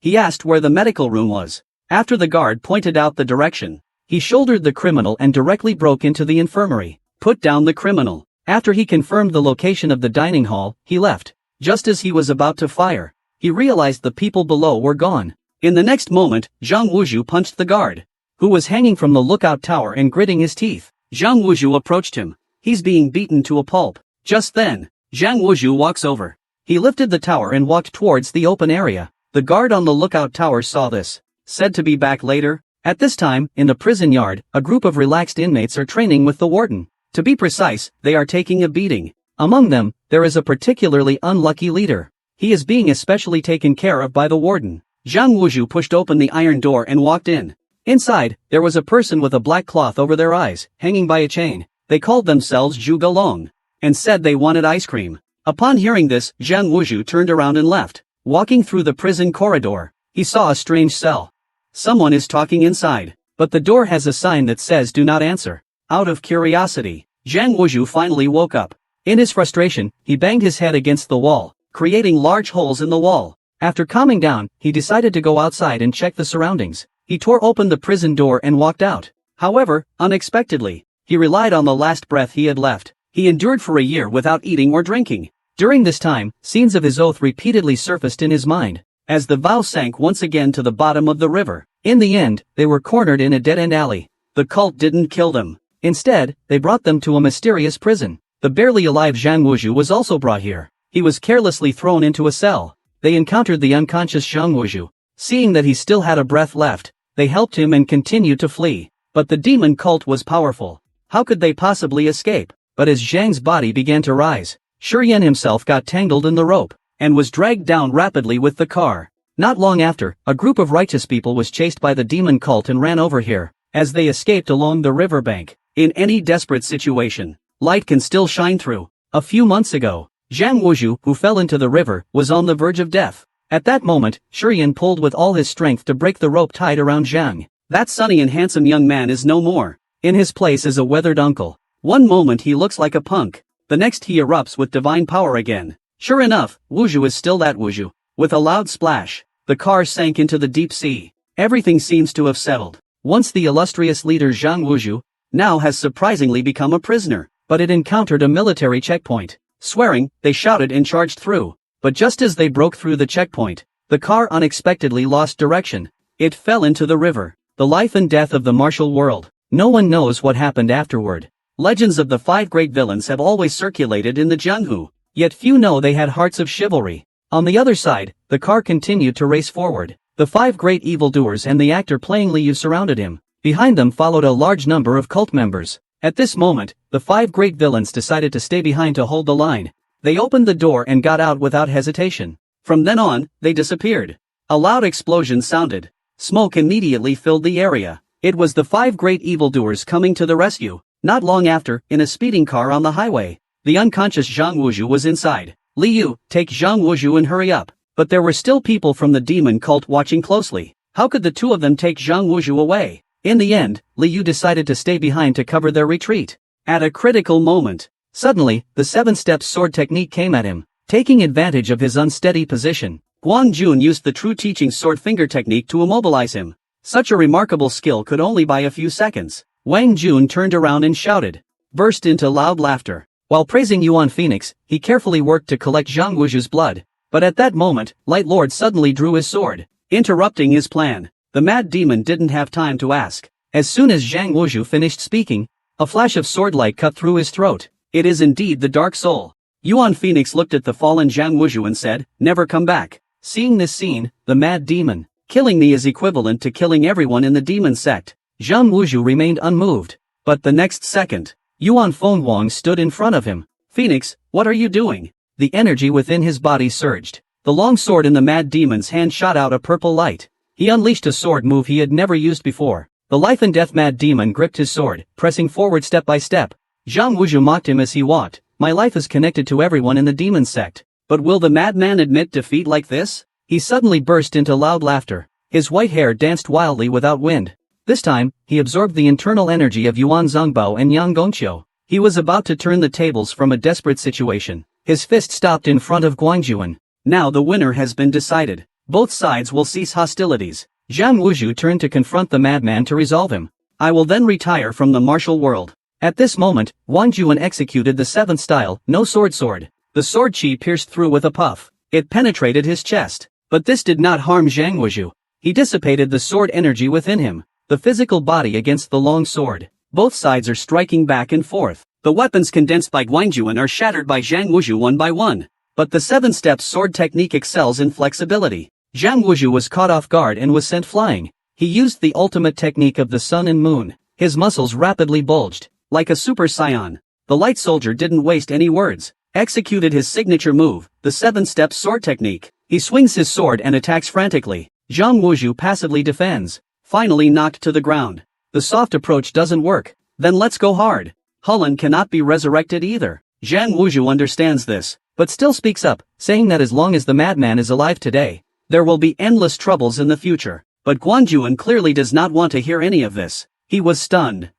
He asked where the medical room was. After the guard pointed out the direction, he shouldered the criminal and directly broke into the infirmary. Put down the criminal. After he confirmed the location of the dining hall, he left. Just as he was about to fire, he realized the people below were gone. In the next moment, Zhang Wuzhu punched the guard, who was hanging from the lookout tower and gritting his teeth. Zhang Wuzhu approached him. He's being beaten to a pulp. Just then, Zhang Wuzhu walks over. He lifted the tower and walked towards the open area. The guard on the lookout tower saw this, said to be back later. At this time, in the prison yard, a group of relaxed inmates are training with the warden. To be precise, they are taking a beating. Among them, there is a particularly unlucky leader. He is being especially taken care of by the warden. Zhang Wuzhu pushed open the iron door and walked in. Inside, there was a person with a black cloth over their eyes, hanging by a chain. They called themselves Zhu Galong, and said they wanted ice cream. Upon hearing this, Zhang Wuzhu turned around and left. Walking through the prison corridor, he saw a strange cell. Someone is talking inside, but the door has a sign that says do not answer. Out of curiosity, Zhang Wuzhu finally woke up. In his frustration, he banged his head against the wall, creating large holes in the wall. After calming down, he decided to go outside and check the surroundings. He tore open the prison door and walked out. However, unexpectedly, he relied on the last breath he had left. He endured for a year without eating or drinking. During this time, scenes of his oath repeatedly surfaced in his mind, as the vow sank once again to the bottom of the river. In the end, they were cornered in a dead-end alley. The cult didn't kill them. Instead, they brought them to a mysterious prison. The barely alive Zhang Wuzhu was also brought here. He was carelessly thrown into a cell. They encountered the unconscious Zhang Wuzhu. Seeing that he still had a breath left, they helped him and continued to flee. But the demon cult was powerful. How could they possibly escape? But as Zhang's body began to rise, Shurian himself got tangled in the rope, and was dragged down rapidly with the car. Not long after, a group of righteous people was chased by the demon cult and ran over here, as they escaped along the riverbank. In any desperate situation, light can still shine through. A few months ago, Zhang Wuzhu, who fell into the river, was on the verge of death. At that moment, Shurian pulled with all his strength to break the rope tied around Zhang. That sunny and handsome young man is no more. In his place is a weathered uncle. One moment he looks like a punk, the next he erupts with divine power again. Sure enough, Wuzhu is still that Wuzhu. With a loud splash, the car sank into the deep sea. Everything seems to have settled. Once the illustrious leader Zhang Wuzhu now has surprisingly become a prisoner, but it encountered a military checkpoint. Swearing, they shouted and charged through. But just as they broke through the checkpoint, the car unexpectedly lost direction. It fell into the river. The life and death of the martial world. No one knows what happened afterward. Legends of the 5 great villains have always circulated in the Jianghu, yet few know they had hearts of chivalry. On the other side, the car continued to race forward. The 5 great evildoers and the actor playing Liu surrounded him. Behind them followed a large number of cult members. At this moment, the 5 great villains decided to stay behind to hold the line. They opened the door and got out without hesitation. From then on, they disappeared. A loud explosion sounded. Smoke immediately filled the area. It was the 5 great evildoers coming to the rescue. Not long after, in a speeding car on the highway, the unconscious Zhang Wuzhu was inside. Liu, take Zhang Wuzhu and hurry up. But there were still people from the demon cult watching closely. How could the two of them take Zhang Wuzhu away? In the end, Liu decided to stay behind to cover their retreat. At a critical moment, suddenly, the 7-step sword technique came at him. Taking advantage of his unsteady position, Guang Jun used the true teaching sword finger technique to immobilize him. Such a remarkable skill could only buy a few seconds. Wang Jun turned around and shouted, burst into loud laughter. While praising Yuan Phoenix, he carefully worked to collect Zhang Wuzhu's blood. But at that moment, Light Lord suddenly drew his sword, interrupting his plan. The mad demon didn't have time to ask. As soon as Zhang Wuzhu finished speaking, a flash of sword light cut through his throat. It is indeed the Dark Soul. Yuan Phoenix looked at the fallen Zhang Wuzhu and said, never come back. Seeing this scene, the mad demon, killing me is equivalent to killing everyone in the demon sect. Zhang Wuzhu remained unmoved. But the next second, Yuan Fenghuang stood in front of him. Phoenix, what are you doing? The energy within his body surged. The long sword in the mad demon's hand shot out a purple light. He unleashed a sword move he had never used before. The life and death mad demon gripped his sword, pressing forward step by step. Zhang Wuzhu mocked him as he walked. My life is connected to everyone in the demon sect. But will the madman admit defeat like this? He suddenly burst into loud laughter. His white hair danced wildly without wind. This time, he absorbed the internal energy of Yuan Zongbao and Yang Gongqiu. He was about to turn the tables from a desperate situation. His fist stopped in front of Guangjuan. Now the winner has been decided. both sides will cease hostilities. Zhang Wuzhu turned to confront the madman to resolve him. I will then retire from the martial world. At this moment, Wang Juan executed the seventh style, no sword. The sword chi pierced through with a puff. It penetrated his chest. But this did not harm Zhang Wuzhu. He dissipated the sword energy within him. The physical body against the long sword. Both sides are striking back and forth. The weapons condensed by Wang Juan are shattered by Zhang Wuzhu one by one. But the 7-step sword technique excels in flexibility. Zhang Wuzhu was caught off guard and was sent flying. He used the ultimate technique of the sun and moon. His muscles rapidly bulged. Like a super saiyan. The light soldier didn't waste any words. Executed his signature move, the 7-step sword technique. He swings his sword and attacks frantically. Zhang Wuzhu passively defends. Finally knocked to the ground. The soft approach doesn't work. Then let's go hard. Hulun cannot be resurrected either. Zhang Wuzhu understands this, but still speaks up, saying that as long as the madman is alive today, there will be endless troubles in the future. But Guanjuan clearly does not want to hear any of this. He was stunned.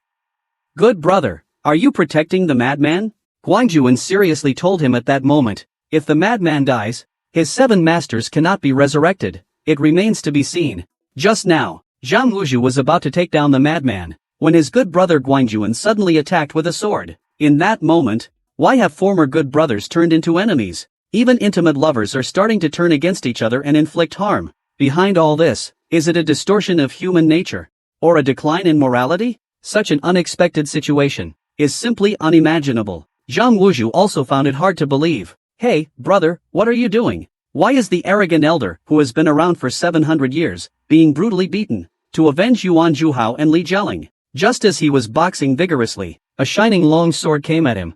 Good brother, are you protecting the madman? Guanjuan seriously told him at that moment, if the madman dies, his 7 masters cannot be resurrected. It remains to be seen. Just now, Zhang Wuzhu was about to take down the madman, when his good brother Guanjuan suddenly attacked with a sword. In that moment, why have former good brothers turned into enemies? Even intimate lovers are starting to turn against each other and inflict harm. Behind all this, is it a distortion of human nature? Or a decline in morality? Such an unexpected situation is simply unimaginable. Zhang Wuzhu also found it hard to believe. Hey, brother, what are you doing? Why is the arrogant elder, who has been around for 700 years, being brutally beaten, to avenge Yuan Zhuhao and Li Jialing? Just as he was boxing vigorously, a shining long sword came at him.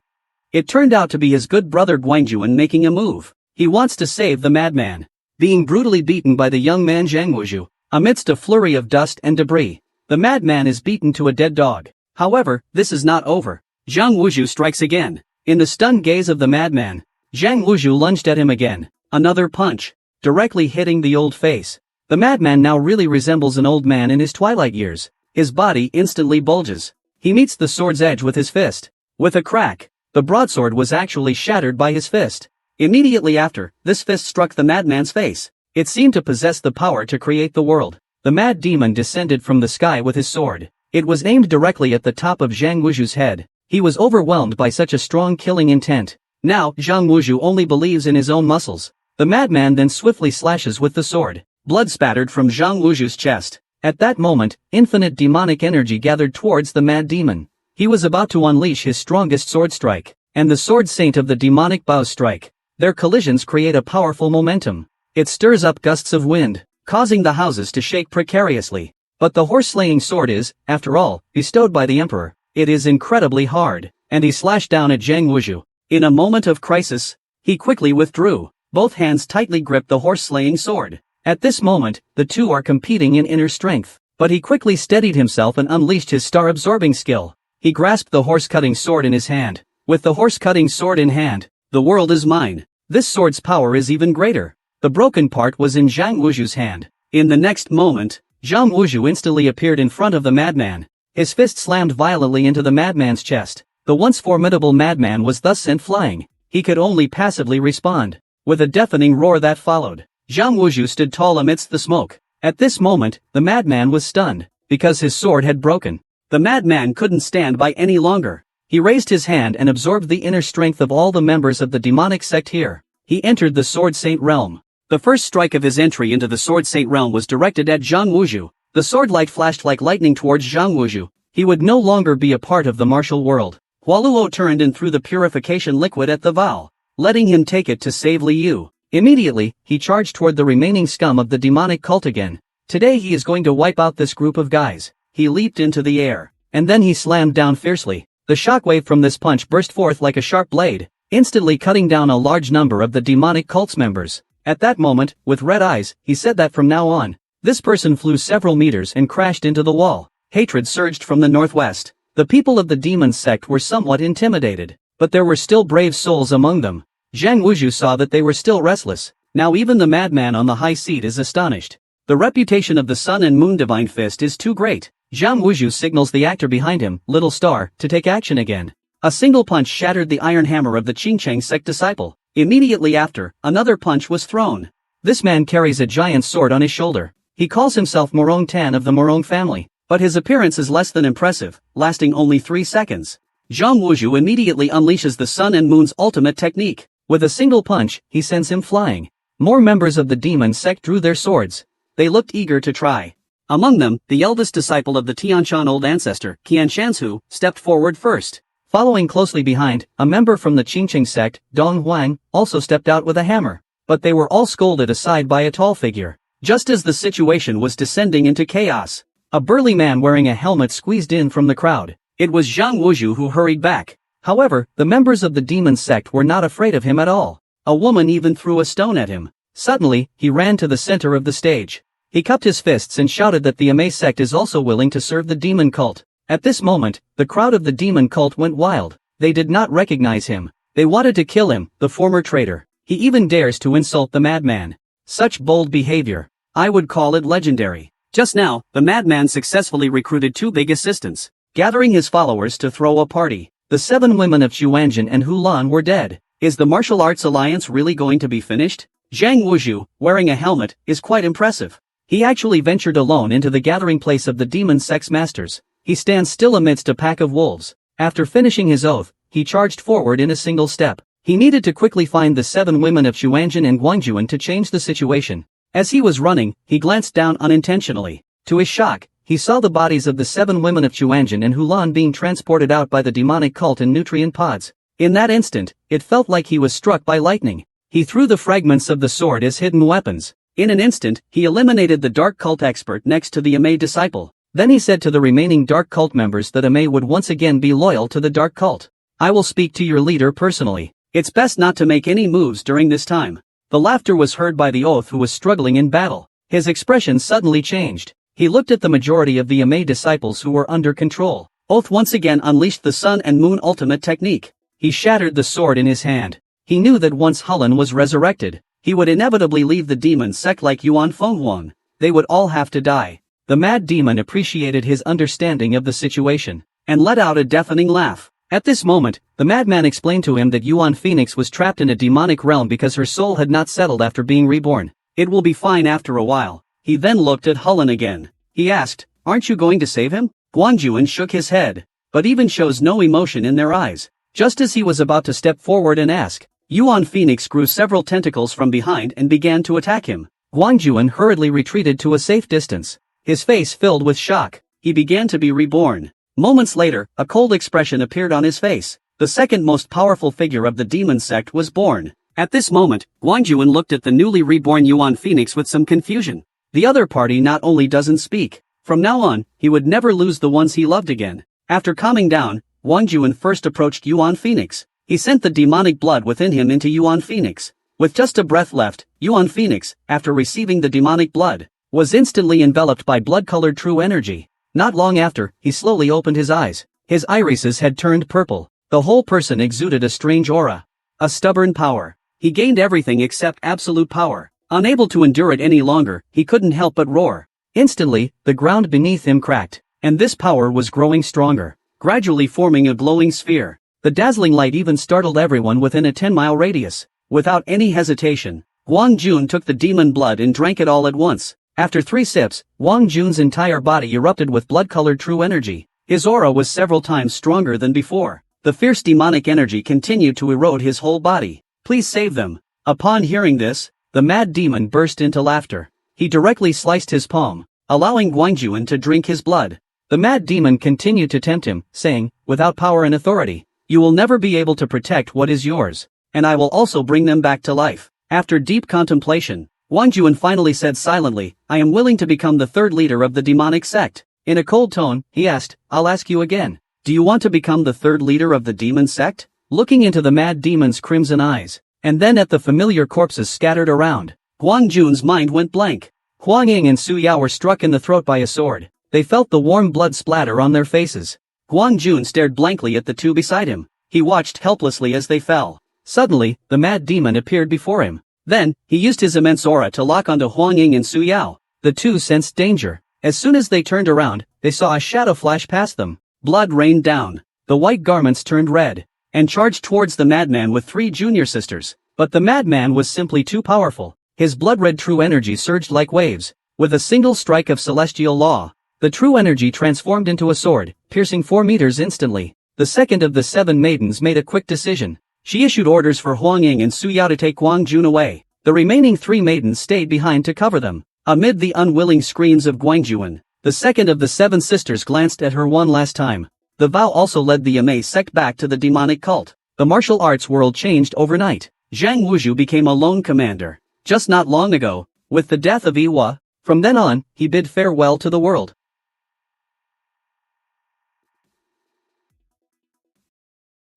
It turned out to be his good brother Guanjuan making a move. He wants to save the madman. Being brutally beaten by the young man Zhang Wuzhu, amidst a flurry of dust and debris. The madman is beaten to a dead dog. However, this is not over. Zhang Wuzhu strikes again. In the stunned gaze of the madman, Zhang Wuzhu lunged at him again. Another punch, directly hitting the old face. The madman now really resembles an old man in his twilight years. His body instantly bulges. He meets the sword's edge with his fist. With a crack, the broadsword was actually shattered by his fist. Immediately after, this fist struck the madman's face. It seemed to possess the power to create the world. The mad demon descended from the sky with his sword. It was aimed directly at the top of Zhang Wuzhu's head. He was overwhelmed by such a strong killing intent. Now, Zhang Wuzhu only believes in his own muscles. The madman then swiftly slashes with the sword. Blood spattered from Zhang Wuzhu's chest. At that moment, infinite demonic energy gathered towards the mad demon. He was about to unleash his strongest sword strike, and the sword saint of the demonic bows strike. Their collisions create a powerful momentum. It stirs up gusts of wind, causing the houses to shake precariously. But the horse-slaying sword is, after all, bestowed by the emperor. It is incredibly hard, and he slashed down at Zhang Wuzhu. In a moment of crisis, he quickly withdrew. Both hands tightly gripped the horse-slaying sword. At this moment, the two are competing in inner strength. But he quickly steadied himself and unleashed his star-absorbing skill. He grasped the horse-cutting sword in his hand. With the horse-cutting sword in hand, the world is mine. This sword's power is even greater. The broken part was in Zhang Wuzhu's hand. In the next moment, Zhang Wuzhu instantly appeared in front of the madman. His fist slammed violently into the madman's chest. The once formidable madman was thus sent flying. He could only passively respond. With a deafening roar that followed, Zhang Wuzhu stood tall amidst the smoke. At this moment, the madman was stunned, because his sword had broken. The madman couldn't stand by any longer. He raised his hand and absorbed the inner strength of all the members of the demonic sect here. He entered the Sword Saint realm. The first strike of his entry into the Sword Saint realm was directed at Zhang Wuzhu. The sword light flashed like lightning towards Zhang Wuzhu. He would no longer be a part of the martial world. Hualuo turned and threw the purification liquid at the Val, letting him take it to save Li Yu. Immediately, he charged toward the remaining scum of the demonic cult again. Today he is going to wipe out this group of guys. He leaped into the air, and then he slammed down fiercely. The shockwave from this punch burst forth like a sharp blade, instantly cutting down a large number of the demonic cult's members. At that moment, with red eyes, he said that from now on, this person flew several meters and crashed into the wall. Hatred surged from the northwest. The people of the demon sect were somewhat intimidated, but there were still brave souls among them. Zhang Wuzhu saw that they were still restless. Now even the madman on the high seat is astonished. The reputation of the Sun and Moon Divine Fist is too great. Zhang Wuzhu signals the actor behind him, Little Star, to take action again. A single punch shattered the iron hammer of the Qingcheng sect disciple. Immediately after, another punch was thrown. This man carries a giant sword on his shoulder. He calls himself Morong Tan of the Morong family, but his appearance is less than impressive, lasting only 3 seconds. Zhang Wuzhu immediately unleashes the Sun and Moon's ultimate technique. With a single punch, he sends him flying. More members of the demon sect drew their swords. They looked eager to try. Among them, the eldest disciple of the Tianshan old ancestor, Qian Shansu, stepped forward first. Following closely behind, a member from the Qingqing sect, Dong Huang, also stepped out with a hammer. But they were all scolded aside by a tall figure. Just as the situation was descending into chaos, a burly man wearing a helmet squeezed in from the crowd. It was Zhang Wuzhu who hurried back. However, the members of the demon sect were not afraid of him at all. A woman even threw a stone at him. Suddenly, he ran to the center of the stage. He cupped his fists and shouted that the Amei sect is also willing to serve the demon cult. At this moment, the crowd of the demon cult went wild. They did not recognize him. They wanted to kill him, the former traitor. He even dares to insult the madman. Such bold behavior. I would call it legendary. Just now, the madman successfully recruited 2 big assistants, gathering his followers to throw a party. The 7 women of Xuanzhen and Hulan were dead. Is the martial arts alliance really going to be finished? Zhang Wuzhu, wearing a helmet, is quite impressive. He actually ventured alone into the gathering place of the demon sect's masters. He stands still amidst a pack of wolves. After finishing his oath, he charged forward in a single step. He needed to quickly find the 7 women of Xuanzhen and Guangjuan to change the situation. As he was running, he glanced down unintentionally. To his shock, he saw the bodies of the 7 women of Xuanzhen and Hulan being transported out by the demonic cult in nutrient pods. In that instant, it felt like he was struck by lightning. He threw the fragments of the sword as hidden weapons. In an instant, he eliminated the dark cult expert next to the Amei disciple. Then he said to the remaining dark cult members that Amei would once again be loyal to the dark cult. I will speak to your leader personally. It's best not to make any moves during this time. The laughter was heard by the oath who was struggling in battle. His expression suddenly changed. He looked at the majority of the Amei disciples who were under control. Oath once again unleashed the Sun and Moon ultimate technique. He shattered the sword in his hand. He knew that once Hulan was resurrected, he would inevitably leave the demon sect like Yuan Fenghuang. They would all have to die. The mad demon appreciated his understanding of the situation, and let out a deafening laugh. At this moment, the madman explained to him that Yuan Phoenix was trapped in a demonic realm because her soul had not settled after being reborn. It will be fine after a while. He then looked at Hulan again. He asked, aren't you going to save him? Guangjuan shook his head, but even shows no emotion in their eyes. Just as he was about to step forward and ask, Yuan Phoenix grew several tentacles from behind and began to attack him. Guangjuan hurriedly retreated to a safe distance. His face filled with shock. He began to be reborn. Moments later, a cold expression appeared on his face. The second most powerful figure of the demon sect was born. At this moment, Guangjuan looked at the newly reborn Yuan Phoenix with some confusion. The other party not only doesn't speak. From now on, he would never lose the ones he loved again. After calming down, Guangjuan first approached Yuan Phoenix. He sent the demonic blood within him into Yuan Phoenix. With just a breath left, Yuan Phoenix, after receiving the demonic blood, was instantly enveloped by blood-colored true energy. Not long after, he slowly opened his eyes. His irises had turned purple. The whole person exuded a strange aura. A stubborn power. He gained everything except absolute power. Unable to endure it any longer, he couldn't help but roar. Instantly, the ground beneath him cracked, and this power was growing stronger, gradually forming a glowing sphere. The dazzling light even startled everyone within a 10-mile radius. Without any hesitation, Wang Jun took the demon blood and drank it all at once. After 3 sips, Wang Jun's entire body erupted with blood-colored true energy. His aura was several times stronger than before. The fierce demonic energy continued to erode his whole body. Please save them. Upon hearing this, the mad demon burst into laughter. He directly sliced his palm, allowing Guangjuan to drink his blood. The mad demon continued to tempt him, saying, without power and authority, you will never be able to protect what is yours, and I will also bring them back to life. After deep contemplation, Guangjuan finally said silently, I am willing to become the 3rd leader of the demonic sect. In a cold tone, he asked, I'll ask you again. Do you want to become the 3rd leader of the demon sect? Looking into the mad demon's crimson eyes, and then at the familiar corpses scattered around, Guangjun's mind went blank. Huang Ying and Su Yao were struck in the throat by a sword. They felt the warm blood splatter on their faces. Guangjun stared blankly at the 2 beside him. He watched helplessly as they fell. Suddenly, the mad demon appeared before him. Then, he used his immense aura to lock onto Huang Ying and Su Yao. The 2 sensed danger. As soon as they turned around, they saw a shadow flash past them. Blood rained down. The white garments turned red, and charged towards the madman with 3 junior sisters. But the madman was simply too powerful. His blood-red true energy surged like waves. With a single strike of celestial law, the true energy transformed into a sword, piercing 4 meters instantly. The second of the 7 maidens made a quick decision. She issued orders for Huang Ying and Su Yao to take Guang Jun away. The remaining 3 maidens stayed behind to cover them. Amid the unwilling screams of Guang Jun, the second of the 7 sisters glanced at her one last time. The vow also led the Yamei sect back to the demonic cult. The martial arts world changed overnight. Zhang Wuzhu became a lone commander. Just not long ago, with the death of Iwa, from then on, he bid farewell to the world.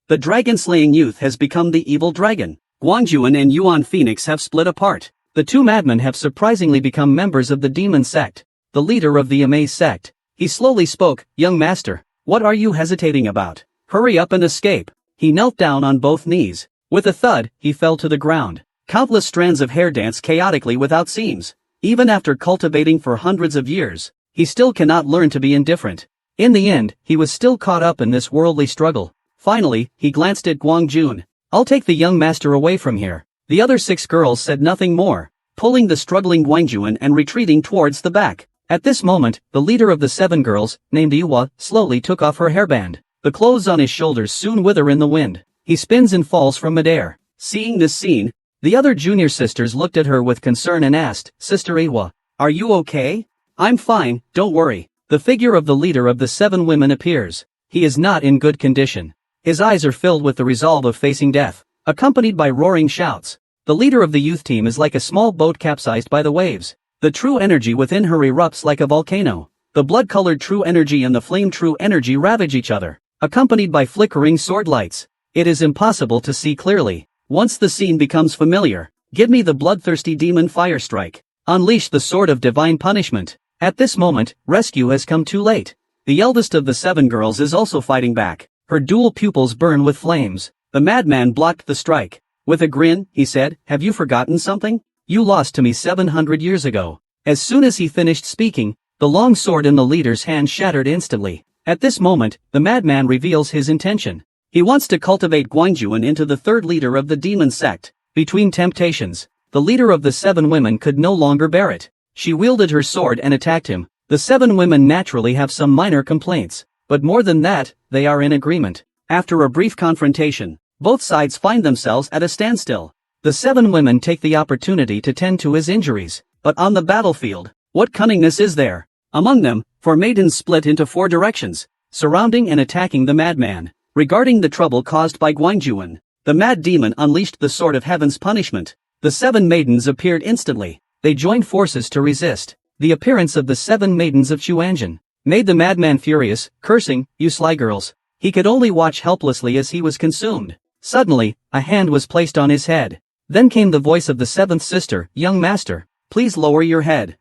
The dragon-slaying youth has become the evil dragon. Guang Jun and Yuan Phoenix have split apart. The 2 madmen have surprisingly become members of the demon sect. The leader of the Yamei sect. He slowly spoke, "Young master, what are you hesitating about? Hurry up and escape." He knelt down on both knees. With a thud, he fell to the ground. Countless strands of hair dance chaotically without seams. Even after cultivating for hundreds of years, he still cannot learn to be indifferent. In the end, he was still caught up in this worldly struggle. Finally, he glanced at Guang Jun. "I'll take the young master away from here." The other 6 girls said nothing more, pulling the struggling Guang Jun and retreating towards the back. At this moment, the leader of the 7 girls, named Iwa, slowly took off her hairband. The clothes on his shoulders soon wither in the wind. He spins and falls from midair. Seeing this scene, the other junior sisters looked at her with concern and asked, "Sister Iwa, are you okay?" "I'm fine, don't worry." The figure of the leader of the 7 women appears. He is not in good condition. His eyes are filled with the resolve of facing death, accompanied by roaring shouts. The leader of the youth team is like a small boat capsized by the waves. The true energy within her erupts like a volcano. The blood-colored true energy and the flame true energy ravage each other, accompanied by flickering sword lights. It is impossible to see clearly. Once the scene becomes familiar, give me the bloodthirsty demon fire strike. Unleash the sword of divine punishment. At this moment, rescue has come too late. The eldest of the 7 girls is also fighting back. Her dual pupils burn with flames. The madman blocked the strike. With a grin, he said, "Have you forgotten something? You lost to me 700 years ago." As soon as he finished speaking, the long sword in the leader's hand shattered instantly. At this moment, the madman reveals his intention. He wants to cultivate Guang Jun into the 3rd leader of the demon sect. Between temptations, the leader of the 7 women could no longer bear it. She wielded her sword and attacked him. The 7 women naturally have some minor complaints, but more than that, they are in agreement. After a brief confrontation, both sides find themselves at a standstill. The 7 women take the opportunity to tend to his injuries. But on the battlefield, what cunningness is there? Among them, 4 maidens split into 4 directions, surrounding and attacking the madman. Regarding the trouble caused by Guang Jun, the mad demon unleashed the sword of heaven's punishment. The 7 maidens appeared instantly. They joined forces to resist. The appearance of the 7 maidens of Chuanjin made the madman furious, cursing, "You sly girls." He could only watch helplessly as he was consumed. Suddenly, a hand was placed on his head. Then came the voice of the 7th sister, "Young master, please lower your head."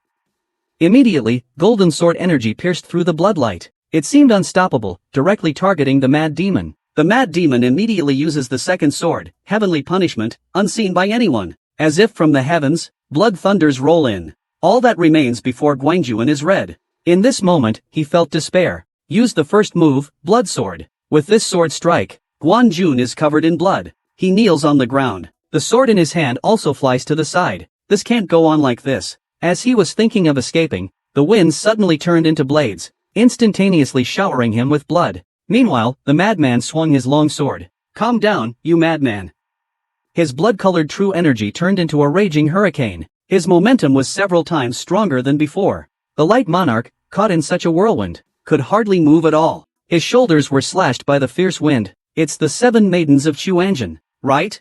Immediately, golden sword energy pierced through the bloodlight. It seemed unstoppable, directly targeting the mad demon. The mad demon immediately uses the 2nd sword, heavenly punishment, unseen by anyone. As if from the heavens, blood thunders roll in. All that remains before Guang Jun is red. In this moment, he felt despair. Use the first move, blood sword. With this sword strike, Guang Jun is covered in blood. He kneels on the ground. The sword in his hand also flies to the side. This can't go on like this. As he was thinking of escaping, the winds suddenly turned into blades, instantaneously showering him with blood. Meanwhile, the madman swung his long sword. "Calm down, you madman." His blood-colored true energy turned into a raging hurricane. His momentum was several times stronger than before. The light monarch, caught in such a whirlwind, could hardly move at all. His shoulders were slashed by the fierce wind. "It's the 7 maidens of Chuanjin, right?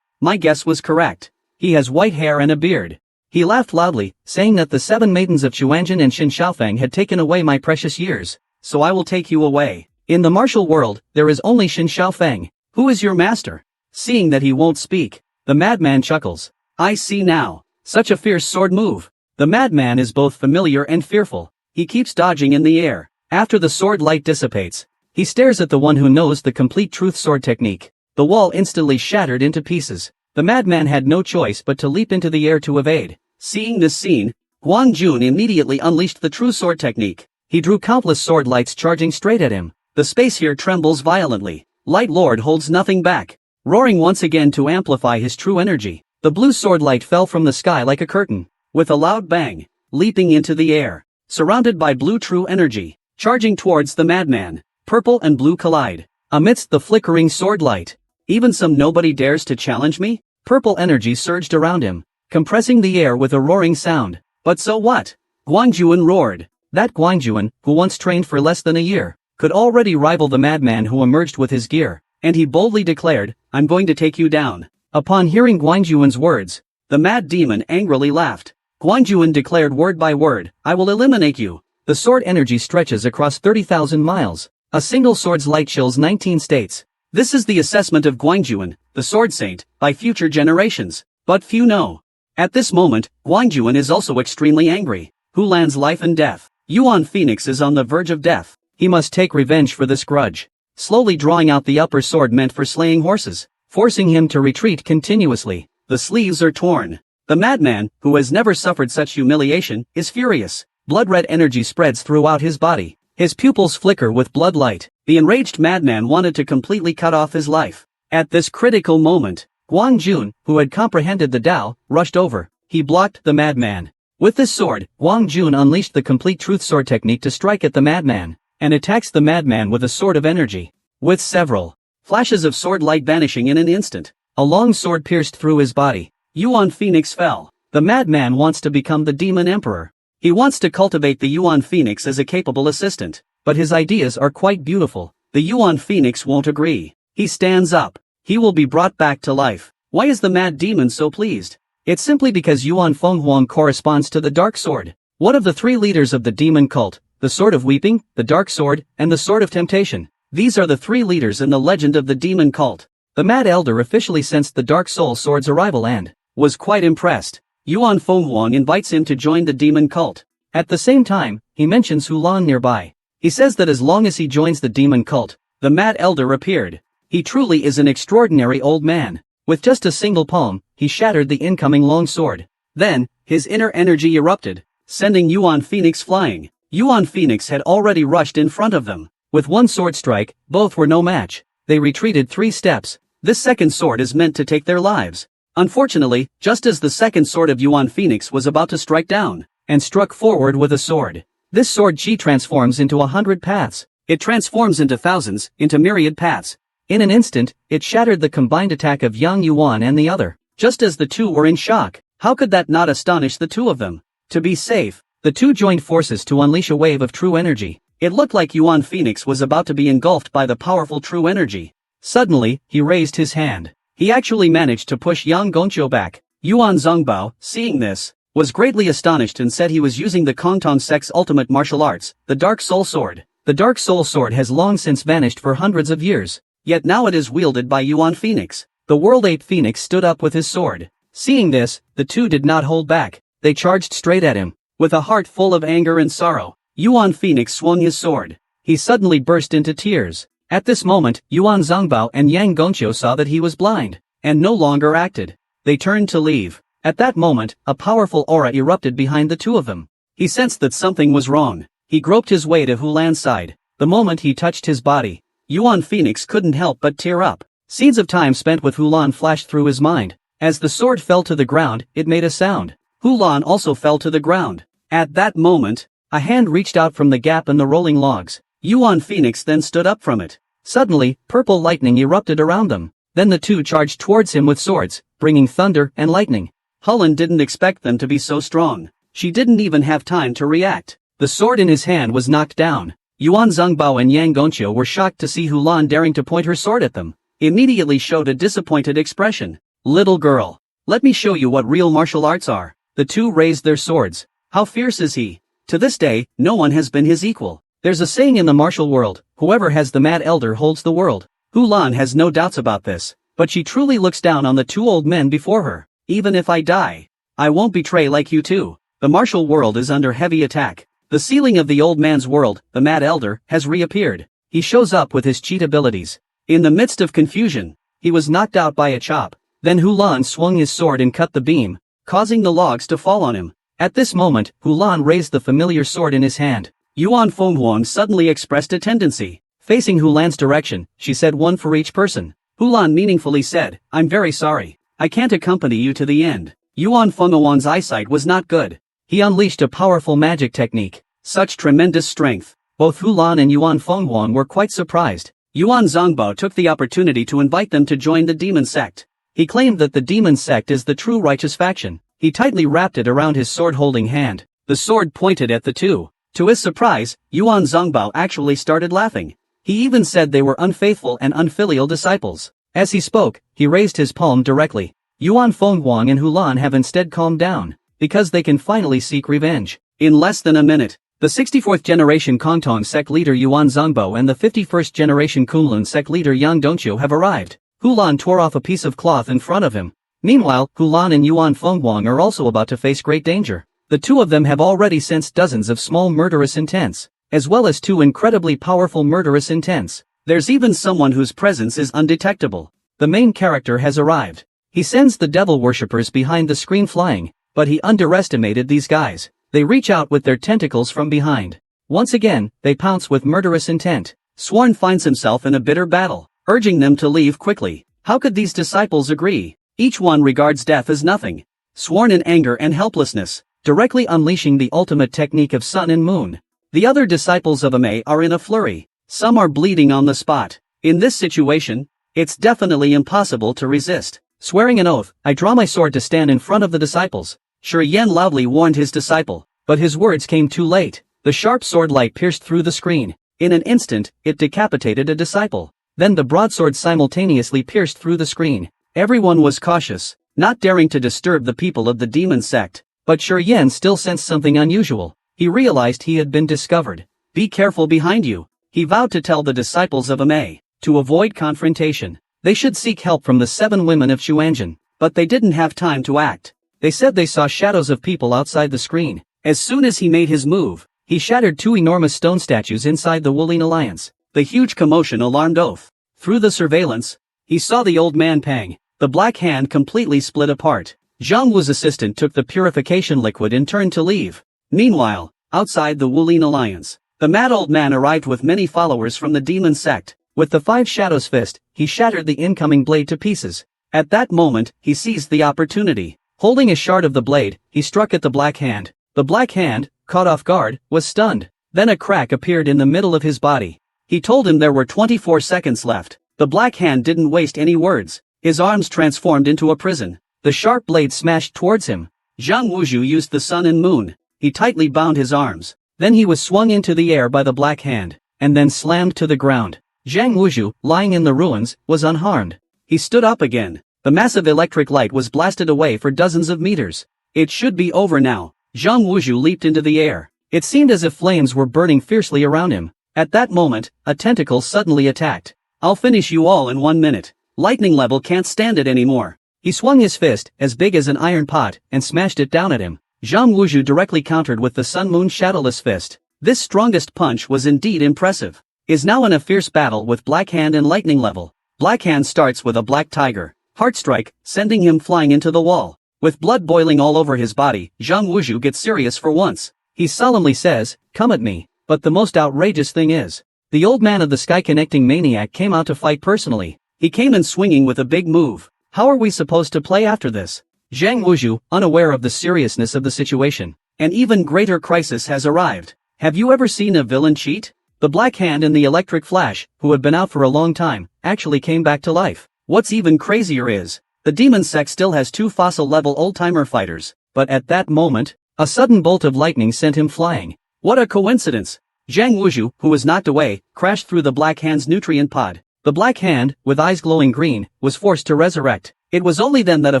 My guess was correct. He has white hair and a beard." He laughed loudly, saying that the 7 maidens of Chuanjin and Xin Shaofeng had taken away my precious years, so I will take you away. In the martial world, there is only Xin Shaofeng. Who is your master? Seeing that he won't speak, the madman chuckles. "I see now. Such a fierce sword move." The madman is both familiar and fearful. He keeps dodging in the air. After the sword light dissipates, he stares at the one who knows the complete truth sword technique. The wall instantly shattered into pieces. The madman had no choice but to leap into the air to evade. Seeing this scene, Guang Jun immediately unleashed the true sword technique. He drew countless sword lights charging straight at him. The space here trembles violently. Light Lord holds nothing back, roaring once again to amplify his true energy. The blue sword light fell from the sky like a curtain, with a loud bang, leaping into the air, surrounded by blue true energy, charging towards the madman. Purple and blue collide. Amidst the flickering sword light, even some nobody dares to challenge me? Purple energy surged around him, compressing the air with a roaring sound. But so what? Guangjuan roared. That Guangjuan, who once trained for less than a year, could already rival the madman who emerged with his gear, and he boldly declared, "I'm going to take you down." Upon hearing Guangjuan's words, the mad demon angrily laughed. Guangjuan declared word by word, "I will eliminate you." The sword energy stretches across 30,000 miles. A single sword's light chills 19 states. This is the assessment of Guangjuan, the sword saint, by future generations. But few know. At this moment, Guangjuan is also extremely angry. Hulan's life and death. Yuan Phoenix is on the verge of death. He must take revenge for this grudge. Slowly drawing out the upper sword meant for slaying horses, forcing him to retreat continuously. The sleeves are torn. The madman, who has never suffered such humiliation, is furious. Blood-red energy spreads throughout his body. His pupils flicker with blood light. The enraged madman wanted to completely cut off his life. At this critical moment, Guangjun, who had comprehended the Tao, rushed over. He blocked the madman. With this sword, Guangjun unleashed the complete truth sword technique to strike at the madman, and attacks the madman with a sword of energy. With several flashes of sword light vanishing in an instant, a long sword pierced through his body. Yuan Phoenix fell. The madman wants to become the demon emperor. He wants to cultivate the Yuan Phoenix as a capable assistant, but his ideas are quite beautiful. The Yuan Phoenix won't agree. He stands up. He will be brought back to life. Why is the mad demon so pleased? It's simply because Yuan Fenghuang corresponds to the dark sword, one of the three leaders of the demon cult, the sword of weeping, the dark sword, and the sword of temptation. These are the three leaders in the legend of the demon cult. The mad elder officially sensed the dark soul sword's arrival and was quite impressed. Yuan Fenghuang invites him to join the demon cult. At the same time, he mentions Hulan nearby. He says that as long as he joins the demon cult, the mad elder appeared. He truly is an extraordinary old man. With just a single palm, he shattered the incoming long sword. Then, his inner energy erupted, sending Yuan Phoenix flying. Yuan Phoenix had already rushed in front of them. With one sword strike, both were no match. They retreated 3 steps. This second sword is meant to take their lives. Unfortunately, just as the second sword of Yuan Phoenix was about to strike down, and struck forward with a sword, this sword chi transforms into 100 paths. It transforms into thousands, into myriad paths. In an instant, it shattered the combined attack of Yang Yuan and the other. Just as the two were in shock, how could that not astonish the two of them? To be safe, the two joined forces to unleash a wave of true energy. It looked like Yuan Phoenix was about to be engulfed by the powerful true energy. Suddenly, he raised his hand. He actually managed to push Yang Gongqiu back. Yuan Zongbao, seeing this, was greatly astonished and said he was using the Kongtong sect's ultimate martial arts, the Dark Soul Sword. The Dark Soul Sword has long since vanished for hundreds of years, yet now it is wielded by Yuan Phoenix. The World Ape Phoenix stood up with his sword. Seeing this, the two did not hold back. They charged straight at him. With a heart full of anger and sorrow, Yuan Phoenix swung his sword. He suddenly burst into tears. At this moment, Yuan Zongbao and Yang Gongqiu saw that he was blind, and no longer acted. They turned to leave. At that moment, a powerful aura erupted behind the two of them. He sensed that something was wrong. He groped his way to Hulan's side. The moment he touched his body, Yuan Phoenix couldn't help but tear up. Scenes of time spent with Hulan flashed through his mind. As the sword fell to the ground, it made a sound. Hulan also fell to the ground. At that moment, a hand reached out from the gap in the rolling logs. Yuan Phoenix then stood up from it. Suddenly, purple lightning erupted around them. Then the two charged towards him with swords, bringing thunder and lightning. Hulan didn't expect them to be so strong. She didn't even have time to react. The sword in his hand was knocked down. Yuan Zongbao and Yang Gongqiu were shocked to see Hulan daring to point her sword at them. Immediately showed a disappointed expression. "Little girl, let me show you what real martial arts are." The two raised their swords. How fierce is he? To this day, no one has been his equal. There's a saying in the martial world, whoever has the mad elder holds the world. Hulan has no doubts about this, but she truly looks down on the two old men before her. Even if I die, I won't betray like you two. The martial world is under heavy attack. The ceiling of the old man's world, the mad elder, has reappeared. He shows up with his cheat abilities. In the midst of confusion, he was knocked out by a chop. Then Hulan swung his sword and cut the beam, causing the logs to fall on him. At this moment, Hulan raised the familiar sword in his hand. Yuan Fenghuang suddenly expressed a tendency. Facing Hulan's direction, she said, "One for each person." Hulan meaningfully said, "I'm very sorry. I can't accompany you to the end. Yuan Fenghuang's eyesight was not good. He unleashed a powerful magic technique. Such tremendous strength. Both Hulan and Yuan Fenghuang were quite surprised. Yuan Zongbao took the opportunity to invite them to join the demon sect. He claimed that the demon sect is the true righteous faction. He tightly wrapped it around his sword-holding hand. The sword pointed at the two. To his surprise, Yuan Zongbao actually started laughing. He even said they were unfaithful and unfilial disciples. As he spoke, he raised his palm directly. Yuan Fenghuang and Hulan have instead calmed down, because they can finally seek revenge. In less than a minute, the 64th generation Kongtong sect leader Yuan Zongbao and the 51st generation Kunlun sect leader Yang Dongqiu have arrived. Hulan tore off a piece of cloth in front of him. Meanwhile, Hulan and Yuan Fenghuang are also about to face great danger. The two of them have already sensed dozens of small murderous intents, as well as two incredibly powerful murderous intents. There's even someone whose presence is undetectable. The main character has arrived. He sends the devil worshippers behind the screen flying, but he underestimated these guys. They reach out with their tentacles from behind. Once again, they pounce with murderous intent. Sworn finds himself in a bitter battle, urging them to leave quickly. How could these disciples agree? Each one regards death as nothing. Sworn in anger and helplessness, directly unleashing the ultimate technique of sun and moon. The other disciples of Ame are in a flurry. Some are bleeding on the spot. In this situation, it's definitely impossible to resist. Swearing an oath, I draw my sword to stand in front of the disciples. Shi Yan loudly warned his disciple, but his words came too late. The sharp sword light pierced through the screen. In an instant, it decapitated a disciple. Then the broadsword simultaneously pierced through the screen. Everyone was cautious, not daring to disturb the people of the demon sect. But Shi Yan still sensed something unusual. He realized he had been discovered. Be careful behind you. He vowed to tell the disciples of Ame, to avoid confrontation, they should seek help from the 7 women of Xuanzhen. But they didn't have time to act. They said they saw shadows of people outside the screen. As soon as he made his move, he shattered 2 enormous stone statues inside the Wulin Alliance. The huge commotion alarmed Oath. Through the surveillance, he saw the old man Pang. The black hand completely split apart. Zhang Wu's assistant took the purification liquid and turned to leave. Meanwhile, outside the Wulin Alliance, the mad old man arrived with many followers from the demon sect. With the 5 shadows fist, he shattered the incoming blade to pieces. At that moment, he seized the opportunity. Holding a shard of the blade, he struck at the black hand. The black hand, caught off guard, was stunned. Then a crack appeared in the middle of his body. He told him there were 24 seconds left. The black hand didn't waste any words. His arms transformed into a prison. The sharp blade smashed towards him. Zhang Wuzhu used the sun and moon. He tightly bound his arms. Then he was swung into the air by the black hand, and then slammed to the ground. Zhang Wuzhu, lying in the ruins, was unharmed. He stood up again. The massive electric light was blasted away for dozens of meters. It should be over now. Zhang Wuzhu leaped into the air. It seemed as if flames were burning fiercely around him. At that moment, a tentacle suddenly attacked. I'll finish you all in 1 minute. Lightning level can't stand it anymore. He swung his fist, as big as an iron pot, and smashed it down at him. Zhang Wuzhu directly countered with the sun-moon shadowless fist. This strongest punch was indeed impressive. Is now in a fierce battle with Black Hand and Lightning level. Black Hand starts with a black tiger, heart strike, sending him flying into the wall. With blood boiling all over his body, Zhang Wuzhu gets serious for once. He solemnly says, "Come at me." But the most outrageous thing is, the old man of the sky-connecting maniac came out to fight personally. He came in swinging with a big move. How are we supposed to play after this? Zhang Wuzhu, unaware of the seriousness of the situation. An even greater crisis has arrived. Have you ever seen a villain cheat? The Black Hand and the Electric Flash, who had been out for a long time, actually came back to life. What's even crazier is, the demon sect still has 2 fossil-level old-timer fighters, but at that moment, a sudden bolt of lightning sent him flying. What a coincidence! Zhang Wuzhu, who was knocked away, crashed through the Black Hand's nutrient pod. The Black Hand, with eyes glowing green, was forced to resurrect. It was only then that a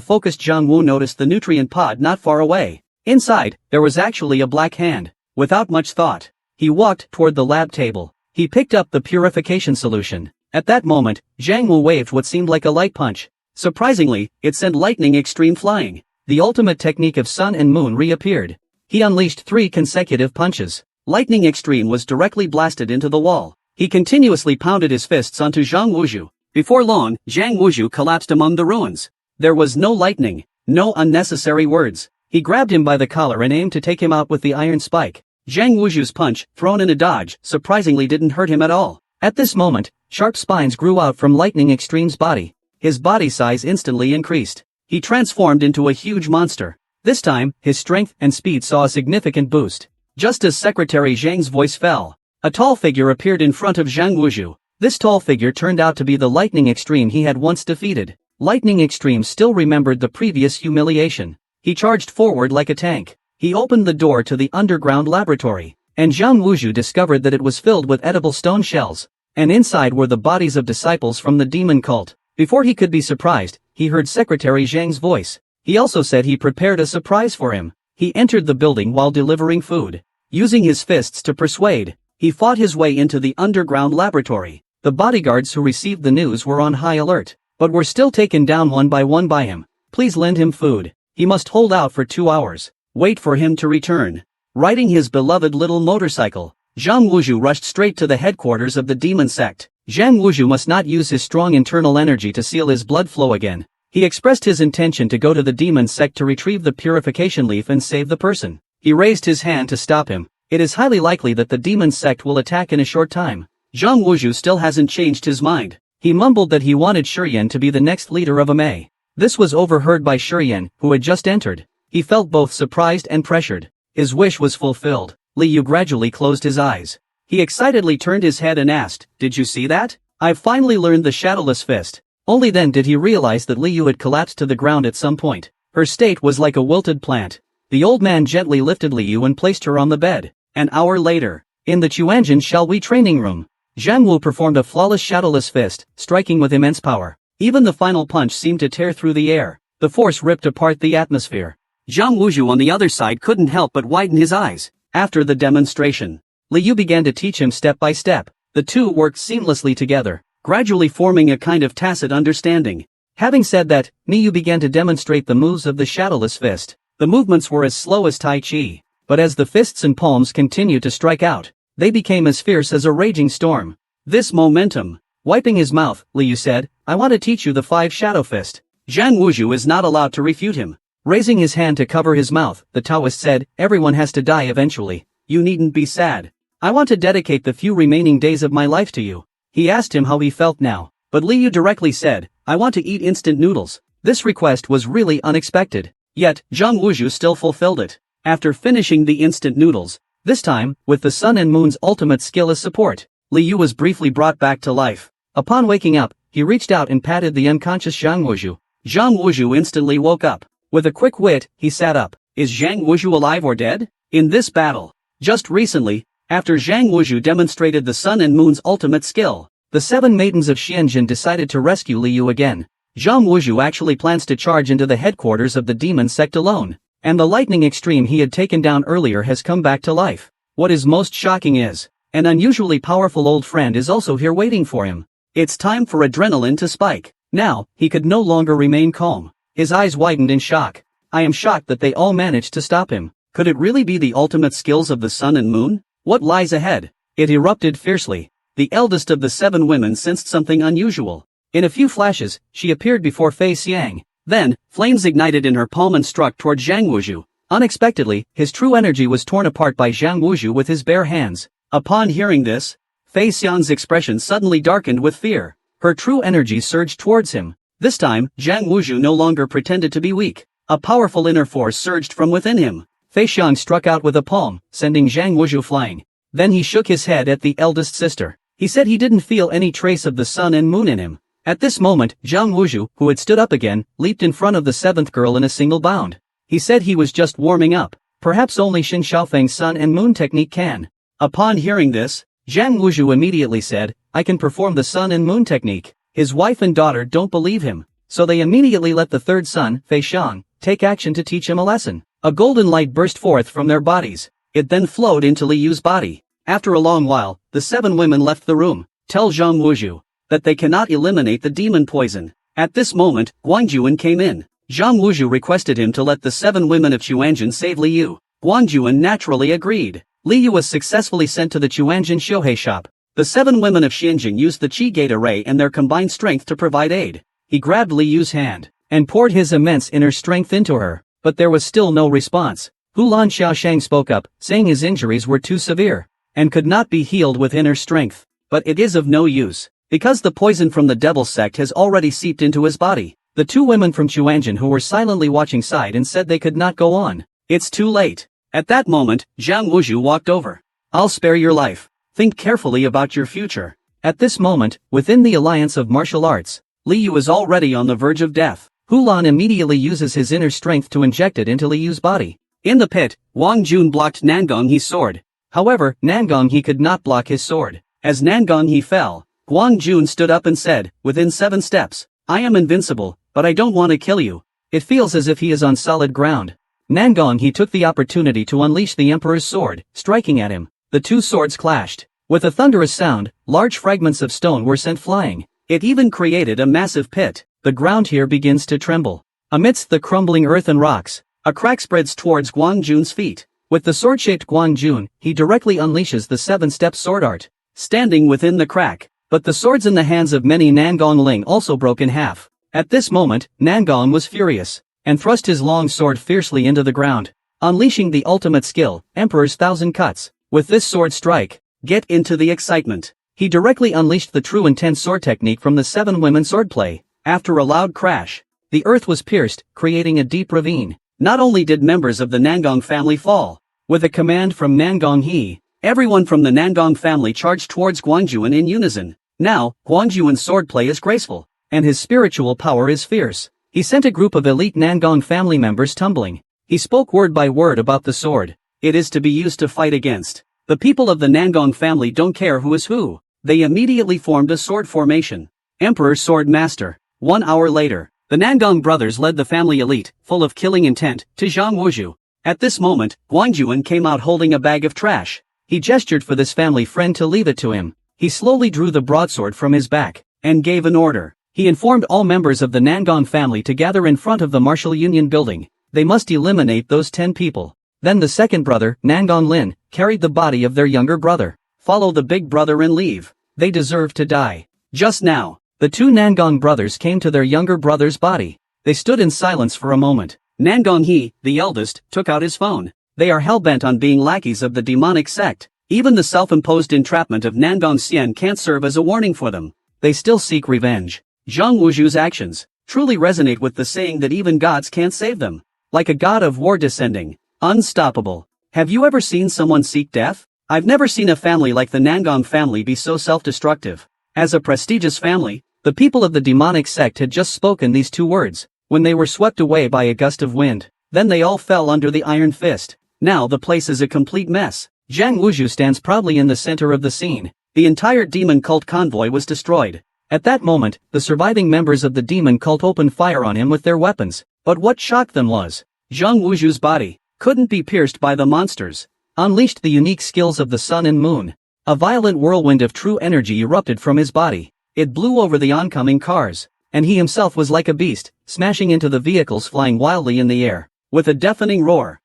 focused Zhang Wu noticed the nutrient pod not far away. Inside, there was actually a Black Hand. Without much thought, he walked toward the lab table. He picked up the purification solution. At that moment, Zhang Wu waved what seemed like a light punch. Surprisingly, it sent lightning extreme flying. The ultimate technique of sun and moon reappeared. He unleashed 3 consecutive punches. Lightning extreme was directly blasted into the wall. He continuously pounded his fists onto Zhang Wuzhu. Before long, Zhang Wuzhu collapsed among the ruins. There was no lightning, no unnecessary words. He grabbed him by the collar and aimed to take him out with the iron spike. Zhang Wuzhu's punch, thrown in a dodge, surprisingly didn't hurt him at all. At this moment, sharp spines grew out from Lightning Extreme's body. His body size instantly increased. he transformed into a huge monster. This time, his strength and speed saw a significant boost. Just as Secretary Zhang's voice fell, a tall figure appeared in front of Zhang Wuzhu. This tall figure turned out to be the Lightning Extreme he had once defeated. Lightning Extreme still remembered the previous humiliation. He charged forward like a tank. He opened the door to the underground laboratory, and Zhang Wuzhu discovered that it was filled with edible stone shells, and inside were the bodies of disciples from the demon cult. Before he could be surprised, he heard Secretary Zhang's voice. He also said he prepared a surprise for him. He entered the building while delivering food. Using his fists to persuade, he fought his way into the underground laboratory. The bodyguards who received the news were on high alert, but were still taken down one by him. Please lend him food. He must hold out for 2 hours. Wait for him to return. Riding his beloved little motorcycle, Zhang Wuzhu rushed straight to the headquarters of the demon sect. Zhang Wuzhu must not use his strong internal energy to seal his blood flow again. He expressed his intention to go to the demon sect to retrieve the purification leaf and save the person. He raised his hand to stop him. It is highly likely that the demon sect will attack in a short time. Zhang Wuzhu still hasn't changed his mind. He mumbled that he wanted Shurian to be the next leader of MA. This was overheard by Shurian, who had just entered. He felt both surprised and pressured. His wish was fulfilled. Li Yu gradually closed his eyes. He excitedly turned his head and asked, "Did you see that? I've finally learned the Shadowless Fist." Only then did he realize that Li Yu had collapsed to the ground at some point. Her state was like a wilted plant. The old man gently lifted Li Yu and placed her on the bed. An hour later, in the Chuanjin Shall We training room, Zhang Wu performed a flawless Shadowless Fist, striking with immense power. Even the final punch seemed to tear through the air. The force ripped apart the atmosphere. Zhang Wuzhu on the other side couldn't help but widen his eyes. After the demonstration, Li Yu began to teach him step by step. The two worked seamlessly together, gradually forming a kind of tacit understanding. Having said that, Li Yu began to demonstrate the moves of the Shadowless Fist. The movements were as slow as Tai Chi, but as the fists and palms continued to strike out, they became as fierce as a raging storm. This momentum. Wiping his mouth, Li Yu said, "I want to teach you the 5 Shadow Fist." Zhang Wuzhu is not allowed to refute him. Raising his hand to cover his mouth, the Taoist said, "Everyone has to die eventually. You needn't be sad. I want to dedicate the few remaining days of my life to you." He asked him how he felt now, but Li Yu directly said, "I want to eat instant noodles." This request was really unexpected. Yet, Zhang Wuzhu still fulfilled it. After finishing the instant noodles, this time, with the sun and moon's ultimate skill as support, Li Yu was briefly brought back to life. Upon waking up, he reached out and patted the unconscious Zhang Wuzhu. Zhang Wuzhu instantly woke up. With a quick wit, he sat up. Is Zhang Wuzhu alive or dead? In this battle. Just recently, after Zhang Wuzhu demonstrated the sun and moon's ultimate skill, the 7 maidens of Xianjin decided to rescue Li Yu again. Zhang Wuzhu actually plans to charge into the headquarters of the demon sect alone. And the Lightning Extreme he had taken down earlier has come back to life. What is most shocking is, an unusually powerful old friend is also here waiting for him. It's time for adrenaline to spike. Now, he could no longer remain calm. His eyes widened in shock. I am shocked that they all managed to stop him. Could it really be the ultimate skills of the sun and moon? What lies ahead? It erupted fiercely. The eldest of the 7 women sensed something unusual. In a few flashes, she appeared before Fei Xiang. Then, flames ignited in her palm and struck toward Zhang Wuzhu. Unexpectedly, his true energy was torn apart by Zhang Wuzhu with his bare hands. Upon hearing this, Fei Xiang's expression suddenly darkened with fear. Her true energy surged towards him. This time, Zhang Wuzhu no longer pretended to be weak. A powerful inner force surged from within him. Fei Xiang struck out with a palm, sending Zhang Wuzhu flying. Then he shook his head at the eldest sister. He said he didn't feel any trace of the sun and moon in him. At this moment, Zhang Wuzhu, who had stood up again, leaped in front of the 7th girl in a single bound. He said he was just warming up. Perhaps only Xin Shaofeng's sun and moon technique can. Upon hearing this, Zhang Wuzhu immediately said, I can perform the sun and moon technique. His wife and daughter don't believe him, so they immediately let the 3rd son, Fei Xiang, take action to teach him a lesson. A golden light burst forth from their bodies. It then flowed into Li Yu's body. After a long while, the 7 women left the room. Tell Zhang Wuzhu that they cannot eliminate the demon poison. At this moment, Guangjuan came in. Zhang Wuzhu requested him to let the 7 women of Chuanjin save Li Yu. Guangjuan naturally agreed. Li Yu was successfully sent to the Chuanjin Shohei shop. The 7 women of Xianjin used the Qi Gate array and their combined strength to provide aid. He grabbed Li Yu's hand and poured his immense inner strength into her, but there was still no response. Hulan Xiaoshang spoke up, saying his injuries were too severe and could not be healed with inner strength. But it is of no use, because the poison from the devil sect has already seeped into his body. The two women from Chuanjin who were silently watching sighed and said they could not go on. It's too late. At that moment, Zhang Wuzhu walked over. I'll spare your life. Think carefully about your future. At this moment, within the alliance of martial arts, Li Yu is already on the verge of death. Hulan immediately uses his inner strength to inject it into Li Yu's body. In the pit, Wang Jun blocked Nangong He's sword. However, Nangong He could not block his sword. As Nangong He fell, Guang Jun stood up and said, within 7 steps, I am invincible, but I don't want to kill you. It feels as if he is on solid ground. Nangong He took the opportunity to unleash the Emperor's sword, striking at him. The two swords clashed. With a thunderous sound, large fragments of stone were sent flying. It even created a massive pit. The ground here begins to tremble. Amidst the crumbling earth and rocks, a crack spreads towards Guang Jun's feet. With the sword-shaped Guang Jun, he directly unleashes the 7-step sword art, standing within the crack. But the swords in the hands of many Nangong Ling also broke in half. At this moment, Nangong was furious, and thrust his long sword fiercely into the ground, unleashing the ultimate skill, Emperor's 1,000 Cuts. With this sword strike, get into the excitement. He directly unleashed the true intense sword technique from the 7 women swordplay. After a loud crash, the earth was pierced, creating a deep ravine. Not only did members of the Nangong family fall, with a command from Nangong He, everyone from the Nangong family charged towards Guangjuan in unison. Now, Guangjuan's swordplay is graceful, and his spiritual power is fierce. He sent a group of elite Nangong family members tumbling. He spoke word by word about the sword. It is to be used to fight against. The people of the Nangong family don't care who is who. They immediately formed a sword formation. Emperor's Sword Master. 1 hour later, the Nangong brothers led the family elite, full of killing intent, to Zhang Wuzhu. At this moment, Guangjuan came out holding a bag of trash. He gestured for this family friend to leave it to him. He slowly drew the broadsword from his back, and gave an order. He informed all members of the Nangong family to gather in front of the Martial Union building. They must eliminate those 10 people. Then the second brother, Nangong Lin, carried the body of their younger brother. Follow the big brother and leave. They deserve to die. Just now, the 2 Nangong brothers came to their younger brother's body. They stood in silence for a moment. Nangong He, the eldest, took out his phone. They are hell-bent on being lackeys of the demonic sect. Even the self-imposed entrapment of Nangong Xian can't serve as a warning for them. They still seek revenge. Zhang Wuzhu's actions truly resonate with the saying that even gods can't save them. Like a god of war descending, unstoppable. Have you ever seen someone seek death? I've never seen a family like the Nangong family be so self-destructive. As a prestigious family, the people of the demonic sect had just spoken these 2 words, when they were swept away by a gust of wind. Then they all fell under the iron fist. Now the place is a complete mess. Zhang Wuzhu stands proudly in the center of the scene. The entire demon cult convoy was destroyed. At that moment, the surviving members of the demon cult opened fire on him with their weapons. But what shocked them was, Zhang Wuzhu's body couldn't be pierced by the monsters. Unleashed the unique skills of the sun and moon. A violent whirlwind of true energy erupted from his body. It blew over the oncoming cars, and he himself was like a beast, smashing into the vehicles flying wildly in the air, with a deafening roar.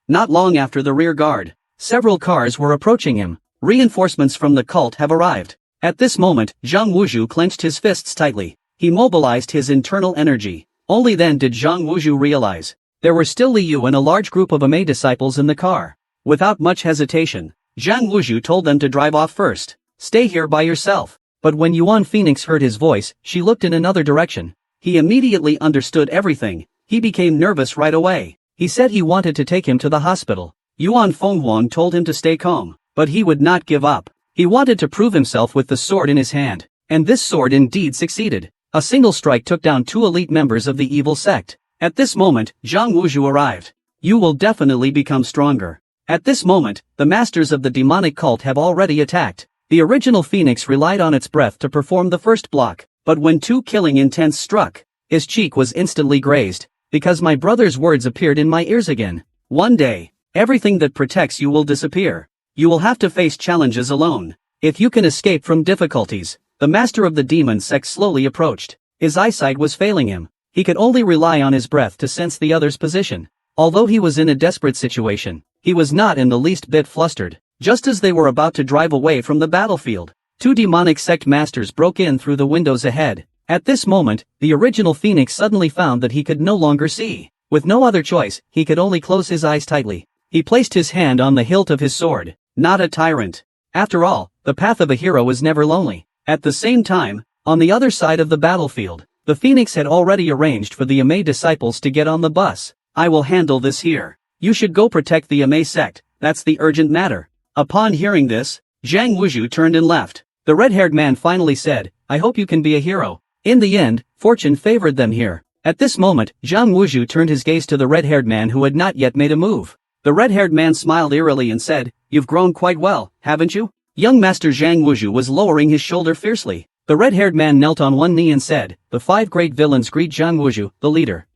Not long after the rear guard, several cars were approaching him. Reinforcements from the cult have arrived. At this moment, Zhang Wuzhu clenched his fists tightly. He mobilized his internal energy. Only then did Zhang Wuzhu realize there were still Li Yu and a large group of Amei disciples in the car. Without much hesitation, Zhang Wuzhu told them to drive off first. Stay here by yourself. But when Yuan Phoenix heard his voice, she looked in another direction. He immediately understood everything. He became nervous right away. He said he wanted to take him to the hospital. Yuan Fenghuang told him to stay calm, but he would not give up. He wanted to prove himself with the sword in his hand, and this sword indeed succeeded. A single strike took down 2 elite members of the evil sect. At this moment, Zhang Wuzhu arrived. You will definitely become stronger. At this moment, the masters of the demonic cult have already attacked. The original Phoenix relied on its breath to perform the first block, but when 2 killing intents struck, his cheek was instantly grazed, because my brother's words appeared in my ears again. One day, everything that protects you will disappear. You will have to face challenges alone. If you can escape from difficulties. The master of the demon sect slowly approached. His eyesight was failing him. He could only rely on his breath to sense the other's position. Although he was in a desperate situation, he was not in the least bit flustered. Just as they were about to drive away from the battlefield, 2 demonic sect masters broke in through the windows ahead. At this moment, the original Phoenix suddenly found that he could no longer see. With no other choice, he could only close his eyes tightly. He placed his hand on the hilt of his sword. Not a tyrant. After all, the path of a hero is never lonely. At the same time, on the other side of the battlefield, The Phoenix had already arranged for the Amei disciples to get on the bus. "I will handle this here. You should go protect the Amei sect, that's the urgent matter." Upon hearing this, Zhang Wuzhu turned and left. The red-haired man finally said, "I hope you can be a hero." In the end, fortune favored them here. At this moment, Zhang Wuzhu turned his gaze to the red-haired man who had not yet made a move. The red-haired man smiled eerily and said, "You've grown quite well, haven't you?" Young Master Zhang Wuzhu was lowering his shoulder fiercely. The red-haired man knelt on one knee and said, "The 5 great villains greet Zhang Wuzhu, the leader.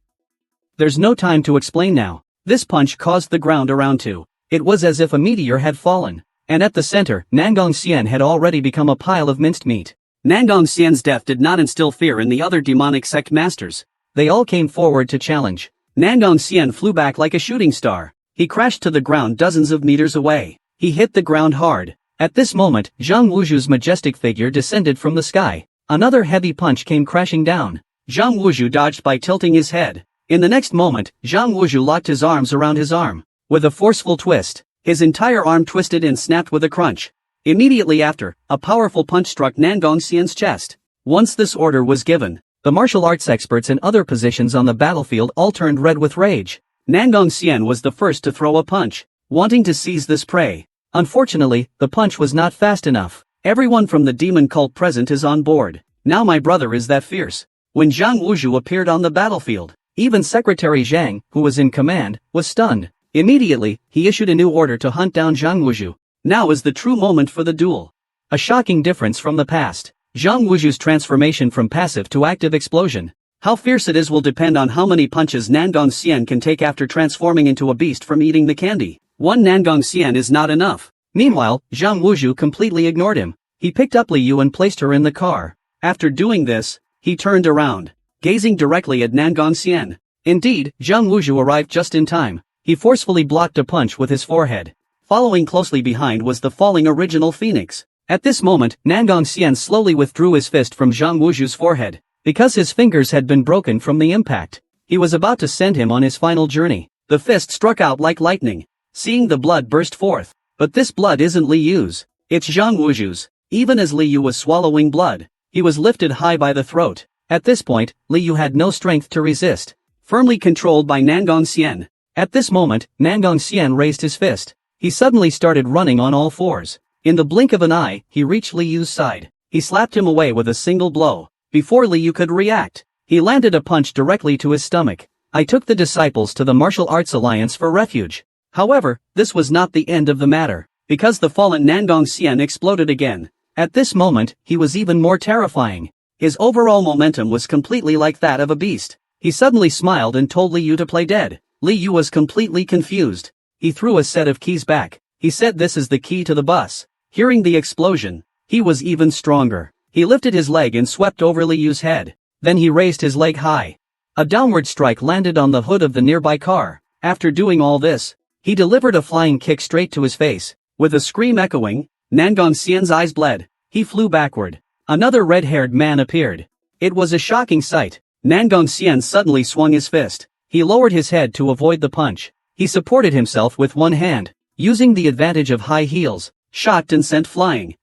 There's no time to explain now." This punch caused the ground around to. It was as if a meteor had fallen. And at the center, Nangong Xian had already become a pile of minced meat. Nangong Xian's death did not instill fear in the other demonic sect masters. They all came forward to challenge. Nangong Xian flew back like a shooting star. He crashed to the ground dozens of meters away. He hit the ground hard. At this moment, Zhang Wuzhu's majestic figure descended from the sky. Another heavy punch came crashing down. Zhang Wuzhu dodged by tilting his head. In the next moment, Zhang Wuzhu locked his arms around his arm. With a forceful twist, his entire arm twisted and snapped with a crunch. Immediately after, a powerful punch struck Nangong Xian's chest. Once this order was given, the martial arts experts in other positions on the battlefield all turned red with rage. Nangong Xian was the first to throw a punch, wanting to seize this prey. Unfortunately, the punch was not fast enough. Everyone from the demon cult present is on board. Now my brother is that fierce. When Zhang Wuzhu appeared on the battlefield, even Secretary Zhang, who was in command, was stunned. Immediately, he issued a new order to hunt down Zhang Wuzhu. Now is the true moment for the duel. A shocking difference from the past. Zhang Wuzhu's transformation from passive to active explosion. How fierce it is will depend on how many punches Nangong Xian can take after transforming into a beast from eating the candy. One Nangong Xian is not enough. Meanwhile, Zhang Wuzhu completely ignored him. He picked up Li Yu and placed her in the car. After doing this, he turned around, gazing directly at Nangong Xian. Indeed, Zhang Wuzhu arrived just in time. He forcefully blocked a punch with his forehead. Following closely behind was the falling original Phoenix. At this moment, Nangong Xian slowly withdrew his fist from Zhang Wuzhu's forehead. Because his fingers had been broken from the impact, he was about to send him on his final journey. The fist struck out like lightning, seeing the blood burst forth. But this blood isn't Li Yu's, it's Zhang Wuzhu's. Even as Li Yu was swallowing blood, he was lifted high by the throat. At this point, Li Yu had no strength to resist, firmly controlled by Nangong Xian. At this moment, Nangong Xian raised his fist. He suddenly started running on all fours. In the blink of an eye, he reached Li Yu's side. He slapped him away with a single blow. Before Li Yu could react, he landed a punch directly to his stomach. I took the disciples to the Martial Arts Alliance for refuge. However, this was not the end of the matter, because the fallen Nangong Xian exploded again. At this moment, he was even more terrifying. His overall momentum was completely like that of a beast. He suddenly smiled and told Li Yu to play dead. Li Yu was completely confused. He threw a set of keys back. He said this is the key to the bus. Hearing the explosion, he was even stronger. He lifted his leg and swept over Li Yu's head. Then he raised his leg high. A downward strike landed on the hood of the nearby car. After doing all this, he delivered a flying kick straight to his face. With a scream echoing, Nangong Xian's eyes bled. He flew backward. Another red-haired man appeared. It was a shocking sight. Nangong Xian suddenly swung his fist. He lowered his head to avoid the punch. He supported himself with one hand, using the advantage of high heels, shot and sent flying.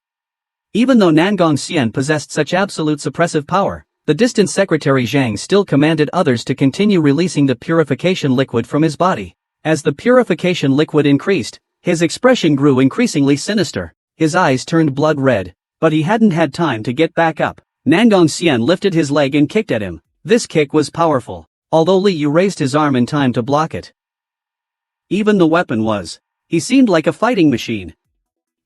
Even though Nangong Xian possessed such absolute suppressive power, the distant Secretary Zhang still commanded others to continue releasing the purification liquid from his body. As the purification liquid increased, his expression grew increasingly sinister. His eyes turned blood red, but he hadn't had time to get back up. Nangong Xian lifted his leg and kicked at him. This kick was powerful, although Li Yu raised his arm in time to block it. Even the weapon was. He seemed like a fighting machine.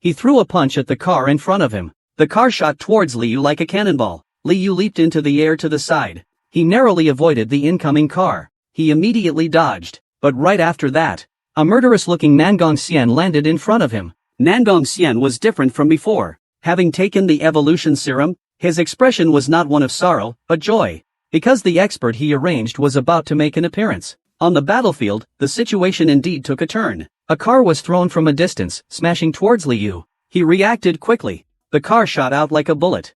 He threw a punch at the car in front of him. The car shot towards Li Yu like a cannonball. Li Yu leaped into the air to the side. He narrowly avoided the incoming car. He immediately dodged. But right after that, a murderous-looking Nangong Xian landed in front of him. Nangong Xian was different from before. Having taken the evolution serum, his expression was not one of sorrow, but joy. Because the expert he arranged was about to make an appearance. On the battlefield, the situation indeed took a turn. A car was thrown from a distance, smashing towards Li Yu. He reacted quickly. The car shot out like a bullet.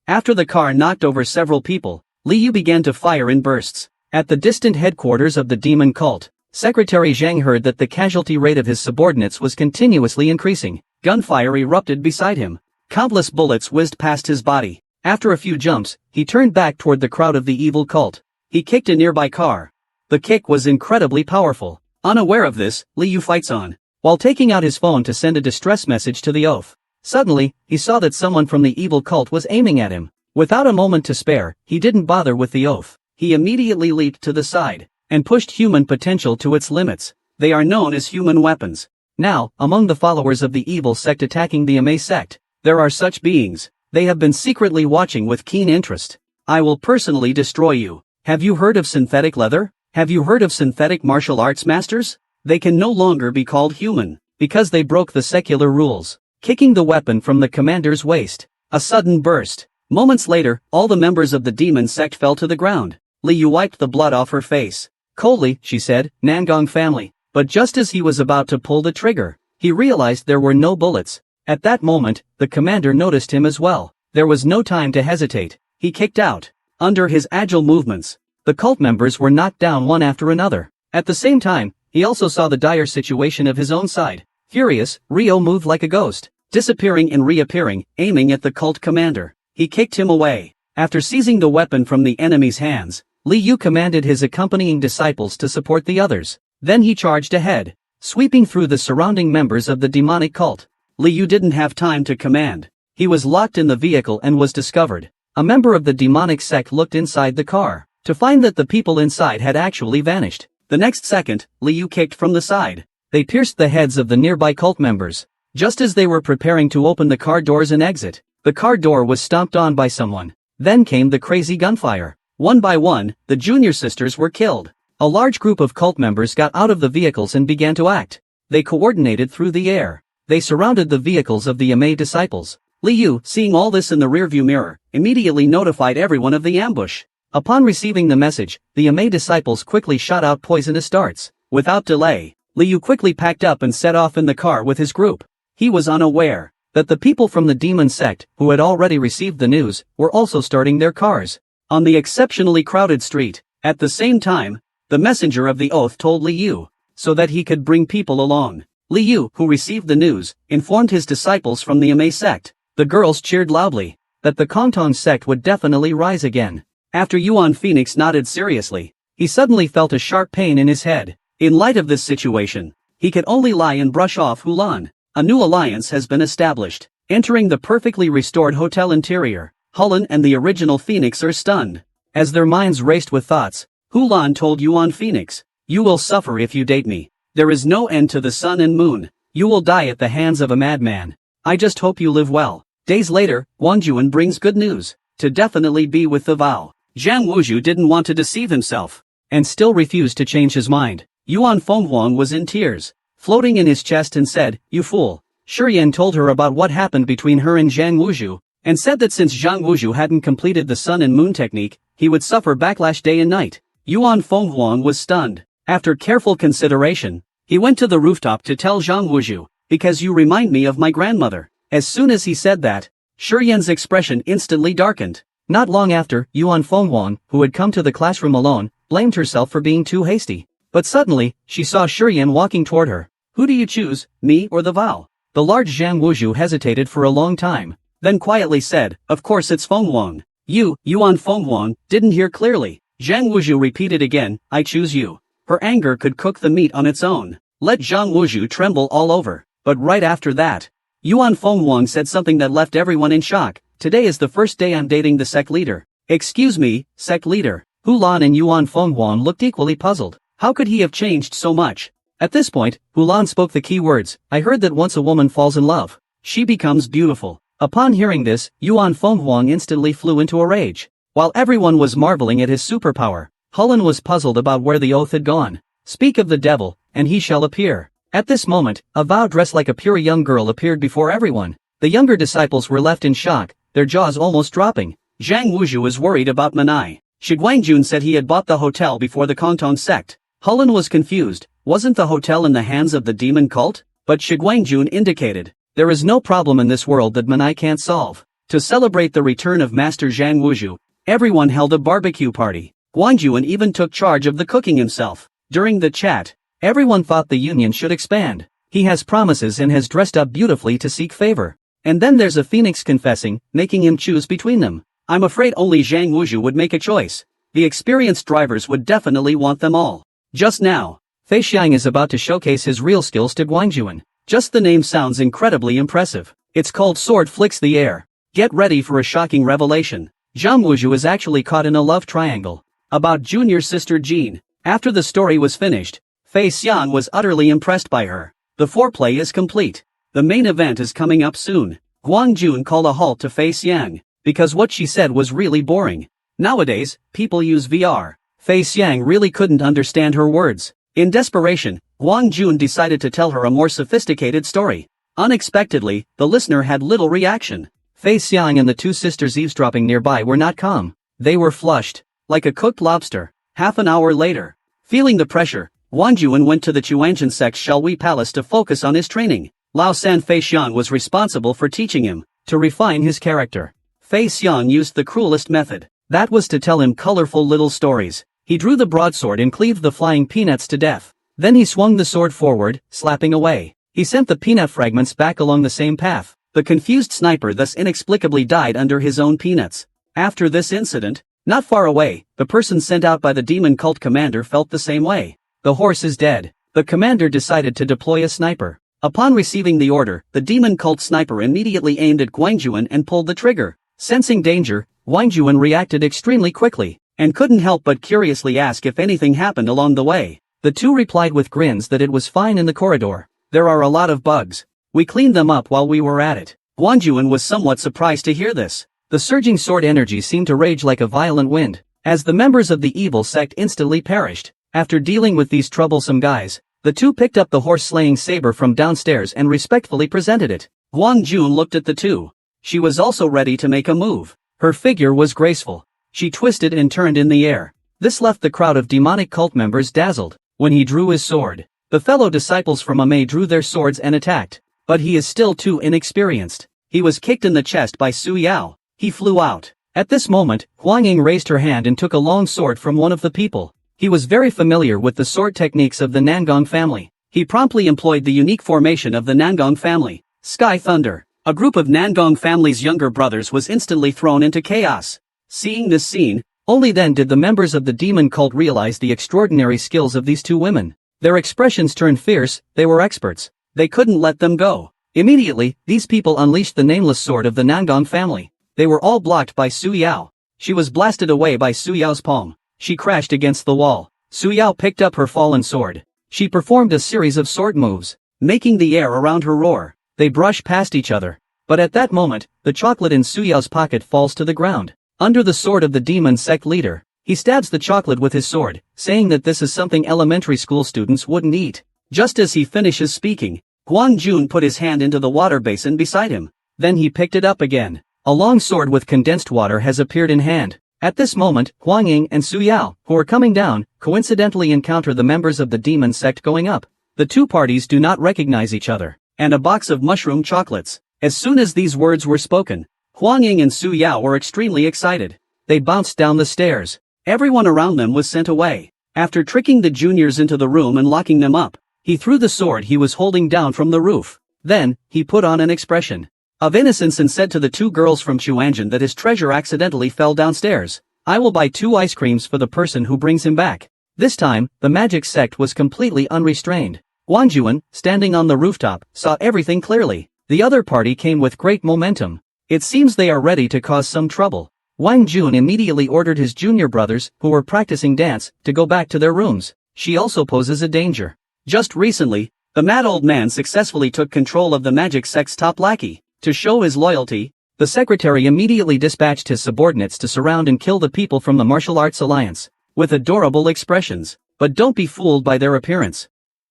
After the car knocked over several people, Li Yu began to fire in bursts. At the distant headquarters of the demon cult, Secretary Zhang heard that the casualty rate of his subordinates was continuously increasing. Gunfire erupted beside him. Countless bullets whizzed past his body. After a few jumps, he turned back toward the crowd of the evil cult. He kicked a nearby car. The kick was incredibly powerful. Unaware of this, Liu fights on, while taking out his phone to send a distress message to the oaf. Suddenly, he saw that someone from the evil cult was aiming at him. Without a moment to spare, he didn't bother with the oaf. He immediately leaped to the side and pushed human potential to its limits. They are known as human weapons. Now, among the followers of the evil sect attacking the MA sect, there are such beings. They have been secretly watching with keen interest. I will personally destroy you. Have you heard of synthetic leather? Have you heard of synthetic martial arts masters? They can no longer be called human, because they broke the secular rules. Kicking the weapon from the commander's waist. A sudden burst. Moments later, all the members of the demon sect fell to the ground. Liu wiped the blood off her face. Coldly, she said, Nangong family. But just as he was about to pull the trigger, he realized there were no bullets. At that moment, the commander noticed him as well. There was no time to hesitate. He kicked out. Under his agile movements, the cult members were knocked down one after another. At the same time, he also saw the dire situation of his own side. Furious, Rio moved like a ghost, disappearing and reappearing, aiming at the cult commander. He kicked him away. After seizing the weapon from the enemy's hands, Liu commanded his accompanying disciples to support the others. Then he charged ahead, sweeping through the surrounding members of the demonic cult. Liu didn't have time to command. He was locked in the vehicle and was discovered. A member of the demonic sect looked inside the car, to find that the people inside had actually vanished. The next second, Liu kicked from the side. They pierced the heads of the nearby cult members. Just as they were preparing to open the car doors and exit, the car door was stomped on by someone. Then came the crazy gunfire. One by one, the junior sisters were killed. A large group of cult members got out of the vehicles and began to act. They coordinated through the air. They surrounded the vehicles of the MA disciples. Liu, seeing all this in the rearview mirror, immediately notified everyone of the ambush. Upon receiving the message, the MA disciples quickly shot out poisonous darts. Without delay, Liu quickly packed up and set off in the car with his group. He was unaware that the people from the demon sect, who had already received the news, were also starting their cars on the exceptionally crowded street. At the same time, the messenger of the oath told Liu, so that he could bring people along. Liu, who received the news, informed his disciples from the MA sect. The girls cheered loudly that the Kongtong sect would definitely rise again. After Yuan Phoenix nodded seriously, he suddenly felt a sharp pain in his head. In light of this situation, he could only lie and brush off Hulan. A new alliance has been established. Entering the perfectly restored hotel interior, Hulan and the original Phoenix are stunned. As their minds raced with thoughts, Hulan told Yuan Phoenix, "You will suffer if you date me. There is no end to the sun and moon. You will die at the hands of a madman. I just hope you live well." Days later, Wang Juan brings good news. To definitely be with the vow. Zhang Wuzhu didn't want to deceive himself, and still refused to change his mind. Yuan Fenghuang was in tears, floating in his chest, and said, "You fool." Shiyan told her about what happened between her and Zhang Wuzhu, and said that since Zhang Wuzhu hadn't completed the sun and moon technique, he would suffer backlash day and night. Yuan Fenghuang was stunned. After careful consideration, he went to the rooftop to tell Zhang Wuzhu, "Because you remind me of my grandmother." As soon as he said that, Shiyan's expression instantly darkened. Not long after, Yuan Fenghuang, who had come to the classroom alone, blamed herself for being too hasty. But suddenly, she saw Shiyan walking toward her. "Who do you choose, me or the vow?" The large Zhang Wuzhu hesitated for a long time, then quietly said, "Of course it's Fenghuang." Yuan Fenghuang, didn't hear clearly. Zhang Wuzhu repeated again, "I choose you." Her anger could cook the meat on its own. Let Zhang Wuzhu tremble all over. But right after that, Yuan Fenghuang said something that left everyone in shock. "Today is the first day I'm dating the sect leader." "Excuse me, sect leader?" Hulan and Yuan Fenghuang looked equally puzzled. How could he have changed so much? At this point, Hulan spoke the key words, "I heard that once a woman falls in love, she becomes beautiful." Upon hearing this, Yuan Fenghuang instantly flew into a rage. While everyone was marveling at his superpower, Hulan was puzzled about where the oath had gone. "Speak of the devil, and he shall appear." At this moment, a vow dressed like a pure young girl appeared before everyone. The younger disciples were left in shock, their jaws almost dropping. Zhang Wuzhu was worried about Manai. Shiguangjun said he had bought the hotel before the Kongtong sect. Hulan was confused. Wasn't the hotel in the hands of the demon cult? But Shiguangjun indicated, "There is no problem in this world that Manai can't solve." To celebrate the return of Master Zhang Wuzhu, everyone held a barbecue party. Guanjuan even took charge of the cooking himself. During the chat, everyone thought the union should expand. He has promises and has dressed up beautifully to seek favor. And then there's a phoenix confessing, making him choose between them. I'm afraid only Zhang Wuzhu would make a choice. The experienced drivers would definitely want them all. Just now, Fei Xiang is about to showcase his real skills to Guangjuan. Just the name sounds incredibly impressive. It's called Sword Flicks the Air. Get ready for a shocking revelation. Zhang Wuzhu is actually caught in a love triangle. About junior sister Jean. After the story was finished, Fei Xiang was utterly impressed by her. The foreplay is complete. The main event is coming up soon. Guangjun called a halt to Fei Xiang, because what she said was really boring. Nowadays, people use VR. Fei Xiang really couldn't understand her words. In desperation, Guangjun decided to tell her a more sophisticated story. Unexpectedly, the listener had little reaction. Fei Xiang and the two sisters eavesdropping nearby were not calm. They were flushed, like a cooked lobster. Half an hour later, feeling the pressure, Guangjun went to the Chuanjian Sect's Shalwi Palace to focus on his training. Lao San Fei Xiang was responsible for teaching him to refine his character. Fei Xiang used the cruelest method. That was to tell him colorful little stories. He drew the broadsword and cleaved the flying peanuts to death. Then he swung the sword forward, slapping away. He sent the peanut fragments back along the same path. The confused sniper thus inexplicably died under his own peanuts. After this incident, not far away, the person sent out by the demon cult commander felt the same way. The horse is dead. The commander decided to deploy a sniper. Upon receiving the order, the demon cult sniper immediately aimed at Guangjuan and pulled the trigger. Sensing danger, Guangjuan reacted extremely quickly, and couldn't help but curiously ask if anything happened along the way. The two replied with grins that it was fine in the corridor. There are a lot of bugs. We cleaned them up while we were at it. Guangjuan was somewhat surprised to hear this. The surging sword energy seemed to rage like a violent wind, as the members of the evil sect instantly perished. After dealing with these troublesome guys, the two picked up the horse-slaying saber from downstairs and respectfully presented it. Guangjun looked at the two. She was also ready to make a move. Her figure was graceful. She twisted and turned in the air. This left the crowd of demonic cult members dazzled. When he drew his sword, the fellow disciples from Amei drew their swords and attacked. But he is still too inexperienced. He was kicked in the chest by Su Yao. He flew out. At this moment, Huang Ying raised her hand and took a long sword from one of the people. He was very familiar with the sword techniques of the Nangong family. He promptly employed the unique formation of the Nangong family, Sky Thunder. A group of Nangong family's younger brothers was instantly thrown into chaos. Seeing this scene, only then did the members of the demon cult realize the extraordinary skills of these two women. Their expressions turned fierce. They were experts. They couldn't let them go. Immediately, these people unleashed the nameless sword of the Nangong family. They were all blocked by Su Yao. She was blasted away by Su Yao's palm. She crashed against the wall. Su Yao picked up her fallen sword. She performed a series of sword moves, making the air around her roar. They brush past each other. But at that moment, the chocolate in Su Yao's pocket falls to the ground. Under the sword of the demon sect leader, he stabs the chocolate with his sword, saying that this is something elementary school students wouldn't eat. Just as he finishes speaking, Guangjun put his hand into the water basin beside him. Then he picked it up again. A long sword with condensed water has appeared in hand. At this moment, Huang Ying and Su Yao, who are coming down, coincidentally encounter the members of the demon sect going up. The two parties do not recognize each other. And a box of mushroom chocolates. As soon as these words were spoken, Huang Ying and Su Yao were extremely excited. They bounced down the stairs. Everyone around them was sent away. After tricking the juniors into the room and locking them up, he threw the sword he was holding down from the roof. Then, he put on an expression of innocence and said to the two girls from Chuanjian that his treasure accidentally fell downstairs. I will buy 2 ice creams for the person who brings him back. This time, the magic sect was completely unrestrained. Guanjuan, standing on the rooftop, saw everything clearly. The other party came with great momentum. It seems they are ready to cause some trouble. Wang Jun immediately ordered his junior brothers, who were practicing dance, to go back to their rooms. She also poses a danger. Just recently, the mad old man successfully took control of the magic sect's top lackey. To show his loyalty, the secretary immediately dispatched his subordinates to surround and kill the people from the martial arts alliance, with adorable expressions. But don't be fooled by their appearance.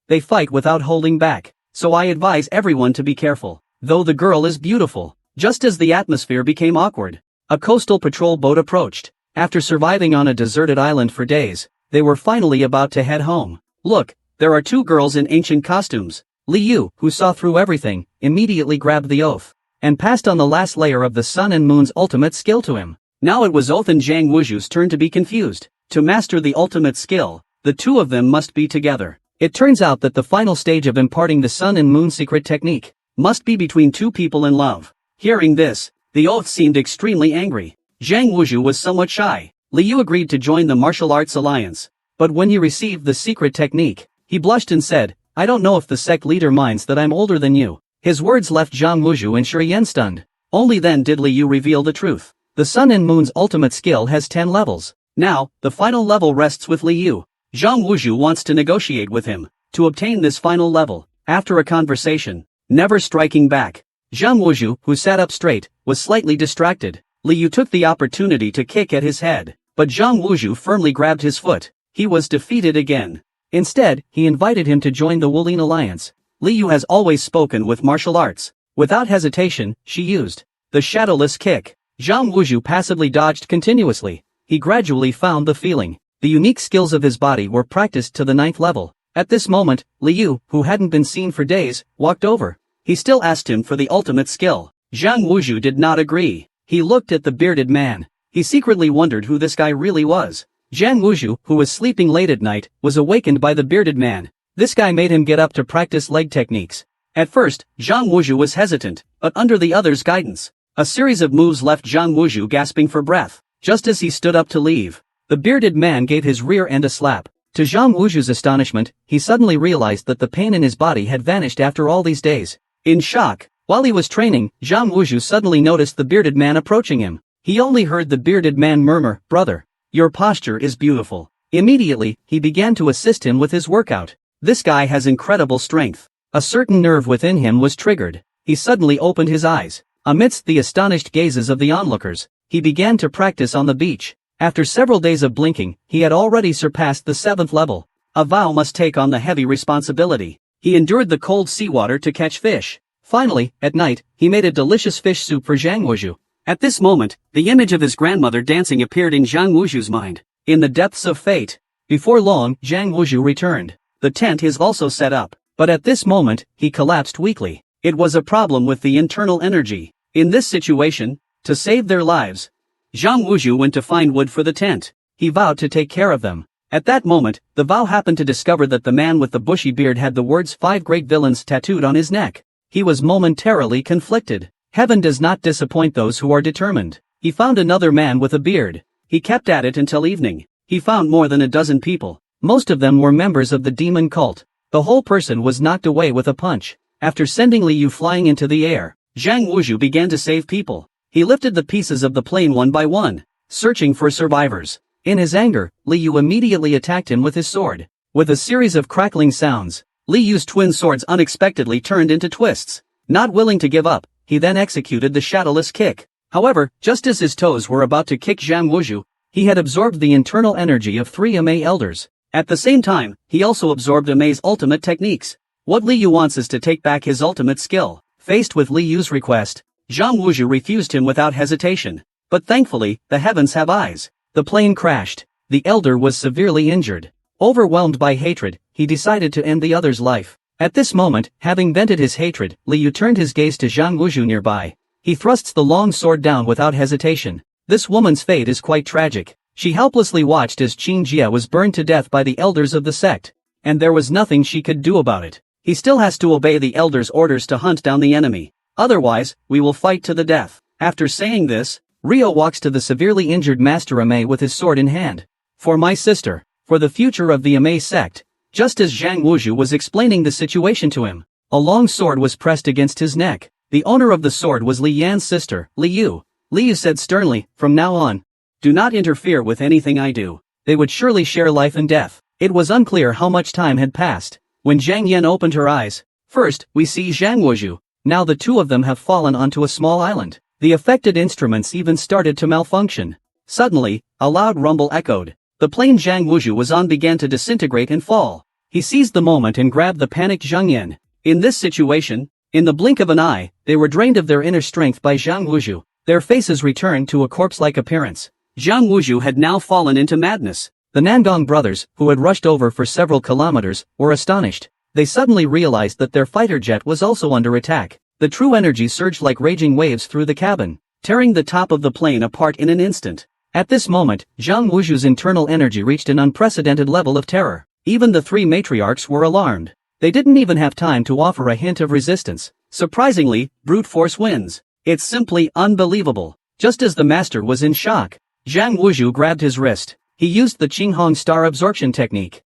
They fight without holding back, so I advise everyone to be careful. Though the girl is beautiful. Just as the atmosphere became awkward, a coastal patrol boat approached. After surviving on a deserted island for days, they were finally about to head home. Look, there are 2 girls in ancient costumes. Li Yu, who saw through everything, immediately grabbed the oath and passed on the last layer of the sun and moon's ultimate skill to him. Now it was Oath and Zhang Wuzhu's turn to be confused. To master the ultimate skill, the two of them must be together. It turns out that the final stage of imparting the sun and moon secret technique must be between 2 people in love. Hearing this, the oath seemed extremely angry. Zhang Wuzhu was somewhat shy. Li Yu agreed to join the martial arts alliance. But when he received the secret technique, he blushed and said, "I don't know if the sect leader minds that I'm older than you." His words left Zhang Wuzhu and Shuriyen stunned. Only then did Li Yu reveal the truth. The Sun and Moon's ultimate skill has 10 levels. Now, the final level rests with Li Yu. Zhang Wuzhu wants to negotiate with him to obtain this final level. After a conversation, never striking back, Zhang Wuzhu, who sat up straight, was slightly distracted. Li Yu took the opportunity to kick at his head, but Zhang Wuzhu firmly grabbed his foot. He was defeated again. Instead, he invited him to join the Wulin alliance. Li Yu has always spoken with martial arts. Without hesitation, she used the shadowless kick. Zhang Wuzhu passively dodged continuously. He gradually found the feeling. The unique skills of his body were practiced to the 9th level. At this moment, Li Yu, who hadn't been seen for days, walked over. He still asked him for the ultimate skill. Zhang Wuzhu did not agree. He looked at the bearded man. He secretly wondered who this guy really was. Zhang Wuzhu, who was sleeping late at night, was awakened by the bearded man. This guy made him get up to practice leg techniques. At first, Zhang Wuzhu was hesitant, but under the other's guidance, a series of moves left Zhang Wuzhu gasping for breath. Just as he stood up to leave, the bearded man gave his rear end a slap. To Zhang Wuzhu's astonishment, he suddenly realized that the pain in his body had vanished after all these days. In shock, while he was training, Zhang Wuzhu suddenly noticed the bearded man approaching him. He only heard the bearded man murmur, "Brother, your posture is beautiful." Immediately, he began to assist him with his workout. This guy has incredible strength. A certain nerve within him was triggered. He suddenly opened his eyes. Amidst the astonished gazes of the onlookers, he began to practice on the beach. After several days of blinking, he had already surpassed the 7th level. A vow must take on the heavy responsibility. He endured the cold seawater to catch fish. Finally, at night, he made a delicious fish soup for Zhang Wuzhu. At this moment, the image of his grandmother dancing appeared in Zhang Wuzhu's mind. In the depths of fate. Before long, Zhang Wuzhu returned. The tent is also set up. But at this moment, he collapsed weakly. It was a problem with the internal energy. In this situation, to save their lives, Zhang Wuzhu went to find wood for the tent. He vowed to take care of them. At that moment, the vow happened to discover that the man with the bushy beard had the words 5 great villains tattooed on his neck. He was momentarily conflicted. Heaven does not disappoint those who are determined. He found another man with a beard. He kept at it until evening. He found more than a dozen people. Most of them were members of the demon cult. The whole person was knocked away with a punch. After sending Li Yu flying into the air, Zhang Wuzhu began to save people. He lifted the pieces of the plane one by one, searching for survivors. In his anger, Li Yu immediately attacked him with his sword. With a series of crackling sounds, Li Yu's twin swords unexpectedly turned into twists. Not willing to give up, he then executed the shadowless kick. However, just as his toes were about to kick Zhang Wuzhu, he had absorbed the internal energy of 3 MA elders. At the same time, he also absorbed Ma's ultimate techniques. What Li Yu wants is to take back his ultimate skill. Faced with Li Yu's request, Zhang Wuzhu refused him without hesitation. But thankfully, the heavens have eyes. The plane crashed. The elder was severely injured. Overwhelmed by hatred, he decided to end the other's life. At this moment, having vented his hatred, Li Yu turned his gaze to Zhang Wuzhu nearby. He thrusts the long sword down without hesitation. This woman's fate is quite tragic. She helplessly watched as Qin Jia was burned to death by the elders of the sect. And there was nothing she could do about it. He still has to obey the elders' orders to hunt down the enemy. Otherwise, we will fight to the death. After saying this, Rio walks to the severely injured Master Ame with his sword in hand. For my sister. For the future of the Ame sect. Just as Zhang Wuzhu was explaining the situation to him, a long sword was pressed against his neck. The owner of the sword was Li Yan's sister, Li Yu. Li Yu said sternly, "From now on, do not interfere with anything I do." They would surely share life and death. It was unclear how much time had passed. When Zhang Yan opened her eyes, first, we see Zhang Wuzhu. Now the two of them have fallen onto a small island. The affected instruments even started to malfunction. Suddenly, a loud rumble echoed. The plane Zhang Wuzhu was on began to disintegrate and fall. He seized the moment and grabbed the panicked Zhang Yan. In this situation, in the blink of an eye, they were drained of their inner strength by Zhang Wuzhu. Their faces returned to a corpse-like appearance. Zhang Wuzhu had now fallen into madness. The Nangong brothers, who had rushed over for several kilometers, were astonished. They suddenly realized that their fighter jet was also under attack. The true energy surged like raging waves through the cabin, tearing the top of the plane apart in an instant. At this moment, Zhang Wuzhu's internal energy reached an unprecedented level of terror. Even the 3 matriarchs were alarmed. They didn't even have time to offer a hint of resistance. Surprisingly, brute force wins. It's simply unbelievable. Just as the master was in shock, Zhang Wuzhu grabbed his wrist. He used the Qinghong star absorption technique.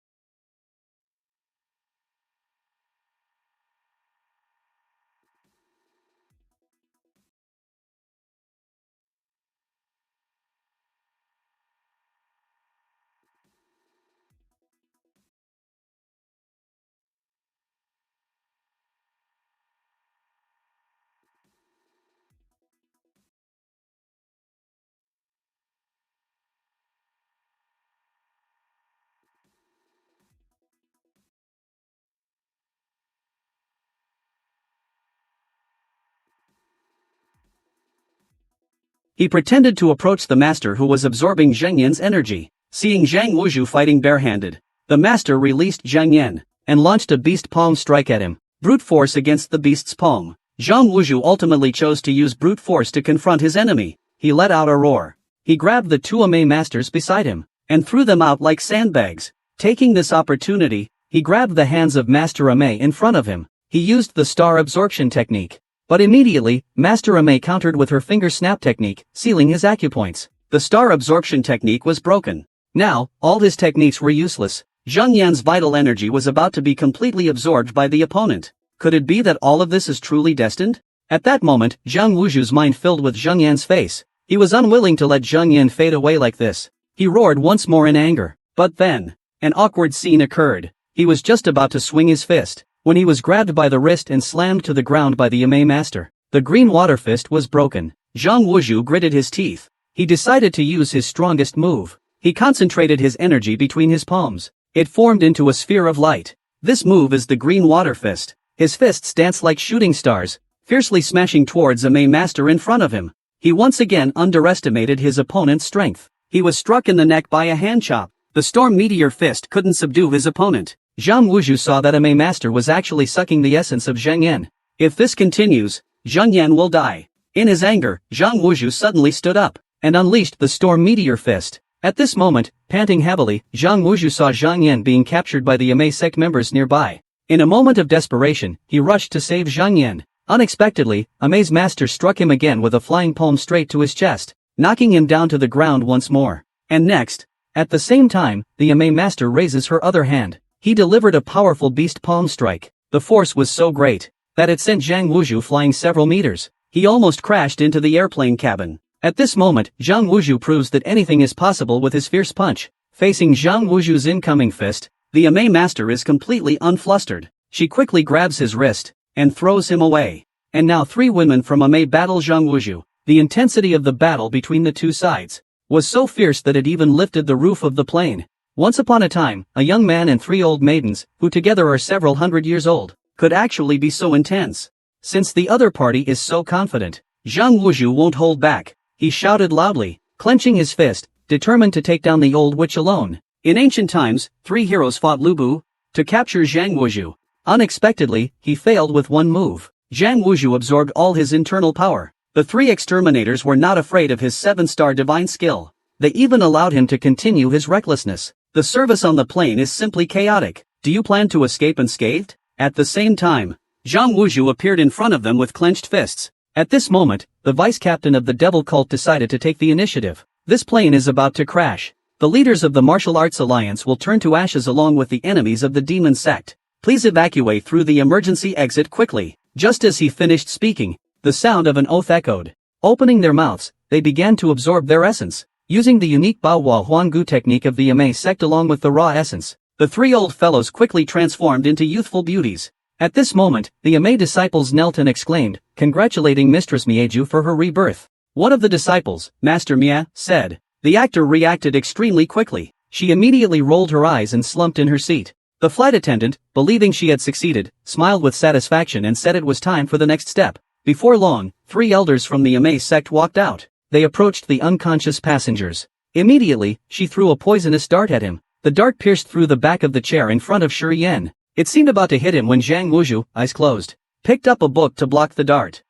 He pretended to approach the master who was absorbing Zheng Yan's energy. Seeing Zhang Wuzhu fighting barehanded, the master released Zheng Yan and launched a beast palm strike at him. Brute force against the beast's palm. Zhang Wuzhu ultimately chose to use brute force to confront his enemy. He let out a roar. He grabbed the two Amei masters beside him and threw them out like sandbags. Taking this opportunity, he grabbed the hands of Master Amei in front of him. He used the star absorption technique. But immediately, Master Amei countered with her finger snap technique, sealing his acupoints. The star absorption technique was broken. Now, all his techniques were useless. Zheng Yan's vital energy was about to be completely absorbed by the opponent. Could it be that all of this is truly destined? At that moment, Zhang Wuzhu's mind filled with Zheng Yan's face. He was unwilling to let Zheng Yan fade away like this. He roared once more in anger. But then, an awkward scene occurred. He was just about to swing his fist when he was grabbed by the wrist and slammed to the ground by the Amei master. The green water fist was broken. Zhang Wuzhu gritted his teeth. He decided to use his strongest move. He concentrated his energy between his palms. It formed into a sphere of light. This move is the green water fist. His fists danced like shooting stars, fiercely smashing towards Amei master in front of him. He once again underestimated his opponent's strength. He was struck in the neck by a hand chop. The storm meteor fist couldn't subdue his opponent. Zhang Wuzhu saw that Amei master was actually sucking the essence of Zheng Yan. If this continues, Zheng Yan will die. In his anger, Zhang Wuzhu suddenly stood up and unleashed the storm meteor fist. At this moment, panting heavily, Zhang Wuzhu saw Zheng Yan being captured by the Amei sect members nearby. In a moment of desperation, he rushed to save Zheng Yan. Unexpectedly, Amei's master struck him again with a flying palm straight to his chest, knocking him down to the ground once more. And next, at the same time, the Amei master raises her other hand. He delivered a powerful beast palm strike. The force was so great that it sent Zhang Wuzhu flying several meters. He almost crashed into the airplane cabin. At this moment, Zhang Wuzhu proves that anything is possible with his fierce punch. Facing Zhang Wuzhu's incoming fist, the Amei master is completely unflustered. She quickly grabs his wrist and throws him away. And now three women from Amei battle Zhang Wuzhu. The intensity of the battle between the two sides was so fierce that it even lifted the roof of the plane. Once upon a time, a young man and three old maidens, who together are several hundred years old, could actually be so intense. Since the other party is so confident, Zhang Wuzhu won't hold back. He shouted loudly, clenching his fist, determined to take down the old witch alone. In ancient times, three heroes fought Lu Bu to capture Zhang Wuzhu. Unexpectedly, he failed with one move. Zhang Wuzhu absorbed all his internal power. The three exterminators were not afraid of his 7-star divine skill. They even allowed him to continue his recklessness. The service on the plane is simply chaotic. Do you plan to escape unscathed? At the same time, Zhang Wuzhu appeared in front of them with clenched fists. At this moment, the vice-captain of the devil cult decided to take the initiative. This plane is about to crash. The leaders of the martial arts alliance will turn to ashes along with the enemies of the demon sect. Please evacuate through the emergency exit quickly. Just as he finished speaking, the sound of an oath echoed. Opening their mouths, they began to absorb their essence. Using the unique Bao Hua Huanggu technique of the Amei sect along with the raw essence, the three old fellows quickly transformed into youthful beauties. At this moment, the Amei disciples knelt and exclaimed, congratulating Mistress Mieju for her rebirth. One of the disciples, Master Mia, said. The actor reacted extremely quickly. She immediately rolled her eyes and slumped in her seat. The flight attendant, believing she had succeeded, smiled with satisfaction and said it was time for the next step. Before long, three elders from the Amei sect walked out. They approached the unconscious passengers. Immediately, she threw a poisonous dart at him. The dart pierced through the back of the chair in front of Shi Yan. It seemed about to hit him when Zhang Wuzhu, eyes closed, picked up a book to block the dart.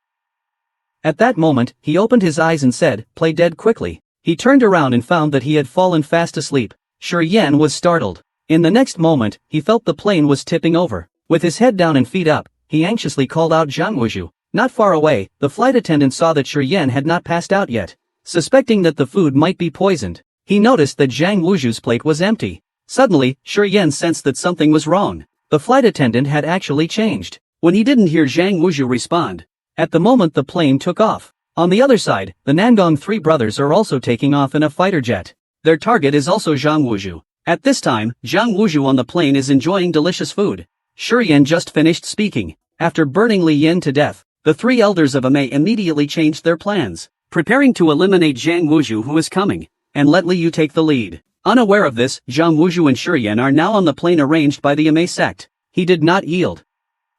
At that moment, he opened his eyes and said, play dead quickly. He turned around and found that he had fallen fast asleep. Shi Yan was startled. In the next moment, he felt the plane was tipping over. With his head down and feet up, he anxiously called out Zhang Wuzhu. Not far away, the flight attendant saw that Shi Yan had not passed out yet. Suspecting that the food might be poisoned, he noticed that Zhang Wuzhu's plate was empty. Suddenly, Shi Yan sensed that something was wrong. The flight attendant had actually changed. When he didn't hear Zhang Wuzhu respond, at the moment the plane took off. On the other side, the Nangong three brothers are also taking off in a fighter jet. Their target is also Zhang Wuzhu. At this time, Zhang Wuzhu on the plane is enjoying delicious food. Shi Yan just finished speaking. After burning Li Yan to death, the three elders of Amei immediately changed their plans, preparing to eliminate Zhang Wuzhu who is coming, and let Li Yu take the lead. Unaware of this, Zhang Wuzhu and Shi Yan are now on the plane arranged by the Amei sect. He did not yield.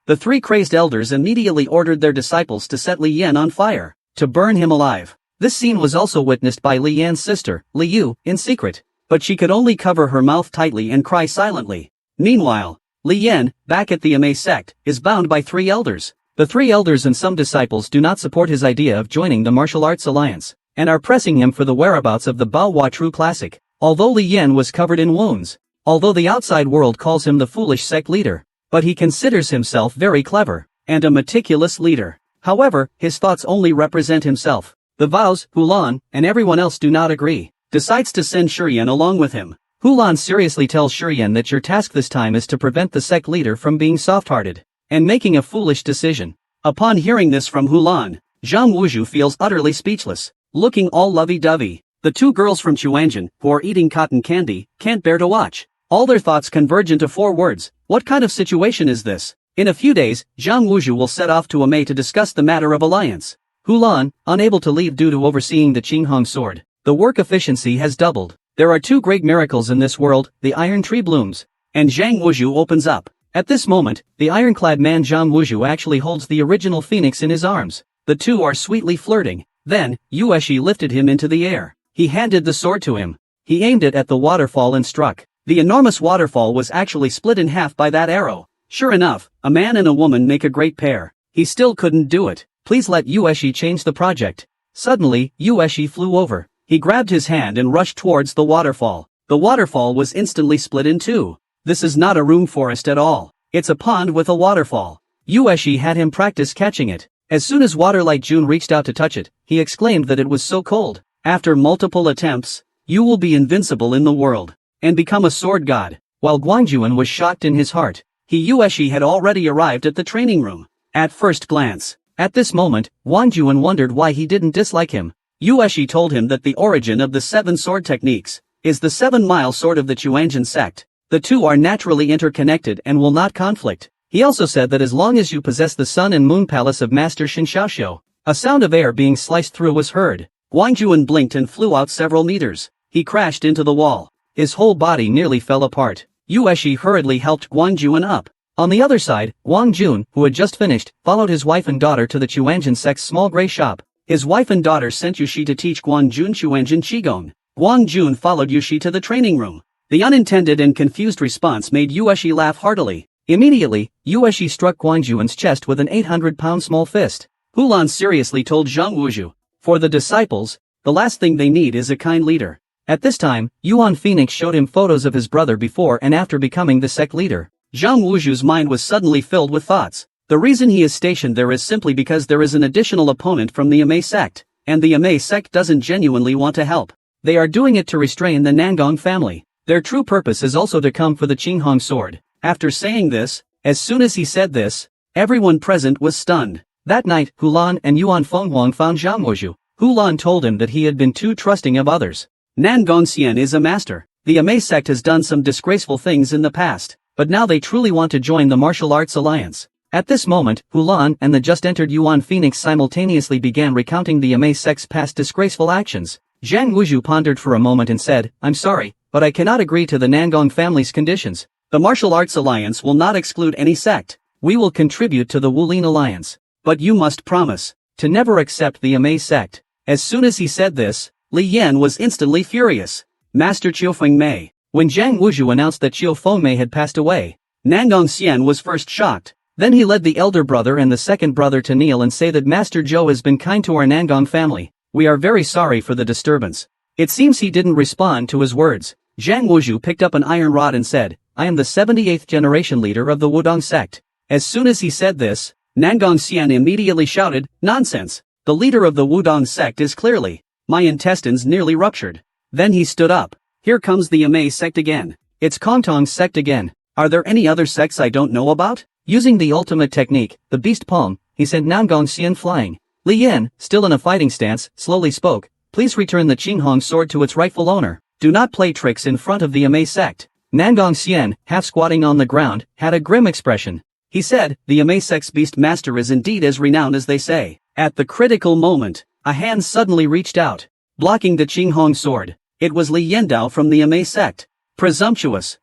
The three crazed elders immediately ordered their disciples to set Li Yan on fire, to burn him alive. This scene was also witnessed by Li Yan's sister, Li Yu, in secret, but she could only cover her mouth tightly and cry silently. Meanwhile, Li Yan, back at the Amei sect, is bound by three elders. The three elders and some disciples do not support his idea of joining the martial arts alliance, and are pressing him for the whereabouts of the Bao Hua True Classic. Although Li Yan was covered in wounds, although the outside world calls him the foolish sect leader, but he considers himself very clever, and a meticulous leader. However, his thoughts only represent himself. The Vows, Hulan, and everyone else do not agree, decides to send Shi Yan along with him. Hulan seriously tells Shi Yan that your task this time is to prevent the sect leader from being soft-hearted, and making a foolish decision. Upon hearing this from Hulan, Zhang Wuzhu feels utterly speechless, looking all lovey-dovey. The two girls from Chuanjin, who are eating cotton candy, can't bear to watch. All their thoughts converge into four words. What kind of situation is this? In a few days, Zhang Wuzhu will set off to Amei to discuss the matter of alliance. Hulan, unable to leave due to overseeing the Qinghong sword, the work efficiency has doubled. There are two great miracles in this world, the iron tree blooms, and Zhang Wuzhu opens up. At this moment, the ironclad man Zhang Wuzhu actually holds the original phoenix in his arms. The two are sweetly flirting. Then, Yueshi lifted him into the air. He handed the sword to him. He aimed it at the waterfall and struck. The enormous waterfall was actually split in half by that arrow. Sure enough, a man and a woman make a great pair. He still couldn't do it. Please let Yueshi change the project. Suddenly, Yueshi flew over. He grabbed his hand and rushed towards the waterfall. The waterfall was instantly split in two. This is not a room forest at all. It's a pond with a waterfall. Yueshi had him practice catching it. As soon as Waterlight June reached out to touch it, he exclaimed that it was so cold. After multiple attempts, you will be invincible in the world, and become a sword god. While Guangjuan was shocked in his heart, Yueshi had already arrived at the training room. At first glance, at this moment, Guangjuan wondered why he didn't dislike him. Yueshi told him that the origin of the 7 sword techniques is the 7-mile sword of the Chuanjin sect. The two are naturally interconnected and will not conflict. He also said that as long as you possess the Sun and Moon Palace of Master Shin Xiaoxiu, a sound of air being sliced through was heard. Guangjuan blinked and flew out several meters. He crashed into the wall. His whole body nearly fell apart. Yueshi hurriedly helped Guangjuan up. On the other side, Wang Jun, who had just finished, followed his wife and daughter to the Chuanjin sect's small gray shop. His wife and daughter sent Yushi to teach Guangjun Chuanjin Qigong. Wang Jun followed Yushi to the training room. The unintended and confused response made Yueshi laugh heartily. Immediately, Yueshi struck Guangjuan's chest with an 800-pound small fist. Hulan seriously told Zhang Wuzhu, for the disciples, the last thing they need is a kind leader. At this time, Yuan Phoenix showed him photos of his brother before and after becoming the sect leader. Zhang Wuzhu's mind was suddenly filled with thoughts. The reason he is stationed there is simply because there is an additional opponent from the Amei sect, and the Amei sect doesn't genuinely want to help. They are doing it to restrain the Nangong family. Their true purpose is also to come for the Qinghong sword. After saying this, as soon as he said this, everyone present was stunned. That night, Hulan and Yuan Fenghuang found Zhang Wuzhu. Hulan told him that he had been too trusting of others. Nangong Xian is a master. The Amei sect has done some disgraceful things in the past, but now they truly want to join the martial arts alliance. At this moment, Hulan and the just-entered Yuan Phoenix simultaneously began recounting the Amei sect's past disgraceful actions. Zhang Wuzhu pondered for a moment and said, I'm sorry, but I cannot agree to the Nangong family's conditions. The martial arts alliance will not exclude any sect. We will contribute to the Wulin alliance. But you must promise to never accept the Amei sect. As soon as he said this, Li Yan was instantly furious. Master Qiu Fengmei. When Zhang Wuzhu announced that Qiu Fengmei had passed away, Nangong Xian was first shocked. Then he led the elder brother and the second brother to kneel and say that Master Zhou has been kind to our Nangong family. We are very sorry for the disturbance. It seems he didn't respond to his words. Zhang Wuzhu picked up an iron rod and said, I am the 78th generation leader of the Wudong sect. As soon as he said this, Nangong Xian immediately shouted, nonsense. The leader of the Wudong sect is clearly My intestines nearly ruptured. Then he stood up. Here comes the MA sect again. It's Kongtong's sect again. Are there any other sects I don't know about? Using the ultimate technique, the beast palm, he sent Nangong Xian flying. Li Yan, still in a fighting stance, slowly spoke. Please return the Qinghong sword to its rightful owner. Do not play tricks in front of the MA sect. Nangong Xian, half squatting on the ground, had a grim expression. He said, the MA sect's beast master is indeed as renowned as they say. At the critical moment, a hand suddenly reached out, blocking the Qinghong sword. It was Li Yendao from the MA sect. Presumptuous.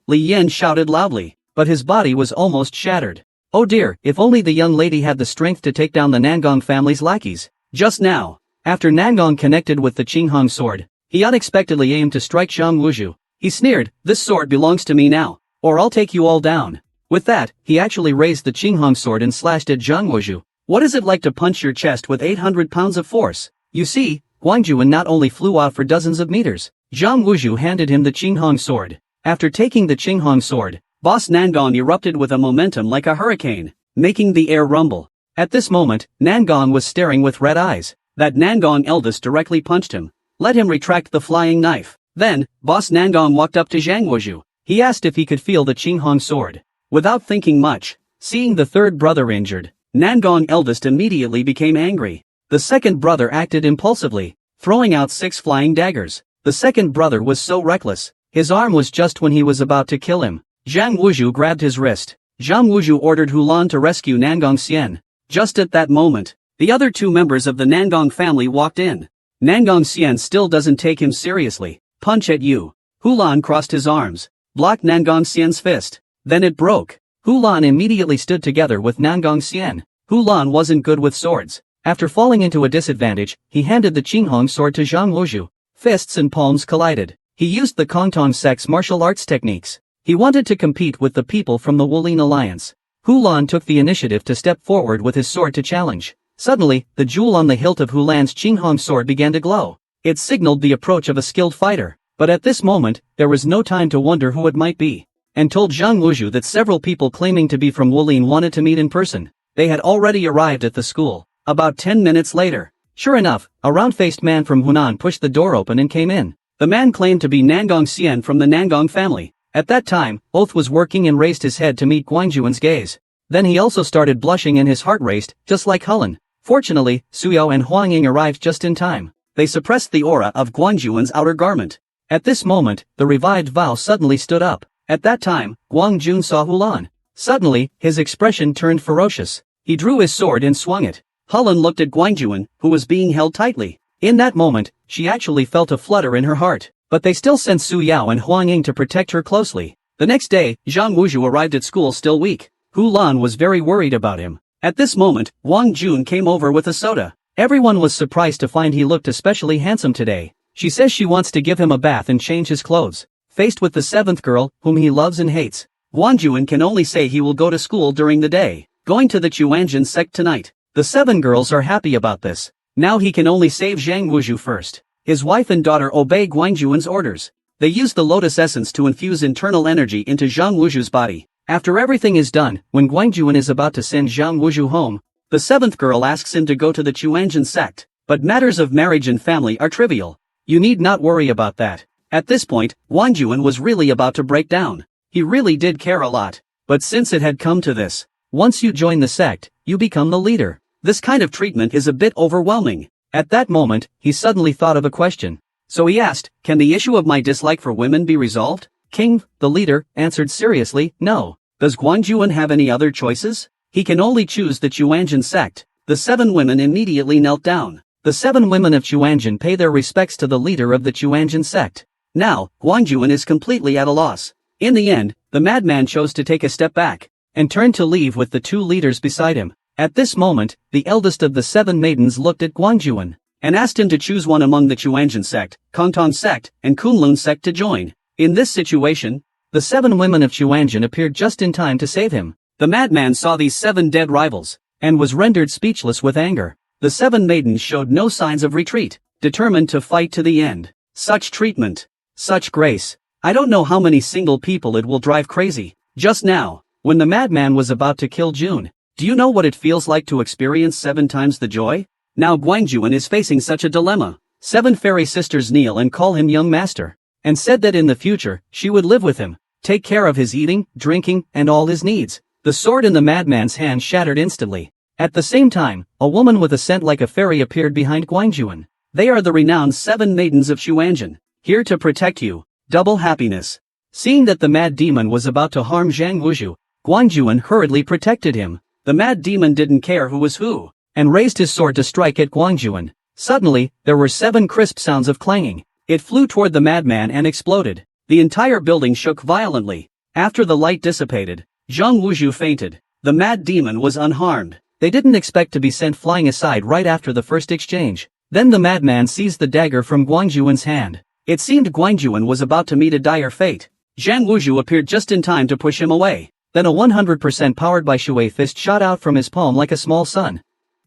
Li Yan shouted loudly, but his body was almost shattered. Oh dear, if only the young lady had the strength to take down the Nangong family's lackeys. Just now, after Nangong connected with the Qinghong sword, he unexpectedly aimed to strike Zhang Wuzhu. He sneered, this sword belongs to me now, or I'll take you all down. With that, he actually raised the Qinghong sword and slashed at Zhang Wuzhu. What is it like to punch your chest with 800 pounds of force? You see, Guangjuan not only flew out for dozens of meters. Zhang Wuzhu handed him the Qinghong sword. After taking the Qinghong sword, Boss Nangong erupted with a momentum like a hurricane, making the air rumble. At this moment, Nangong was staring with red eyes. That Nangong eldest directly punched him. Let him retract the flying knife. Then, Boss Nangong walked up to Zhang Wuzhu. He asked if he could feel the Qinghong sword. Without thinking much, seeing the third brother injured, Nangong eldest immediately became angry. The second brother acted impulsively, throwing out 6 flying daggers. The second brother was so reckless, his arm was just when he was about to kill him. Zhang Wuzhu grabbed his wrist. Zhang Wuzhu ordered Hulan to rescue Nangong Xian. Just at that moment, the other 2 members of the Nangong family walked in. Nangong Xian still doesn't take him seriously. Punch at you. Hulan crossed his arms, blocked Nangong Xian's fist. Then it broke. Hulan immediately stood together with Nangong Xian. Hulan wasn't good with swords. After falling into a disadvantage, he handed the Qinghong sword to Zhang Wuzhu. Fists and palms collided. He used the Kongtong sect's martial arts techniques. He wanted to compete with the people from the Wulin Alliance. Hulan took the initiative to step forward with his sword to challenge. Suddenly, the jewel on the hilt of Hulan's Qinghong sword began to glow. It signaled the approach of a skilled fighter. But at this moment, there was no time to wonder who it might be. And told Zhang Wuzhu that several people claiming to be from Wulin wanted to meet in person. They had already arrived at the school. About 10 minutes later. Sure enough, a round-faced man from Hunan pushed the door open and came in. The man claimed to be Nangong Xian from the Nangong family. At that time, Oath was working and raised his head to meet Guangjuan's gaze. Then he also started blushing and his heart raced, just like Hulan. Fortunately, Suyao and Huang Ying arrived just in time. They suppressed the aura of Guangjuan's outer garment. At this moment, the revived Vao suddenly stood up. At that time, Guangjun saw Hulan. Suddenly, his expression turned ferocious. He drew his sword and swung it. Hulan looked at Guangjuan, who was being held tightly. In that moment, she actually felt a flutter in her heart. But they still sent Su Yao and Huang Ying to protect her closely. The next day, Zhang Wuzhu arrived at school still weak. Hulan was very worried about him. At this moment, Wang Jun came over with a soda. Everyone was surprised to find he looked especially handsome today. She says she wants to give him a bath and change his clothes. Faced with the 7th girl, whom he loves and hates, Guangjuan can only say he will go to school during the day. Going to the Chuanjin sect tonight. The 7 girls are happy about this. Now he can only save Zhang Wuzhu first. His wife and daughter obey Guangjuan's orders. They use the lotus essence to infuse internal energy into Zhang Wuzhu's body. After everything is done, when Guangjuan is about to send Zhang Wuzhu home, the 7th girl asks him to go to the Chuanjin sect. But matters of marriage and family are trivial. You need not worry about that. At this point, Guangjuan was really about to break down. He really did care a lot. But since it had come to this, once you join the sect, you become the leader. This kind of treatment is a bit overwhelming. At that moment, he suddenly thought of a question. So he asked, can the issue of my dislike for women be resolved? King, the leader, answered seriously, no. Does Guangjuan have any other choices? He can only choose the Chuanjin sect. The 7 women immediately knelt down. The 7 women of Chuanjin pay their respects to the leader of the Chuanjin sect. Now, Guangjuan is completely at a loss. In the end, the madman chose to take a step back, and turned to leave with the 2 leaders beside him. At this moment, the eldest of the 7 maidens looked at Guangjuan, and asked him to choose one among the Chuanjin sect, Kongtong sect, and Kunlun sect to join. In this situation, the 7 women of Chuanjin appeared just in time to save him. The madman saw these 7 dead rivals, and was rendered speechless with anger. The 7 maidens showed no signs of retreat, determined to fight to the end. Such treatment. Such grace. I don't know how many single people it will drive crazy. Just now, when the madman was about to kill June, do you know what it feels like to experience 7 times the joy? Now Guangjuan is facing such a dilemma. 7 fairy sisters kneel and call him young master, and said that in the future, she would live with him, take care of his eating, drinking, and all his needs. The sword in the madman's hand shattered instantly. At the same time, a woman with a scent like a fairy appeared behind Guangjuan. They are the renowned 7 maidens of Xuanzhen, here to protect you. Double happiness. Seeing that the mad demon was about to harm Zhang Wuzhu, Guangjuan hurriedly protected him. The mad demon didn't care who was who, and raised his sword to strike at Guangjuan. Suddenly, there were 7 crisp sounds of clanging. It flew toward the madman and exploded. The entire building shook violently. After the light dissipated, Zhang Wuzhu fainted. The mad demon was unharmed. They didn't expect to be sent flying aside right after the first exchange. Then the madman seized the dagger from Guangjuan's hand. It seemed Guangjuan was about to meet a dire fate. Zhang Wuzhu appeared just in time to push him away. Then a 100% powered by Shui fist shot out from his palm like a small sun.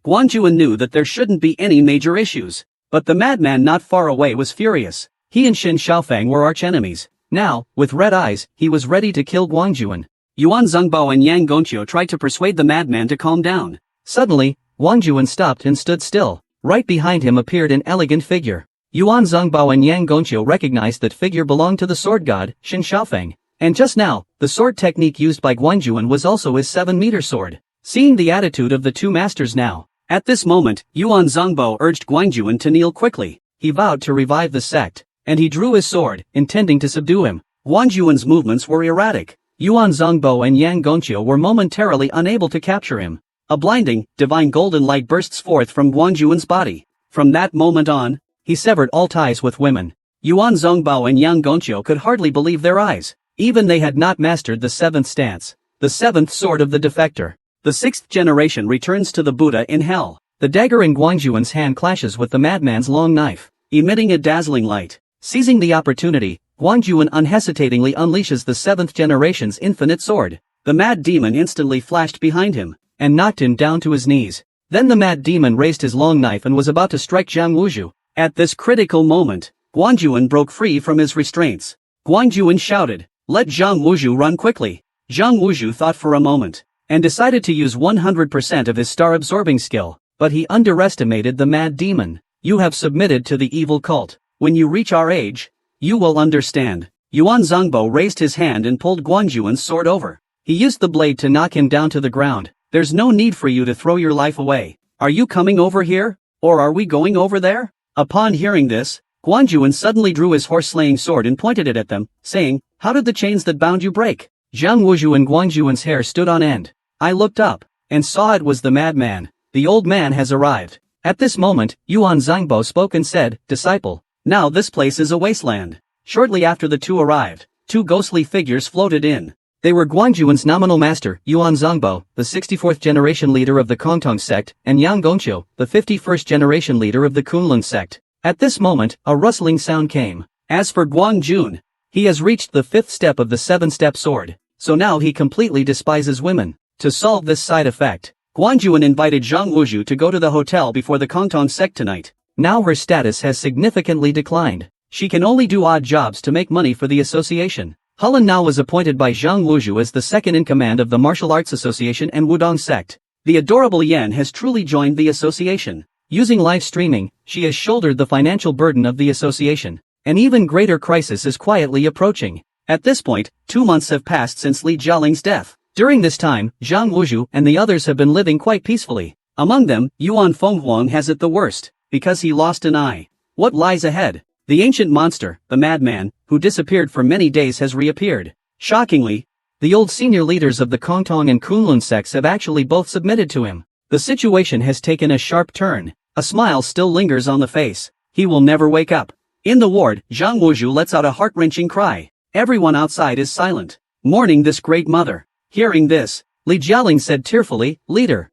Guangjuan knew that there shouldn't be any major issues. But the madman not far away was furious. He and Xin Shaofang were arch-enemies. Now, with red eyes, he was ready to kill Guangjuan. Yuan Zhengbao and Yang Gongqiu tried to persuade the madman to calm down. Suddenly, Guangjuan stopped and stood still. Right behind him appeared an elegant figure. Yuan Zhengbao and Yang Gongqiu recognized that figure belonged to the sword god, Xin Shaofang. And just now, the sword technique used by Guangjuan was also his 7-meter sword. Seeing the attitude of the two masters now, at this moment, Yuan Zhengbao urged Guangjuan to kneel quickly. He vowed to revive the sect, and he drew his sword, intending to subdue him. Guangjuan's movements were erratic. Yuan Zhengbao and Yang Gongqiu were momentarily unable to capture him. A blinding, divine golden light bursts forth from Guangjuan's body. From that moment on, he severed all ties with women. Yuan Zhengbao and Yang Gongqiu could hardly believe their eyes. Even they had not mastered the 7th stance, the 7th sword of the defector. The 6th generation returns to the Buddha in hell. The dagger in Guangjuan's hand clashes with the madman's long knife, emitting a dazzling light. Seizing the opportunity, Guangjuan unhesitatingly unleashes the 7th generation's infinite sword. The mad demon instantly flashed behind him, and knocked him down to his knees. Then the mad demon raised his long knife and was about to strike Zhang Wuzhu. At this critical moment, Guangjuan broke free from his restraints. Guangjuan shouted, "Let Zhang Wuzhu run quickly." Zhang Wuzhu thought for a moment, and decided to use 100% of his star-absorbing skill, but he underestimated the mad demon. "You have submitted to the evil cult. When you reach our age, you will understand." Yuan Zhengbao raised his hand and pulled Guangjuan's sword over. He used the blade to knock him down to the ground. "There's no need for you to throw your life away. Are you coming over here, or are we going over there?" Upon hearing this, Guangjuan suddenly drew his horse-slaying sword and pointed it at them, saying, "How did the chains that bound you break?" Zhang Wuzhu and Guangjuan's hair stood on end. I looked up, and saw it was the madman. "The old man has arrived." At this moment, Yuan Zhengbao spoke and said, "Disciple, now this place is a wasteland." Shortly after the two arrived, 2 ghostly figures floated in. They were Guangjuan's nominal master, Yuan Zhengbao, the 64th generation leader of the Kongtong sect, and Yang Gongqiu, the 51st generation leader of the Kunlun sect. At this moment, a rustling sound came. As for Guangjuan, he has reached the 5th step of the 7-step sword, so now he completely despises women. To solve this side effect, Guangjuan invited Zhang Wuzhu to go to the hotel before the Kongtong sect tonight. Now her status has significantly declined. She can only do odd jobs to make money for the association. Hulan now was appointed by Zhang Wuzhu as the second-in-command of the Martial Arts Association and Wudong sect. The adorable Yan has truly joined the association. Using live streaming, she has shouldered the financial burden of the association. An even greater crisis is quietly approaching. At this point, 2 months have passed since Li Jialing's death. During this time, Zhang Wuzhu and the others have been living quite peacefully. Among them, Yuan Fenghuang has it the worst, because he lost an eye. What lies ahead? The ancient monster, the madman, who disappeared for many days has reappeared. Shockingly, the old senior leaders of the Kongtong and Kunlun sects have actually both submitted to him. The situation has taken a sharp turn. A smile still lingers on the face. He will never wake up. In the ward, Zhang Wuzhu lets out a heart-wrenching cry. Everyone outside is silent, mourning this great mother. Hearing this, Li Jialing said tearfully, "Leader,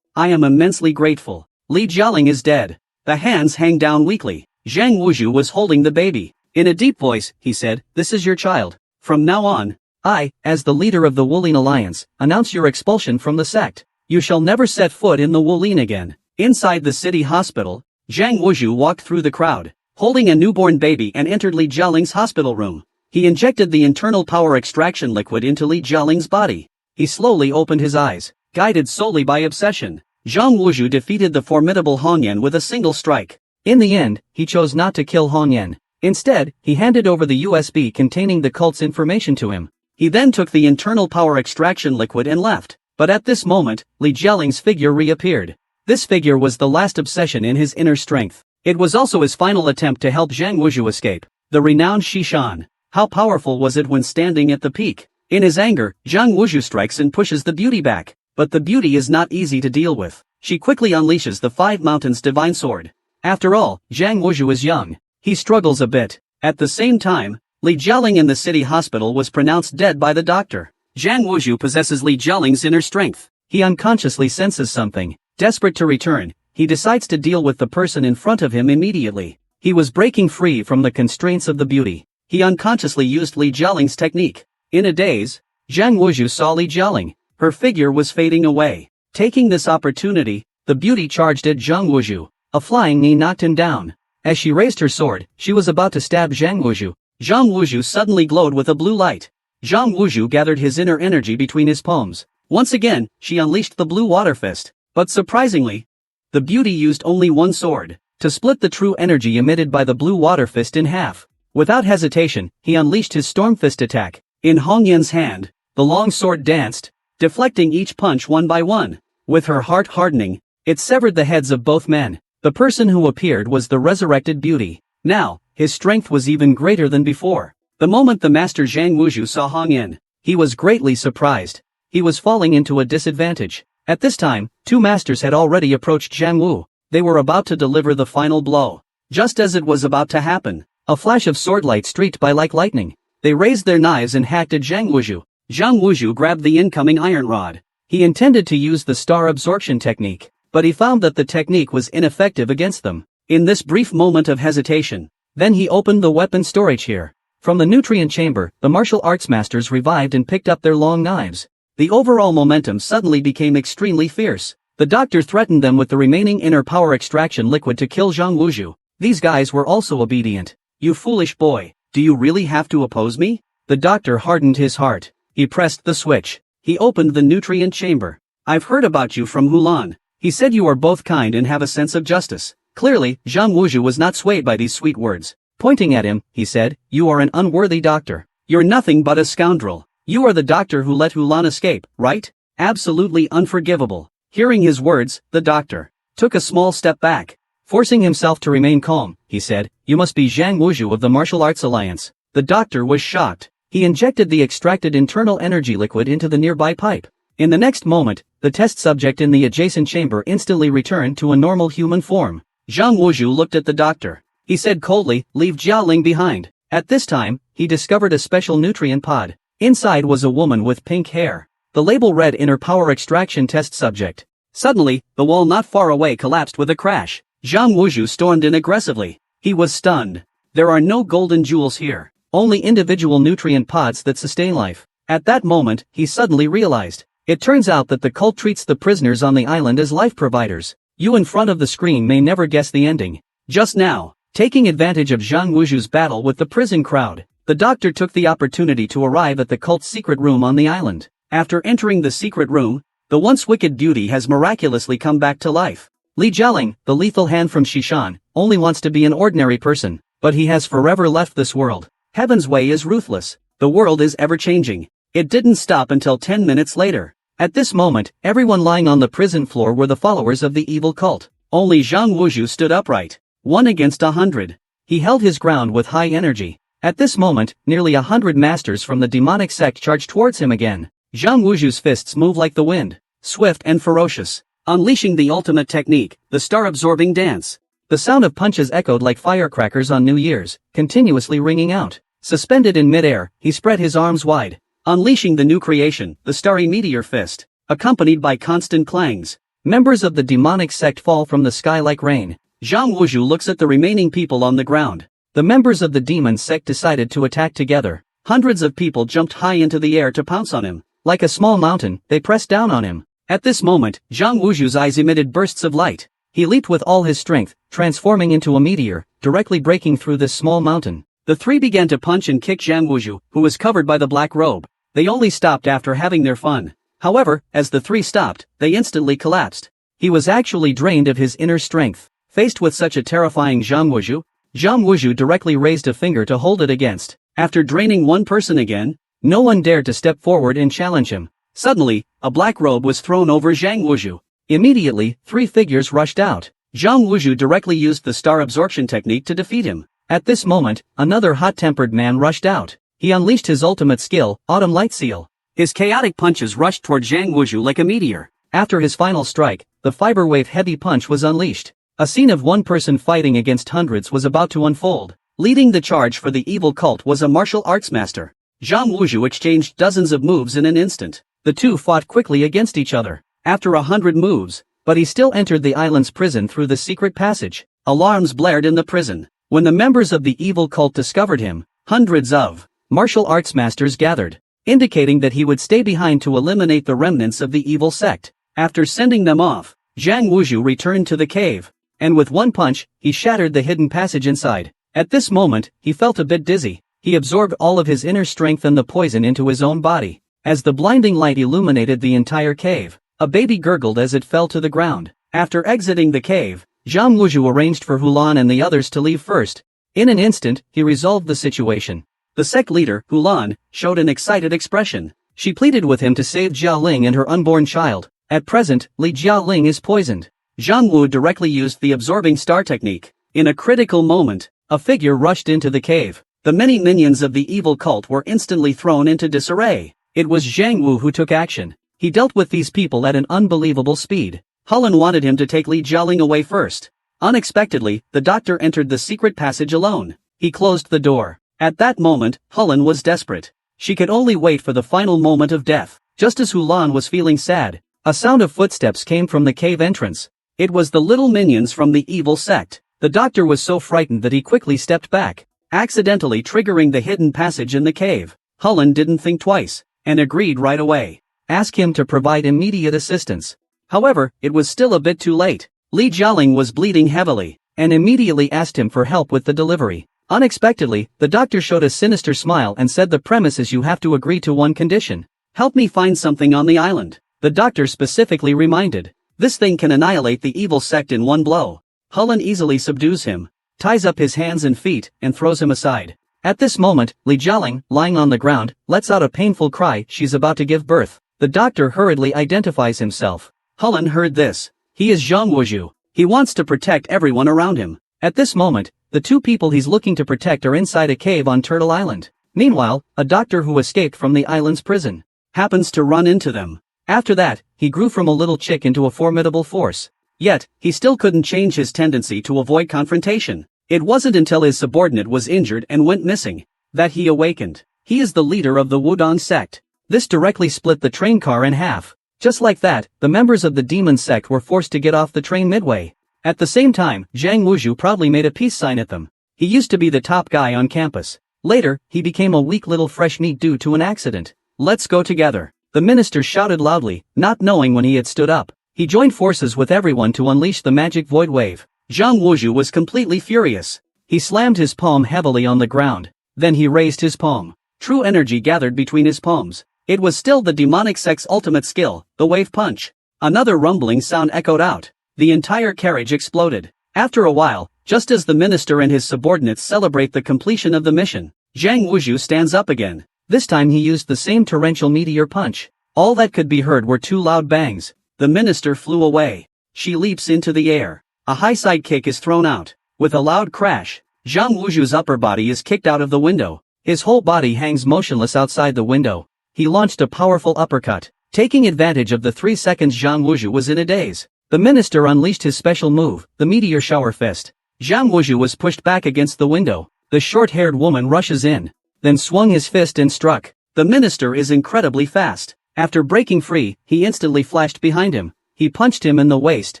I am immensely grateful. Li Jialing is dead." The hands hang down weakly. Zhang Wuzhu was holding the baby. In a deep voice, he said, "This is your child. From now on, I, as the leader of the Wulin Alliance, announce your expulsion from the sect. You shall never set foot in the Wulin again." Inside the city hospital, Zhang Wuzhu walked through the crowd, holding a newborn baby and entered Li Jialing's hospital room. He injected the internal power extraction liquid into Li Jialing's body. He slowly opened his eyes, guided solely by obsession. Zhang Wuzhu defeated the formidable Hong Yan with a single strike. In the end, he chose not to kill Hong Yan. Instead, he handed over the USB containing the cult's information to him. He then took the internal power extraction liquid and left. But at this moment, Li Jialing's figure reappeared. This figure was the last obsession in his inner strength. It was also his final attempt to help Zhang Wuzhu escape. The renowned Shishan. How powerful was it when standing at the peak? In his anger, Zhang Wuzhu strikes and pushes the beauty back. But the beauty is not easy to deal with. She quickly unleashes the Five Mountains Divine Sword. After all, Zhang Wuzhu is young. He struggles a bit. At the same time, Li Jialing in the city hospital was pronounced dead by the doctor. Zhang Wuzhu possesses Li Jialing's inner strength. He unconsciously senses something. Desperate to return, he decides to deal with the person in front of him immediately. He was breaking free from the constraints of the beauty. He unconsciously used Li Jialing's technique. In a daze, Zhang Wuzhu saw Li Jialing. Her figure was fading away. Taking this opportunity, the beauty charged at Zhang Wuzhu. A flying knee knocked him down. As she raised her sword, she was about to stab Zhang Wuzhu. Zhang Wuzhu suddenly glowed with a blue light. Zhang Wuzhu gathered his inner energy between his palms. Once again, she unleashed the blue water fist. But surprisingly, the beauty used only one sword to split the true energy emitted by the blue water fist in half. Without hesitation, he unleashed his storm fist attack. In Hong Yan's hand, the long sword danced, deflecting each punch one by one. With her heart hardening, it severed the heads of both men. The person who appeared was the resurrected beauty. Now, his strength was even greater than before. The moment the master Zhang Wuzhu saw Hong Yan, he was greatly surprised. He was falling into a disadvantage. At this time, two masters had already approached Zhang Wu. They were about to deliver the final blow. Just as it was about to happen, a flash of swordlight streaked by like lightning. They raised their knives and hacked at Zhang Wuzhu. Zhang Wuzhu grabbed the incoming iron rod. He intended to use the star absorption technique, but he found that the technique was ineffective against them. In this brief moment of hesitation, then he opened the weapon storage here. From the nutrient chamber, the martial arts masters revived and picked up their long knives. The overall momentum suddenly became extremely fierce. The doctor threatened them with the remaining inner power extraction liquid to kill Zhang Wuzhu. These guys were also obedient. You foolish boy, do you really have to oppose me? The doctor hardened his heart. He pressed the switch. He opened the nutrient chamber. I've heard about you from Hulan. He said you are both kind and have a sense of justice. Clearly, Zhang Wuzhu was not swayed by these sweet words. Pointing at him, he said, you are an unworthy doctor. You're nothing but a scoundrel. You are the doctor who let Hulan escape, right? Absolutely unforgivable. Hearing his words, the doctor took a small step back. Forcing himself to remain calm, he said, you must be Zhang Wuzhu of the Martial Arts Alliance. The doctor was shocked. He injected the extracted internal energy liquid into the nearby pipe. In the next moment, the test subject in the adjacent chamber instantly returned to a normal human form. Zhang Wuzhu looked at the doctor. He said coldly, leave Jialing behind. At this time, he discovered a special nutrient pod. Inside was a woman with pink hair. The label read Inner Power Extraction Test Subject. Suddenly, the wall not far away collapsed with a crash. Zhang Wuzhu stormed in aggressively. He was stunned. There are no golden jewels here, only individual nutrient pods that sustain life. At that moment, he suddenly realized. It turns out that the cult treats the prisoners on the island as life providers. You in front of the screen may never guess the ending. Just now, taking advantage of Zhang Wuzhu's battle with the prison crowd, the doctor took the opportunity to arrive at the cult's secret room on the island. After entering the secret room, the once wicked beauty has miraculously come back to life. Li Jialing, the lethal hand from Shishan, only wants to be an ordinary person, but he has forever left this world. Heaven's way is ruthless. The world is ever-changing. It didn't stop until 10 minutes later. At this moment, everyone lying on the prison floor were the followers of the evil cult. Only Zhang Wuzhu stood upright. 1 against 100. He held his ground with high energy. At this moment, nearly 100 masters from the demonic sect charged towards him again. Zhang Wuzhu's fists move like the wind, swift and ferocious, unleashing the ultimate technique, the star-absorbing dance. The sound of punches echoed like firecrackers on New Year's, continuously ringing out. Suspended in midair, he spread his arms wide, unleashing the new creation, the starry meteor fist, accompanied by constant clangs. Members of the demonic sect fall from the sky like rain. Zhang Wuzhu looks at the remaining people on the ground. The members of the demon sect decided to attack together. Hundreds of people jumped high into the air to pounce on him. Like a small mountain, they pressed down on him. At this moment, Zhang Wuzhu's eyes emitted bursts of light. He leaped with all his strength, transforming into a meteor, directly breaking through this small mountain. The three began to punch and kick Zhang Wuzhu, who was covered by the black robe. They only stopped after having their fun. However, as the three stopped, they instantly collapsed. He was actually drained of his inner strength. Faced with such a terrifying Zhang Wuzhu directly raised a finger to hold it against. After draining one person again, no one dared to step forward and challenge him. Suddenly, a black robe was thrown over Zhang Wuzhu. Immediately, 3 figures rushed out. Zhang Wuzhu directly used the star absorption technique to defeat him. At this moment, another hot-tempered man rushed out. He unleashed his ultimate skill, Autumn Light Seal. His chaotic punches rushed toward Zhang Wuzhu like a meteor. After his final strike, the fiber wave heavy punch was unleashed. A scene of one person fighting against hundreds was about to unfold. Leading the charge for the evil cult was a martial arts master. Zhang Wuzhu exchanged dozens of moves in an instant. The two fought quickly against each other. After 100 moves, but he still entered the island's prison through the secret passage. Alarms blared in the prison. When the members of the evil cult discovered him, hundreds of martial arts masters gathered, indicating that he would stay behind to eliminate the remnants of the evil sect. After sending them off, Zhang Wuzhu returned to the cave, and with one punch, he shattered the hidden passage inside. At this moment, he felt a bit dizzy. He absorbed all of his inner strength and the poison into his own body. As the blinding light illuminated the entire cave, a baby gurgled as it fell to the ground. After exiting the cave, Zhang Wuzhu arranged for Hulan and the others to leave first. In an instant, he resolved the situation. The sect leader, Hulan, showed an excited expression. She pleaded with him to save Jialing and her unborn child. At present, Li Jialing is poisoned. Zhang Wu directly used the absorbing star technique. In a critical moment, a figure rushed into the cave. The many minions of the evil cult were instantly thrown into disarray. It was Zhang Wu who took action. He dealt with these people at an unbelievable speed. Hulan wanted him to take Li Jialing away first. Unexpectedly, the doctor entered the secret passage alone. He closed the door. At that moment, Hulan was desperate. She could only wait for the final moment of death. Just as Hulan was feeling sad, a sound of footsteps came from the cave entrance. It was the little minions from the evil sect. The doctor was so frightened that he quickly stepped back, accidentally triggering the hidden passage in the cave. Hulan didn't think twice, and agreed right away. Ask him to provide immediate assistance. However, it was still a bit too late. Li Jialing was bleeding heavily, and immediately asked him for help with the delivery. Unexpectedly, the doctor showed a sinister smile and said the premise is you have to agree to one condition. Help me find something on the island. The doctor specifically reminded. This thing can annihilate the evil sect in one blow. Hulan easily subdues him, ties up his hands and feet, and throws him aside. At this moment, Li Jialing, lying on the ground, lets out a painful cry. She's about to give birth. The doctor hurriedly identifies himself. Hulan heard this. He is Zhang Wuzhu. He wants to protect everyone around him. At this moment, the two people he's looking to protect are inside a cave on Turtle Island. Meanwhile, a doctor who escaped from the island's prison happens to run into them. After that, he grew from a little chick into a formidable force. Yet, he still couldn't change his tendency to avoid confrontation. It wasn't until his subordinate was injured and went missing that he awakened. He is the leader of the Wudong sect. This directly split the train car in half. Just like that, the members of the demon sect were forced to get off the train midway. At the same time, Zhang Wuzhu proudly made a peace sign at them. He used to be the top guy on campus. Later, he became a weak little fresh meat due to an accident. Let's go together. The minister shouted loudly, not knowing when he had stood up. He joined forces with everyone to unleash the magic void wave. Zhang Wuzhu was completely furious. He slammed his palm heavily on the ground. Then he raised his palm. True energy gathered between his palms. It was still the demonic sect's ultimate skill, the wave punch. Another rumbling sound echoed out. The entire carriage exploded. After a while, just as the minister and his subordinates celebrate the completion of the mission, Zhang Wuzhu stands up again. This time he used the same torrential meteor punch. All that could be heard were two loud bangs. The minister flew away. She leaps into the air. A high side kick is thrown out. With a loud crash, Zhang Wuzhu's upper body is kicked out of the window. His whole body hangs motionless outside the window. He launched a powerful uppercut. Taking advantage of the 3 seconds Zhang Wuzhu was in a daze, the minister unleashed his special move, the meteor shower fist. Zhang Wuzhu was pushed back against the window. The short-haired woman rushes in, then swung his fist and struck. The minister is incredibly fast. After breaking free, he instantly flashed behind him. He punched him in the waist,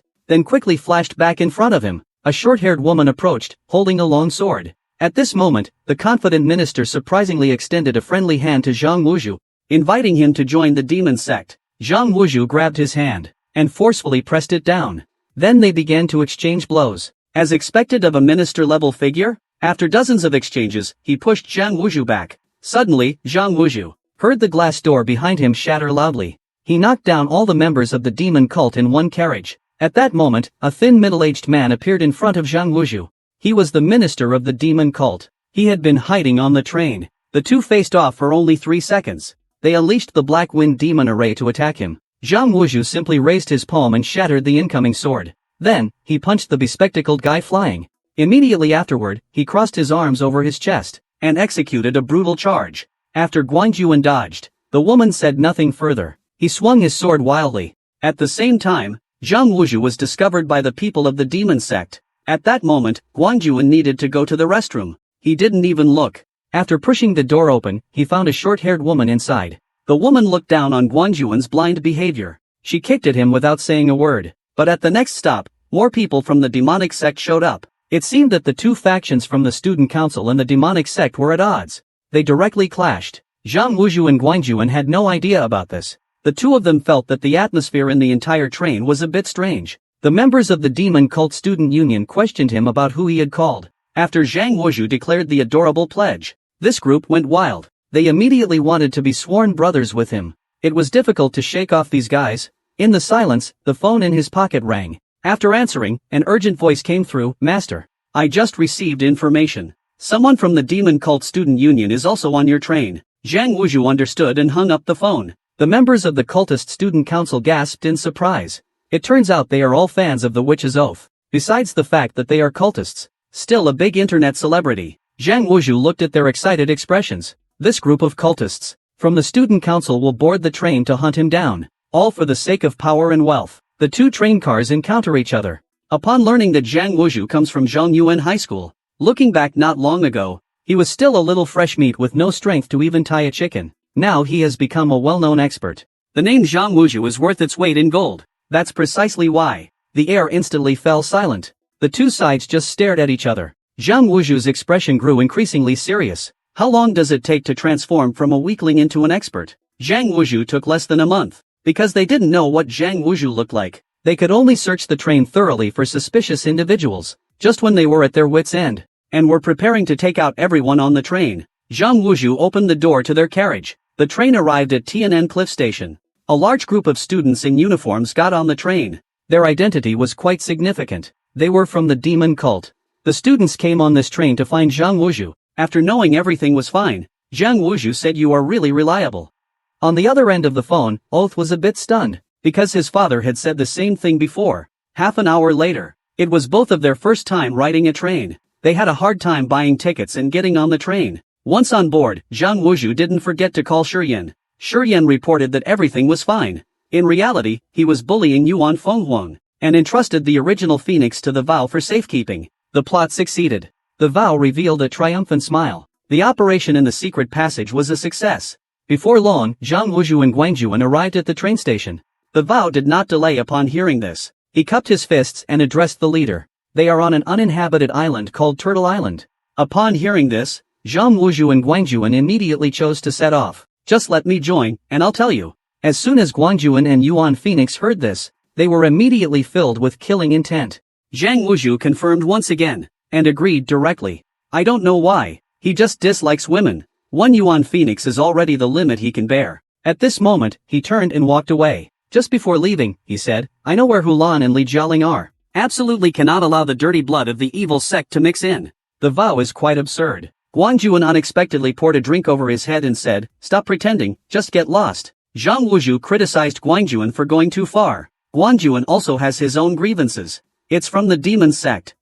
then quickly flashed back in front of him. A short-haired woman approached, holding a long sword. At this moment, the confident minister surprisingly extended a friendly hand to Zhang Wuzhu, inviting him to join the demon sect. Zhang Wuzhu grabbed his hand and forcefully pressed it down. Then they began to exchange blows. As expected of a minister-level figure, after dozens of exchanges, he pushed Zhang Wuzhu back. Suddenly, Zhang Wuzhu heard the glass door behind him shatter loudly. He knocked down all the members of the demon cult in one carriage. At that moment, a thin middle-aged man appeared in front of Zhang Wuzhu. He was the minister of the demon cult. He had been hiding on the train. The two faced off for only 3 seconds. They unleashed the Black Wind Demon Array to attack him. Zhang Wuzhu simply raised his palm and shattered the incoming sword. Then, he punched the bespectacled guy flying. Immediately afterward, he crossed his arms over his chest and executed a brutal charge. After Guangyuan dodged, the woman said nothing further. He swung his sword wildly. At the same time, Zhang Wuzhu was discovered by the people of the demon sect. At that moment, Guangyuan needed to go to the restroom. He didn't even look. After pushing the door open, he found a short-haired woman inside. The woman looked down on Guangyuan's blind behavior. She kicked at him without saying a word. But at the next stop, more people from the demonic sect showed up. It seemed that the two factions from the student council and the demonic sect were at odds. They directly clashed. Zhang Wuzhu and Guangyuan had no idea about this. The two of them felt that the atmosphere in the entire train was a bit strange. The members of the demon cult student union questioned him about who he had called. After Zhang Wuzhu declared the adorable pledge, this group went wild. They immediately wanted to be sworn brothers with him. It was difficult to shake off these guys. In the silence, the phone in his pocket rang. After answering, an urgent voice came through. Master, I just received information. Someone from the demon cult student union is also on your train. Zhang Wuzhu understood and hung up the phone. The members of the cultist student council gasped in surprise. It turns out they are all fans of the Witch's Oath. Besides the fact that they are cultists, still a big internet celebrity. Zhang Wuzhu looked at their excited expressions. This group of cultists from the student council will board the train to hunt him down, all for the sake of power and wealth. The two train cars encounter each other. Upon learning that Zhang Wuzhu comes from Zhongyuan High School, looking back not long ago, he was still a little fresh meat with no strength to even tie a chicken. Now he has become a well-known expert. The name Zhang Wuzhu is worth its weight in gold. That's precisely why. The air instantly fell silent. The two sides just stared at each other. Zhang Wuzhu's expression grew increasingly serious. How long does it take to transform from a weakling into an expert? Zhang Wuzhu took less than a month. Because they didn't know what Zhang Wuzhu looked like, they could only search the train thoroughly for suspicious individuals. Just when they were at their wits' end, and were preparing to take out everyone on the train, Zhang Wuzhu opened the door to their carriage. The train arrived at Tianan Cliff Station. A large group of students in uniforms got on the train. Their identity was quite significant. They were from the demon cult. The students came on this train to find Zhang Wuzhu. After knowing everything was fine, Zhang Wuzhu said, "You are really reliable." On the other end of the phone, Oath was a bit stunned, because his father had said the same thing before. Half an hour later, it was both of their first time riding a train. They had a hard time buying tickets and getting on the train. Once on board, Zhang Wuzhu didn't forget to call Shiyan. Shiyan reported that everything was fine. In reality, he was bullying Yuan Fenghuang, and entrusted the original Phoenix to the vow for safekeeping. The plot succeeded. The vow revealed a triumphant smile. The operation in the secret passage was a success. Before long, Zhang Wuzhu and Guangyuan arrived at the train station. The vow did not delay upon hearing this. He cupped his fists and addressed the leader. They are on an uninhabited island called Turtle Island. Upon hearing this, Zhang Wuzhu and Guangyuan immediately chose to set off. Just let me join, and I'll tell you. As soon as Guangyuan and Yuan Phoenix heard this, they were immediately filled with killing intent. Zhang Wuzhu confirmed once again, and agreed directly. I don't know why, he just dislikes women. One Yuan Phoenix is already the limit he can bear. At this moment, he turned and walked away. Just before leaving, he said, I know where Hulan and Li Jialing are. Absolutely cannot allow the dirty blood of the evil sect to mix in. The vow is quite absurd. Guangyuan unexpectedly poured a drink over his head and said, stop pretending, just get lost. Zhang Wuzhu criticized Guangyuan for going too far. Guangyuan also has his own grievances. It's from the demon sect.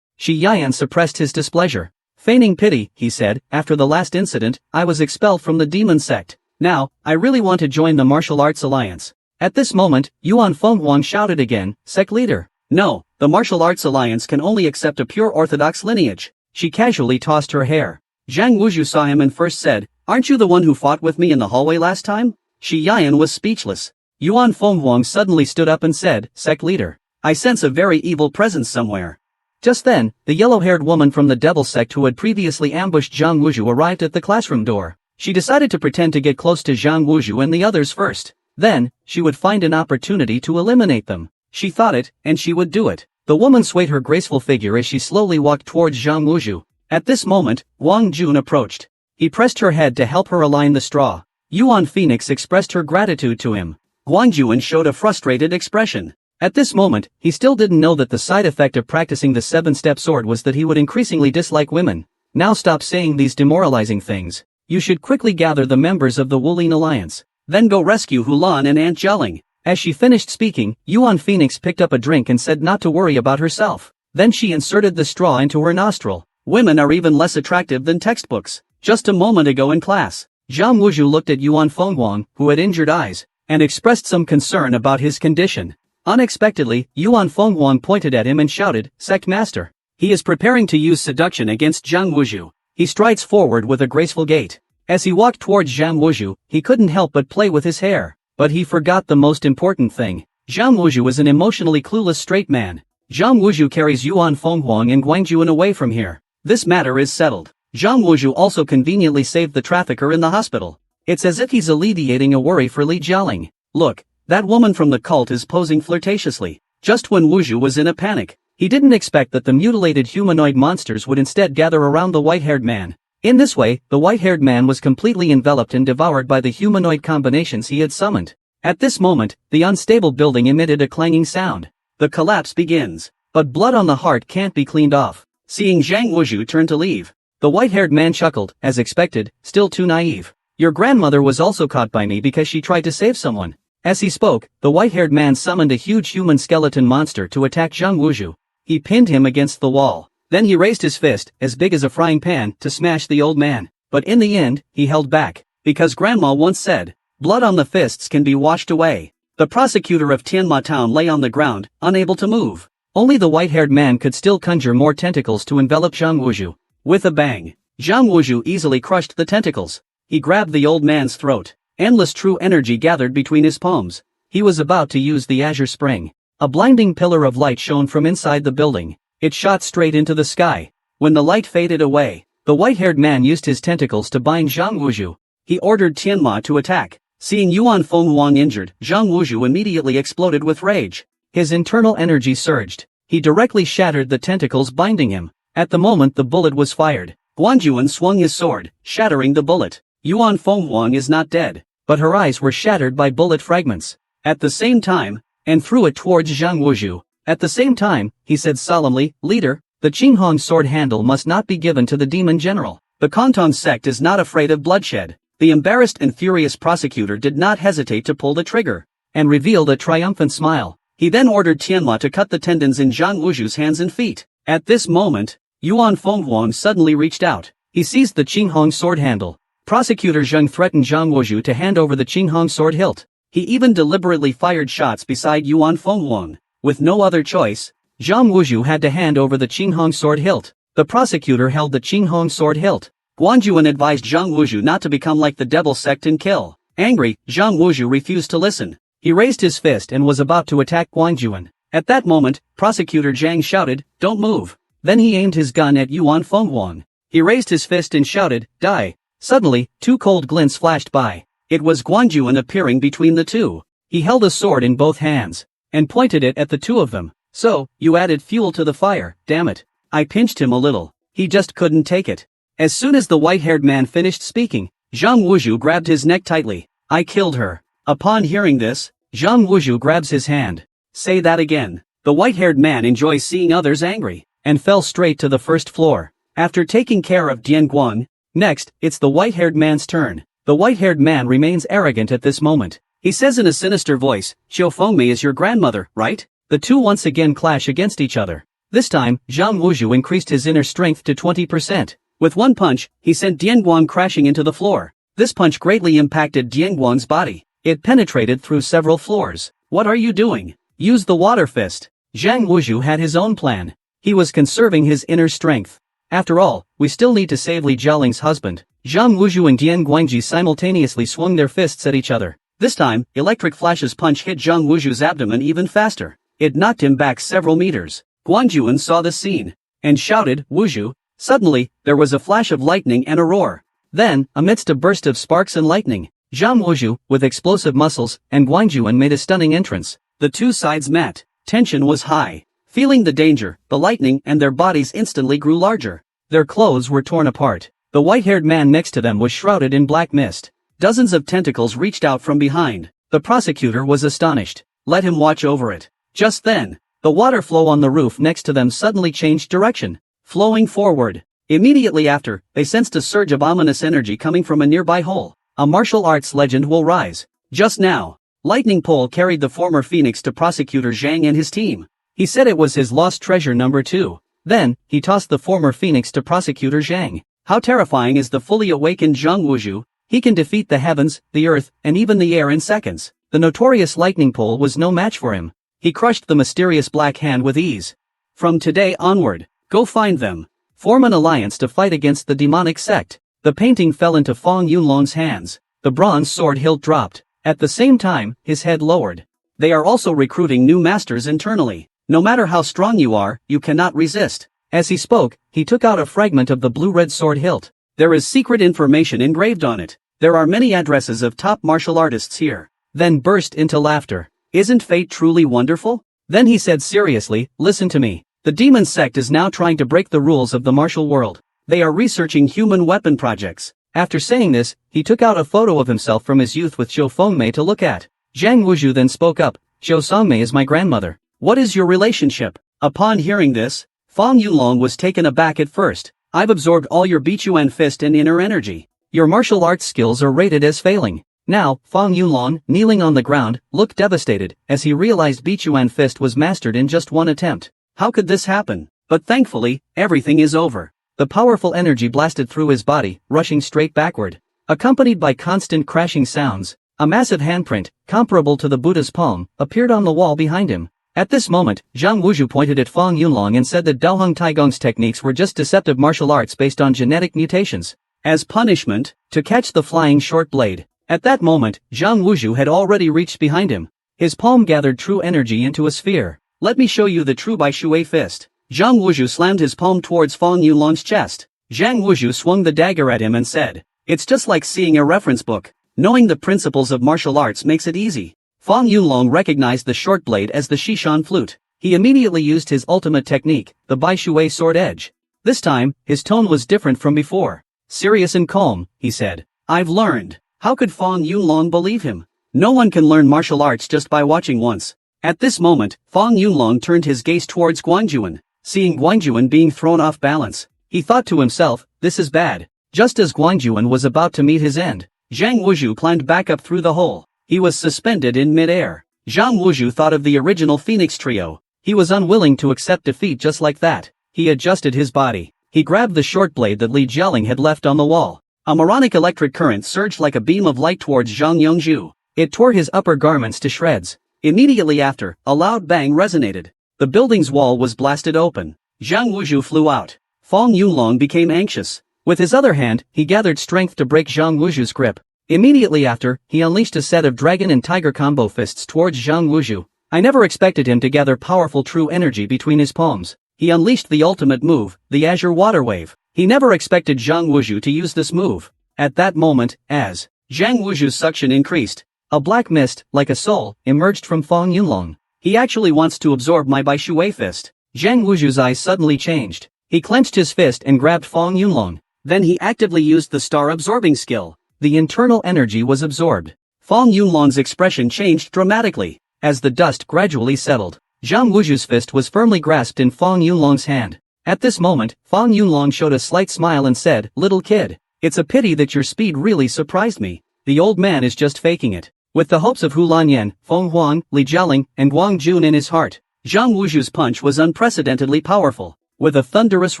Shi Yian suppressed his displeasure. Feigning pity, he said, after the last incident, I was expelled from the demon sect. Now, I really want to join the martial arts alliance. At this moment, Yuan Fenghuang shouted again, sect leader. No, the martial arts alliance can only accept a pure orthodox lineage. She casually tossed her hair. Zhang Wuzhu saw him and first said, aren't you the one who fought with me in the hallway last time? Shi Yian was speechless. Yuan Fenghuang suddenly stood up and said, sect leader, I sense a very evil presence somewhere. Just then, the yellow-haired woman from the devil sect who had previously ambushed Zhang Wuzhu arrived at the classroom door. She decided to pretend to get close to Zhang Wuzhu and the others first. Then, she would find an opportunity to eliminate them. She thought it, and she would do it. The woman swayed her graceful figure as she slowly walked towards Zhang Wuzhu. At this moment, Wang Jun approached. He pressed her head to help her align the straw. Yuan Phoenix expressed her gratitude to him. Guangyuan showed a frustrated expression. At this moment, he still didn't know that the side effect of practicing the 7-step sword was that he would increasingly dislike women. Now stop saying these demoralizing things. You should quickly gather the members of the Wuling Alliance. Then go rescue Hulan and Aunt Jelling. As she finished speaking, Yuan Phoenix picked up a drink and said not to worry about herself. Then she inserted the straw into her nostril. Women are even less attractive than textbooks. Just a moment ago in class, Zhang Wuzhu looked at Yuan Fenghuang, who had injured eyes, and expressed some concern about his condition. Unexpectedly, Yuan Fenghuang pointed at him and shouted, "Sect Master." He is preparing to use seduction against Zhang Wuzhu. He strides forward with a graceful gait. As he walked towards Zhang Wuzhu, he couldn't help but play with his hair. But he forgot the most important thing. Zhang Wuzhu is an emotionally clueless straight man. Zhang Wuzhu carries Yuan Fenghuang and Guangjuan away from here. This matter is settled. Zhang Wuzhu also conveniently saved the trafficker in the hospital. It's as if he's alleviating a worry for Li Jialing. Look, that woman from the cult is posing flirtatiously. Just when Wuzhu was in a panic, he didn't expect that the mutilated humanoid monsters would instead gather around the white-haired man. In this way, the white-haired man was completely enveloped and devoured by the humanoid combinations he had summoned. At this moment, the unstable building emitted a clanging sound. The collapse begins. But blood on the heart can't be cleaned off. Seeing Zhang Wuzhu turn to leave, the white-haired man chuckled, as expected, still too naive. Your grandmother was also caught by me because she tried to save someone. As he spoke, the white-haired man summoned a huge human skeleton monster to attack Zhang Wuzhu. He pinned him against the wall. Then he raised his fist, as big as a frying pan, to smash the old man. But in the end, he held back. Because Grandma once said, blood on the fists can be washed away. The prosecutor of Tianma Town lay on the ground, unable to move. Only the white-haired man could still conjure more tentacles to envelop Zhang Wuzhu. With a bang, Zhang Wuzhu easily crushed the tentacles. He grabbed the old man's throat. Endless true energy gathered between his palms. He was about to use the Azure Spring. A blinding pillar of light shone from inside the building. It shot straight into the sky. When the light faded away, the white-haired man used his tentacles to bind Zhang Wuzhu. He ordered Tianma to attack. Seeing Yuan Fenghuang injured, Zhang Wuzhu immediately exploded with rage. His internal energy surged. He directly shattered the tentacles binding him. At the moment the bullet was fired, Guangjuan swung his sword, shattering the bullet. Yuan Fenghuang is not dead, but her eyes were shattered by bullet fragments. At the same time, and threw it towards Zhang Wuzhu. At the same time, he said solemnly, "Leader, the Qinghong sword handle must not be given to the demon general. The Kantong sect is not afraid of bloodshed." The embarrassed and furious prosecutor did not hesitate to pull the trigger, and revealed a triumphant smile. He then ordered Tianma to cut the tendons in Zhang Wuzhu's hands and feet. At this moment, Yuan Fenghuang suddenly reached out. He seized the Qinghong sword handle. Prosecutor Zheng threatened Zhang Wuzhu to hand over the Qinghong sword hilt. He even deliberately fired shots beside Yuan Fenghuang. With no other choice, Zhang Wuzhu had to hand over the Qinghong sword hilt. The prosecutor held the Qinghong sword hilt. Guangjuan advised Zhang Wuzhu not to become like the devil sect and kill. Angry, Zhang Wuzhu refused to listen. He raised his fist and was about to attack Guangjuan. At that moment, Prosecutor Zhang shouted, "Don't move." Then he aimed his gun at Yuan Fenghuang. He raised his fist and shouted, "Die." Suddenly, two cold glints flashed by. It was Guangjuan appearing between the two. He held a sword in both hands, and pointed it at the two of them. "So, you added fuel to the fire, damn it." I pinched him a little. He just couldn't take it. As soon as the white-haired man finished speaking, Zhang Wuzhu grabbed his neck tightly. "I killed her." Upon hearing this, Zhang Wuzhu grabs his hand. "Say that again." The white-haired man enjoys seeing others angry, and fell straight to the first floor. After taking care of Dian Guang, next, it's the white-haired man's turn. The white-haired man remains arrogant at this moment. He says in a sinister voice, "Xiu Fengmei is your grandmother, right?" The two once again clash against each other. This time, Zhang Wuzhu increased his inner strength to 20%. With one punch, he sent Dian Guang crashing into the floor. This punch greatly impacted Dian Guang's body. It penetrated through several floors. "What are you doing? Use the water fist." Zhang Wuzhu had his own plan. He was conserving his inner strength. After all, we still need to save Li Jialing's husband. Zhang Wuzhu and Dian Guangji simultaneously swung their fists at each other. This time, electric flashes punch hit Zhang Wuzhu's abdomen even faster. It knocked him back several meters. Guangjuan saw the scene, and shouted, "Wuzhu." Suddenly, there was a flash of lightning and a roar. Then, amidst a burst of sparks and lightning, Zhang Wuzhu, with explosive muscles, and Guangjuan made a stunning entrance. The two sides met. Tension was high. Feeling the danger, the lightning and their bodies instantly grew larger. Their clothes were torn apart. The white-haired man next to them was shrouded in black mist. Dozens of tentacles reached out from behind. The prosecutor was astonished. "Let him watch over it." Just then, the water flow on the roof next to them suddenly changed direction, flowing forward. Immediately after, they sensed a surge of ominous energy coming from a nearby hole. A martial arts legend will rise. Just now, Lightning Pole carried the former Phoenix to Prosecutor Zhang and his team. He said it was his lost treasure number 2. Then, he tossed the former Phoenix to Prosecutor Zhang. How terrifying is the fully awakened Zhang Wuzhu? He can defeat the heavens, the earth, and even the air in seconds. The notorious Lightning Pole was no match for him. He crushed the mysterious Black Hand with ease. From today onward, go find them. Form an alliance to fight against the demonic sect. The painting fell into Fong Yunlong's hands. The bronze sword hilt dropped. At the same time, his head lowered. They are also recruiting new masters internally. No matter how strong you are, you cannot resist. As he spoke, he took out a fragment of the blue-red sword hilt. There is secret information engraved on it. There are many addresses of top martial artists here. Then burst into laughter. Isn't fate truly wonderful? Then he said seriously, listen to me. The demon sect is now trying to break the rules of the martial world. They are researching human weapon projects. After saying this, he took out a photo of himself from his youth with Xiu Fengmei to look at. Zhang Wuzhu then spoke up, Xiu Fengmei is my grandmother. What is your relationship? Upon hearing this, Fong Yunlong was taken aback at first. I've absorbed all your Bichuan fist and inner energy. Your martial arts skills are rated as failing. Now, Fong Yunlong, kneeling on the ground, looked devastated, as he realized Bichuan fist was mastered in just one attempt. How could this happen? But thankfully, everything is over. The powerful energy blasted through his body, rushing straight backward. Accompanied by constant crashing sounds, a massive handprint, comparable to the Buddha's palm, appeared on the wall behind him. At this moment, Zhang Wuzhu pointed at Fong Yunlong and said that Daoheng Taigong's techniques were just deceptive martial arts based on genetic mutations. As punishment, to catch the flying short blade. At that moment, Zhang Wuzhu had already reached behind him. His palm gathered true energy into a sphere. Let me show you the true Bai Shui fist. Zhang Wuzhu slammed his palm towards Fong Yunlong's chest. Zhang Wuzhu swung the dagger at him and said, it's just like seeing a reference book. Knowing the principles of martial arts makes it easy. Fong Yunlong recognized the short blade as the Shishan flute. He immediately used his ultimate technique, the Bai Shui sword edge. This time, his tone was different from before. Serious and calm, he said. I've learned. How could Fong Yunlong believe him? No one can learn martial arts just by watching once. At this moment, Fong Yunlong turned his gaze towards Guangjuan. Seeing Guangjuan being thrown off balance, he thought to himself, this is bad. Just as Guangjuan was about to meet his end, Zhang Wuzhu climbed back up through the hole. He was suspended in mid-air. Zhang Wuzhu thought of the original Phoenix trio. He was unwilling to accept defeat just like that. He adjusted his body. He grabbed the short blade that Li Jialing had left on the wall. A moronic electric current surged like a beam of light towards Zhang Yongzhu. It tore his upper garments to shreds. Immediately after, a loud bang resonated. The building's wall was blasted open. Zhang Wuzhu flew out. Fong Yunlong became anxious. With his other hand, he gathered strength to break Zhang Wuzhu's grip. Immediately after, he unleashed a set of dragon and tiger combo fists towards Zhang Wuzhu. I never expected him to gather powerful true energy between his palms. He unleashed the ultimate move, the Azure Water Wave. He never expected Zhang Wuzhu to use this move. At that moment, as Zhang Wuzhu's suction increased, a black mist, like a soul, emerged from Fong Yunlong. He actually wants to absorb my Bai Shui fist. Zhang Wuzhu's eyes suddenly changed. He clenched his fist and grabbed Fong Yunlong. Then he actively used the star absorbing skill. The internal energy was absorbed. Fong Yunlong's expression changed dramatically. As the dust gradually settled, Zhang Wuzhu's fist was firmly grasped in Fong Yunlong's hand. At this moment, Fong Yunlong showed a slight smile and said, little kid, it's a pity that your speed really surprised me. The old man is just faking it. With the hopes of Hu Lanyan, Feng Huang, Li Jialing, and Wang Jun in his heart, Zhang Wuzhu's punch was unprecedentedly powerful. With a thunderous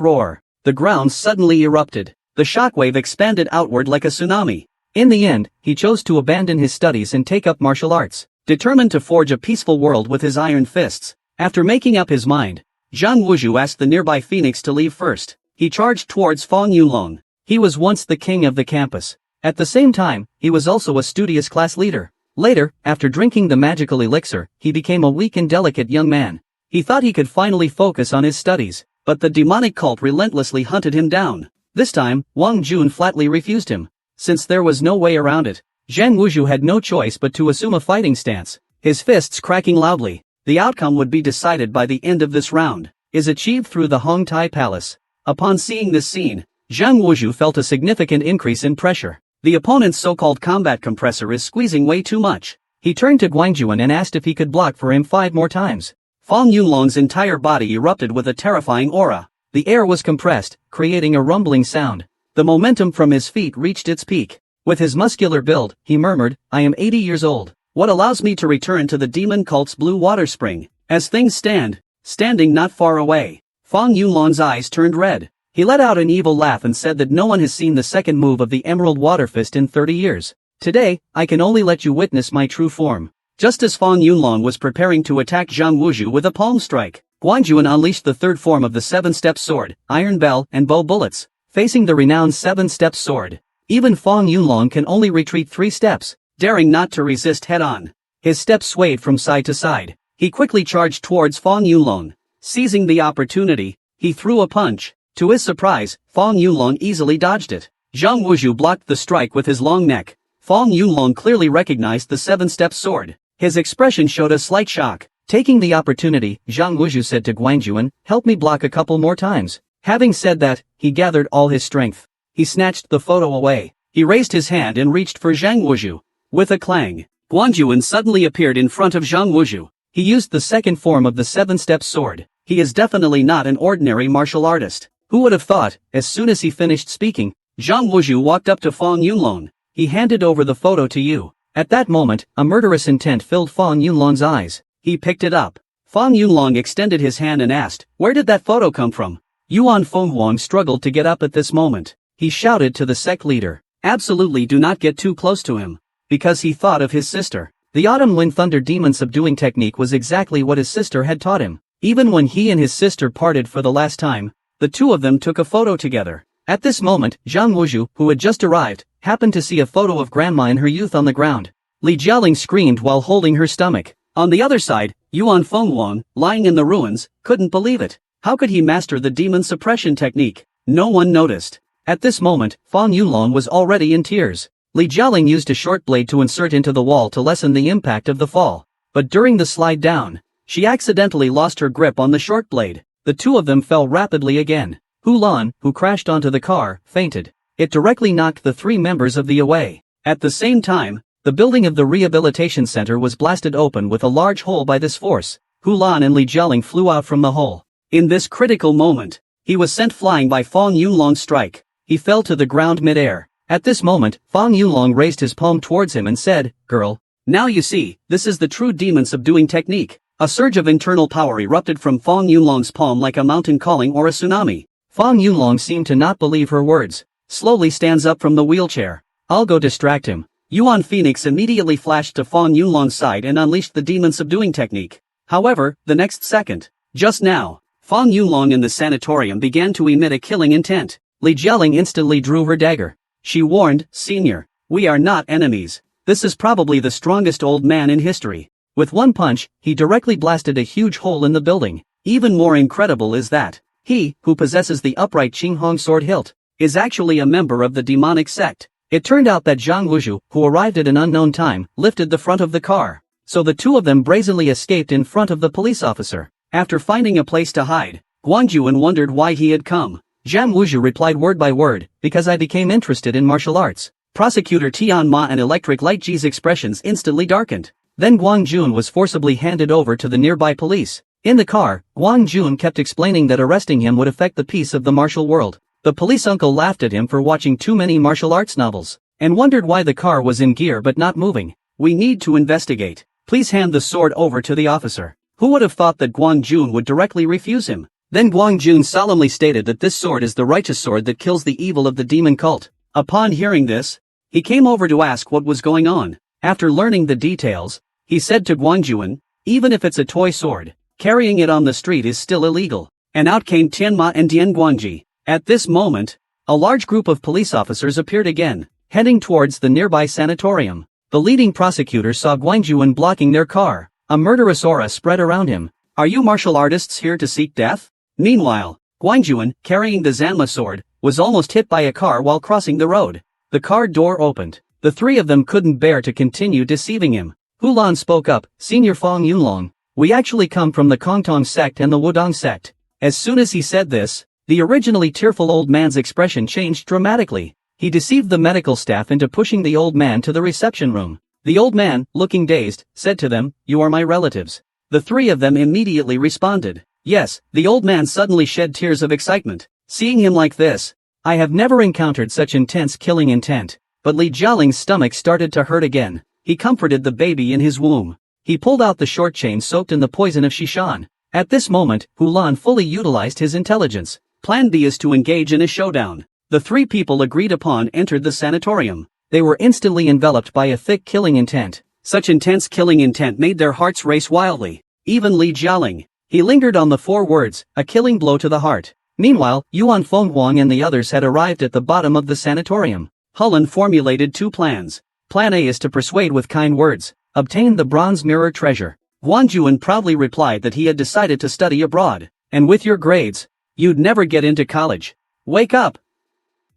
roar, the ground suddenly erupted. The shockwave expanded outward like a tsunami. In the end, he chose to abandon his studies and take up martial arts, determined to forge a peaceful world with his iron fists. After making up his mind, Zhang Wuzhu asked the nearby Phoenix to leave first. He charged towards Fong Yunlong. He was once the king of the campus. At the same time, he was also a studious class leader. Later, after drinking the magical elixir, he became a weak and delicate young man. He thought he could finally focus on his studies, but the demonic cult relentlessly hunted him down. This time, Wang Jun flatly refused him. Since there was no way around it, Zhang Wuzhu had no choice but to assume a fighting stance, his fists cracking loudly. The outcome would be decided by the end of this round, is achieved through the Hong Tai Palace. Upon seeing this scene, Zhang Wuzhu felt a significant increase in pressure. The opponent's so-called combat compressor is squeezing way too much. He turned to Guangjuan and asked if he could block for him 5 more times. Fong Yunlong's entire body erupted with a terrifying aura. The air was compressed, creating a rumbling sound. The momentum from his feet reached its peak. With his muscular build, he murmured, "I am 80 years old. What allows me to return to the demon cult's blue water spring? As things stand, standing not far away." Fong Yunlong's eyes turned red. He let out an evil laugh and said that no one has seen the second move of the Emerald Water Fist in 30 years. "Today, I can only let you witness my true form." Just as Fong Yunlong was preparing to attack Zhang Wuzhu with a palm strike, Guanjuan unleashed the third form of the seven-step sword, iron bell and bow bullets, facing the renowned seven-step sword. Even Fong Yunlong can only retreat 3 steps, daring not to resist head-on. His steps swayed from side to side. He quickly charged towards Fong Yunlong. Seizing the opportunity, he threw a punch. To his surprise, Fong Yunlong easily dodged it. Zhang Wuzhu blocked the strike with his long neck. Fong Yunlong clearly recognized the seven-step sword. His expression showed a slight shock. Taking the opportunity, Zhang Wuzhu said to Guanjuan, "Help me block a couple more times." Having said that, he gathered all his strength. He snatched the photo away. He raised his hand and reached for Zhang Wuzhu. With a clang, Guanjuan suddenly appeared in front of Zhang Wuzhu. He used the second form of the seven-step sword. He is definitely not an ordinary martial artist. Who would have thought? As soon as he finished speaking, Zhang Wuzhu walked up to Fong Yunlong. "He handed over the photo to you." At that moment, a murderous intent filled Fong Yunlong's eyes. He picked it up. Fong Yunlong extended his hand and asked, "Where did that photo come from?" Yuan Fenghuang struggled to get up at this moment. He shouted to the sect leader, "Absolutely do not get too close to him." Because he thought of his sister. The Autumn Wind Thunder demon subduing technique was exactly what his sister had taught him. Even when he and his sister parted for the last time, the two of them took a photo together. At this moment, Zhang Wuzhu, who had just arrived, happened to see a photo of grandma in her youth on the ground. Li Jialing screamed while holding her stomach. On the other side, Yuan Fenghuang, lying in the ruins, couldn't believe it. How could he master the demon suppression technique? No one noticed. At this moment, Fong Yunlong was already in tears. Li Jialing used a short blade to insert into the wall to lessen the impact of the fall. But during the slide down, she accidentally lost her grip on the short blade. The two of them fell rapidly again. Hu Lan, who crashed onto the car, fainted. It directly knocked the 3 members of the away. At the same time, the building of the rehabilitation center was blasted open with a large hole by this force. Hu Lan and Li Jialing flew out from the hole. In this critical moment, he was sent flying by Fong Yunlong's strike. He fell to the ground mid-air. At this moment, Fong Yunlong raised his palm towards him and said, "Girl, now you see, this is the true demon subduing technique." A surge of internal power erupted from Fong Yunlong's palm like a mountain calling or a tsunami. Fong Yunlong seemed to not believe her words. Slowly stands up from the wheelchair. "I'll go distract him." Yuan Phoenix immediately flashed to Fong Yunlong's side and unleashed the demon subduing technique. However, the next second, just now, Fong Yunlong in the sanatorium began to emit a killing intent. Li Jialing instantly drew her dagger. She warned, "Senior, we are not enemies. This is probably the strongest old man in history." With one punch, he directly blasted a huge hole in the building. Even more incredible is that he, who possesses the upright Qinghong sword hilt, is actually a member of the demonic sect. It turned out that Zhang Wuzhu, who arrived at an unknown time, lifted the front of the car. So the two of them brazenly escaped in front of the police officer. After finding a place to hide, Guanjuan wondered why he had come. Zhang Wuzhu replied word by word, "Because I became interested in martial arts." Prosecutor Tian Ma and Electric Light Ji's expressions instantly darkened. Then Guang Jun was forcibly handed over to the nearby police. In the car, Guang Jun kept explaining that arresting him would affect the peace of the martial world. The police uncle laughed at him for watching too many martial arts novels, and wondered why the car was in gear but not moving. "We need to investigate. Please hand the sword over to the officer." Who would have thought that Guang Jun would directly refuse him? Then Guang Jun solemnly stated that this sword is the righteous sword that kills the evil of the demon cult. Upon hearing this, he came over to ask what was going on. After learning the details, he said to Guangjuan, "Even if it's a toy sword, carrying it on the street is still illegal." And out came Tianma and Dian Guangji. At this moment, a large group of police officers appeared again, heading towards the nearby sanatorium. The leading prosecutor saw Guangjuan blocking their car. A murderous aura spread around him. "Are you martial artists here to seek death?" Meanwhile, Guangjuan, carrying the Zanma sword, was almost hit by a car while crossing the road. The car door opened. The 3 of them couldn't bear to continue deceiving him. Hu Lan spoke up, "Senior Fong Yunlong, we actually come from the Kongtong sect and the Wudong sect." As soon as he said this, the originally tearful old man's expression changed dramatically. He deceived the medical staff into pushing the old man to the reception room. The old man, looking dazed, said to them, "You are my relatives." The three of them immediately responded. Yes, the old man suddenly shed tears of excitement. Seeing him like this, I have never encountered such intense killing intent. But Li Jialing's stomach started to hurt again. He comforted the baby in his womb. He pulled out the short chain soaked in the poison of Shishan. At this moment, Hulan fully utilized his intelligence. Plan B is to engage in a showdown. The three people agreed upon entered the sanatorium. They were instantly enveloped by a thick killing intent. Such intense killing intent made their hearts race wildly. Even Li Jialing. He lingered on the 4 words, a killing blow to the heart. Meanwhile, Yuan Fenghuang and the others had arrived at the bottom of the sanatorium. Hulan formulated 2 plans. Plan A is to persuade with kind words, obtain the bronze mirror treasure. Guan Juan proudly replied that he had decided to study abroad. And with your grades, you'd never get into college. Wake up!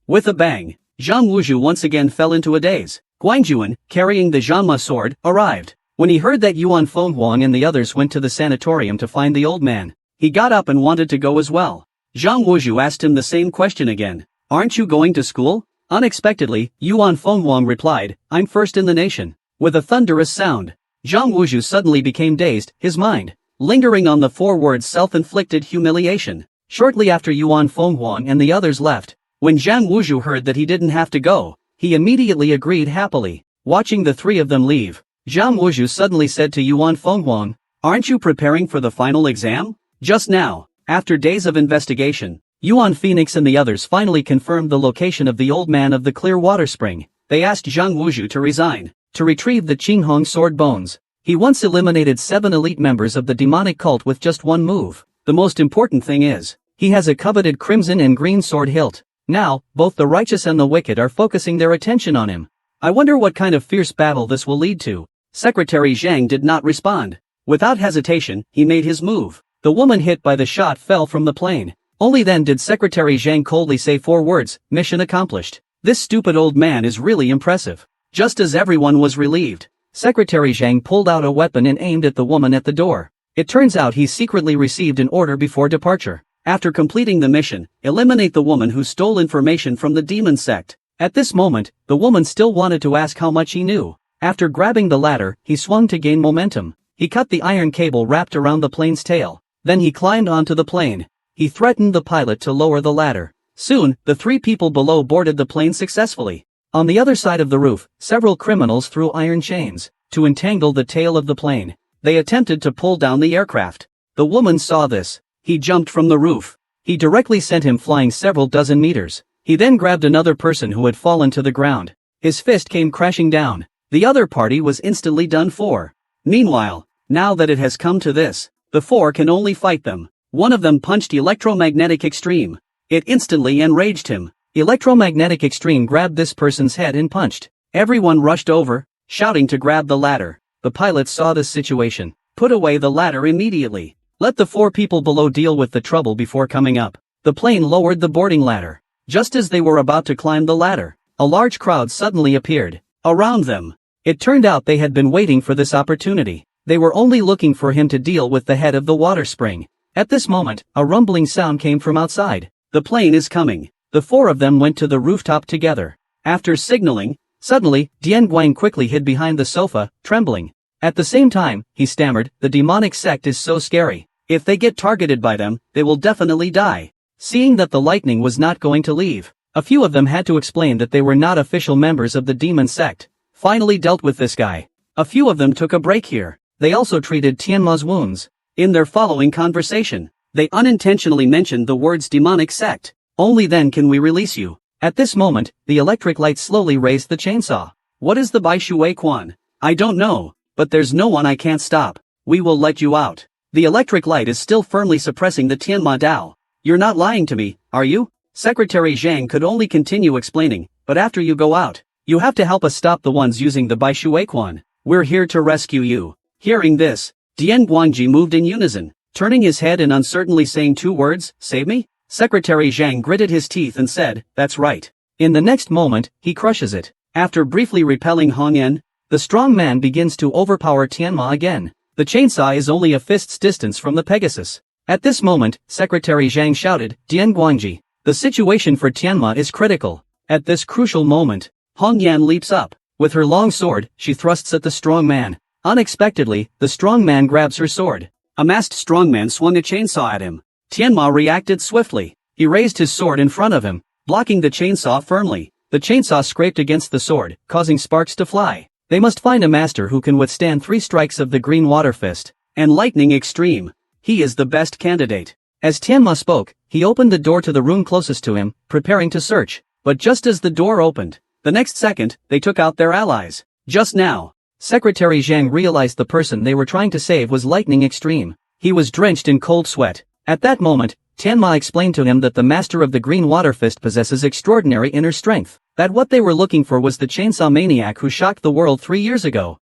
With a bang, Zhang Wuzhu once again fell into a daze. Guan Juan, carrying the Zhanma sword, arrived. When he heard that Yuan Fenghuang and the others went to the sanatorium to find the old man, he got up and wanted to go as well. Zhang Wuzhu asked him the same question again. Aren't you going to school? Unexpectedly, Yuan Fenghuang replied, I'm first in the nation. With a thunderous sound, Zhang Wuzhu suddenly became dazed, his mind lingering on the 4 words self-inflicted humiliation. Shortly after Yuan Fenghuang and the others left, when Zhang Wuzhu heard that he didn't have to go, he immediately agreed happily. Watching the 3 of them leave, Zhang Wuzhu suddenly said to Yuan Fenghuang, aren't you preparing for the final exam? Just now, after days of investigation, Yuan Phoenix and the others finally confirmed the location of the old man of the clear water spring. They asked Zhang Wuzhu to resign, to retrieve the Qinghong sword bones. He once eliminated 7 elite members of the demonic cult with just 1 move. The most important thing is, he has a coveted crimson and green sword hilt. Now, both the righteous and the wicked are focusing their attention on him. I wonder what kind of fierce battle this will lead to. Secretary Zhang did not respond. Without hesitation, he made his move. The woman hit by the shot fell from the plane. Only then did Secretary Zhang coldly say 4 words, mission accomplished. This stupid old man is really impressive. Just as everyone was relieved, Secretary Zhang pulled out a weapon and aimed at the woman at the door. It turns out he secretly received an order before departure. After completing the mission, eliminate the woman who stole information from the demon sect. At this moment, the woman still wanted to ask how much he knew. After grabbing the ladder, he swung to gain momentum. He cut the iron cable wrapped around the plane's tail. Then he climbed onto the plane. He threatened the pilot to lower the ladder. Soon, the 3 people below boarded the plane successfully. On the other side of the roof, several criminals threw iron chains to entangle the tail of the plane. They attempted to pull down the aircraft. The woman saw this. He jumped from the roof. He directly sent him flying several dozen meters. He then grabbed another person who had fallen to the ground. His fist came crashing down. The other party was instantly done for. Meanwhile, now that it has come to this, the 4 can only fight them. One of them punched Electromagnetic Extreme. It instantly enraged him. Electromagnetic Extreme grabbed this person's head and punched. Everyone rushed over, shouting to grab the ladder. The pilot saw this situation. Put away the ladder immediately. Let the 4 people below deal with the trouble before coming up. The plane lowered the boarding ladder. Just as they were about to climb the ladder, a large crowd suddenly appeared around them. It turned out they had been waiting for this opportunity. They were only looking for him to deal with the head of the water spring. At this moment, a rumbling sound came from outside. The plane is coming. The 4 of them went to the rooftop together. After signaling, suddenly, Dian Guang quickly hid behind the sofa, trembling. At the same time, he stammered, the demonic sect is so scary. If they get targeted by them, they will definitely die. Seeing that the lightning was not going to leave, a few of them had to explain that they were not official members of the demon sect. Finally dealt with this guy. A few of them took a break here. They also treated Tianma's wounds. In their following conversation, they unintentionally mentioned the words demonic sect. Only then can we release you. At this moment, the electric light slowly raised the chainsaw. What is the Bai Shui Quan? I don't know, but there's no one I can't stop. We will let you out. The electric light is still firmly suppressing the Tianma Dao. You're not lying to me, are you? Secretary Zhang could only continue explaining, but after you go out, you have to help us stop the ones using the Bai Shui Quan. We're here to rescue you. Hearing this, Dian Guangji moved in unison, turning his head and uncertainly saying 2 words, save me? Secretary Zhang gritted his teeth and said, that's right. In the next moment, he crushes it. After briefly repelling Hong Yan, the strong man begins to overpower Tianma again. The chainsaw is only a fist's distance from the Pegasus. At this moment, Secretary Zhang shouted, Dian Guangji, the situation for Tianma is critical. At this crucial moment, Hong Yan leaps up. With her long sword, she thrusts at the strong man. Unexpectedly, the strong man grabs her sword. A masked strongman swung a chainsaw at him. Tianma reacted swiftly. He raised his sword in front of him, blocking the chainsaw firmly. The chainsaw scraped against the sword, causing sparks to fly. They must find a master who can withstand 3 strikes of the green water fist and lightning extreme. He is the best candidate. As Tianma spoke, he opened the door to the room closest to him, preparing to search. But just as the door opened, the next second, they took out their allies. Just now, Secretary Zhang realized the person they were trying to save was lightning extreme. He was drenched in cold sweat. At that moment, Tianma explained to him that the master of the green water fist possesses extraordinary inner strength, that what they were looking for was the chainsaw maniac who shocked the world 3 years ago.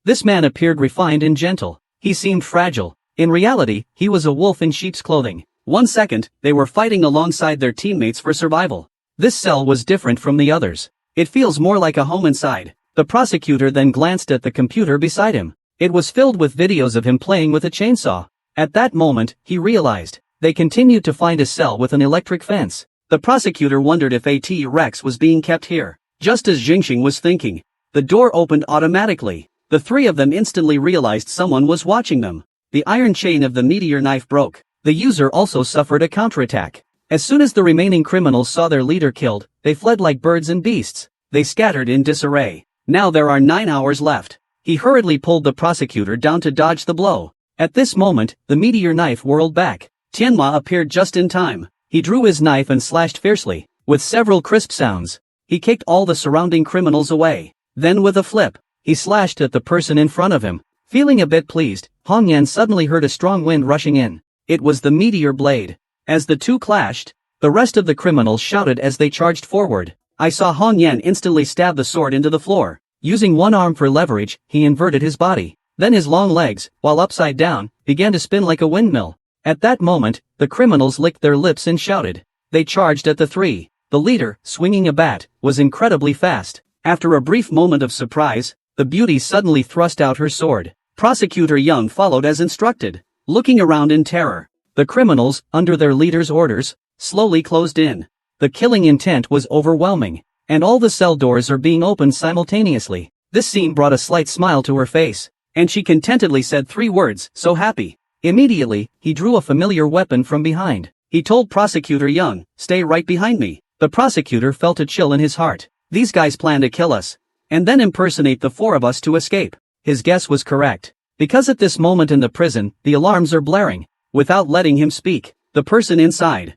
This man appeared refined and gentle. He seemed fragile. In reality, he was a wolf in sheep's clothing. 1 second, they were fighting alongside their teammates for survival. This cell was different from the others. It feels more like a home inside. The prosecutor then glanced at the computer beside him. It was filled with videos of him playing with a chainsaw. At that moment, he realized. They continued to find a cell with an electric fence. The prosecutor wondered if AT Rex was being kept here. Just as Jingxing was thinking, the door opened automatically. The 3 of them instantly realized someone was watching them. The iron chain of the meteor knife broke. The user also suffered a counterattack. As soon as the remaining criminals saw their leader killed, they fled like birds and beasts. They scattered in disarray. Now there are 9 hours left. He hurriedly pulled the prosecutor down to dodge the blow. At this moment, the meteor knife whirled back. Tianma appeared just in time. He drew his knife and slashed fiercely, with several crisp sounds. He kicked all the surrounding criminals away. Then with a flip, he slashed at the person in front of him. Feeling a bit pleased, Hong Yan suddenly heard a strong wind rushing in. It was the meteor blade. As the two clashed, the rest of the criminals shouted as they charged forward. I saw Hong Yan instantly stab the sword into the floor. Using one arm for leverage, he inverted his body. Then his long legs, while upside down, began to spin like a windmill. At that moment, the criminals licked their lips and shouted. They charged at the 3. The leader, swinging a bat, was incredibly fast. After a brief moment of surprise, the beauty suddenly thrust out her sword. Prosecutor Young followed as instructed. Looking around in terror, the criminals, under their leader's orders, slowly closed in. The killing intent was overwhelming, and all the cell doors are being opened simultaneously. This scene brought a slight smile to her face, and she contentedly said 3 words, so happy. Immediately, he drew a familiar weapon from behind. He told Prosecutor Young, stay right behind me. The prosecutor felt a chill in his heart. These guys plan to kill us, and then impersonate the 4 of us to escape. His guess was correct. Because at this moment in the prison, the alarms are blaring. Without letting him speak, the person inside.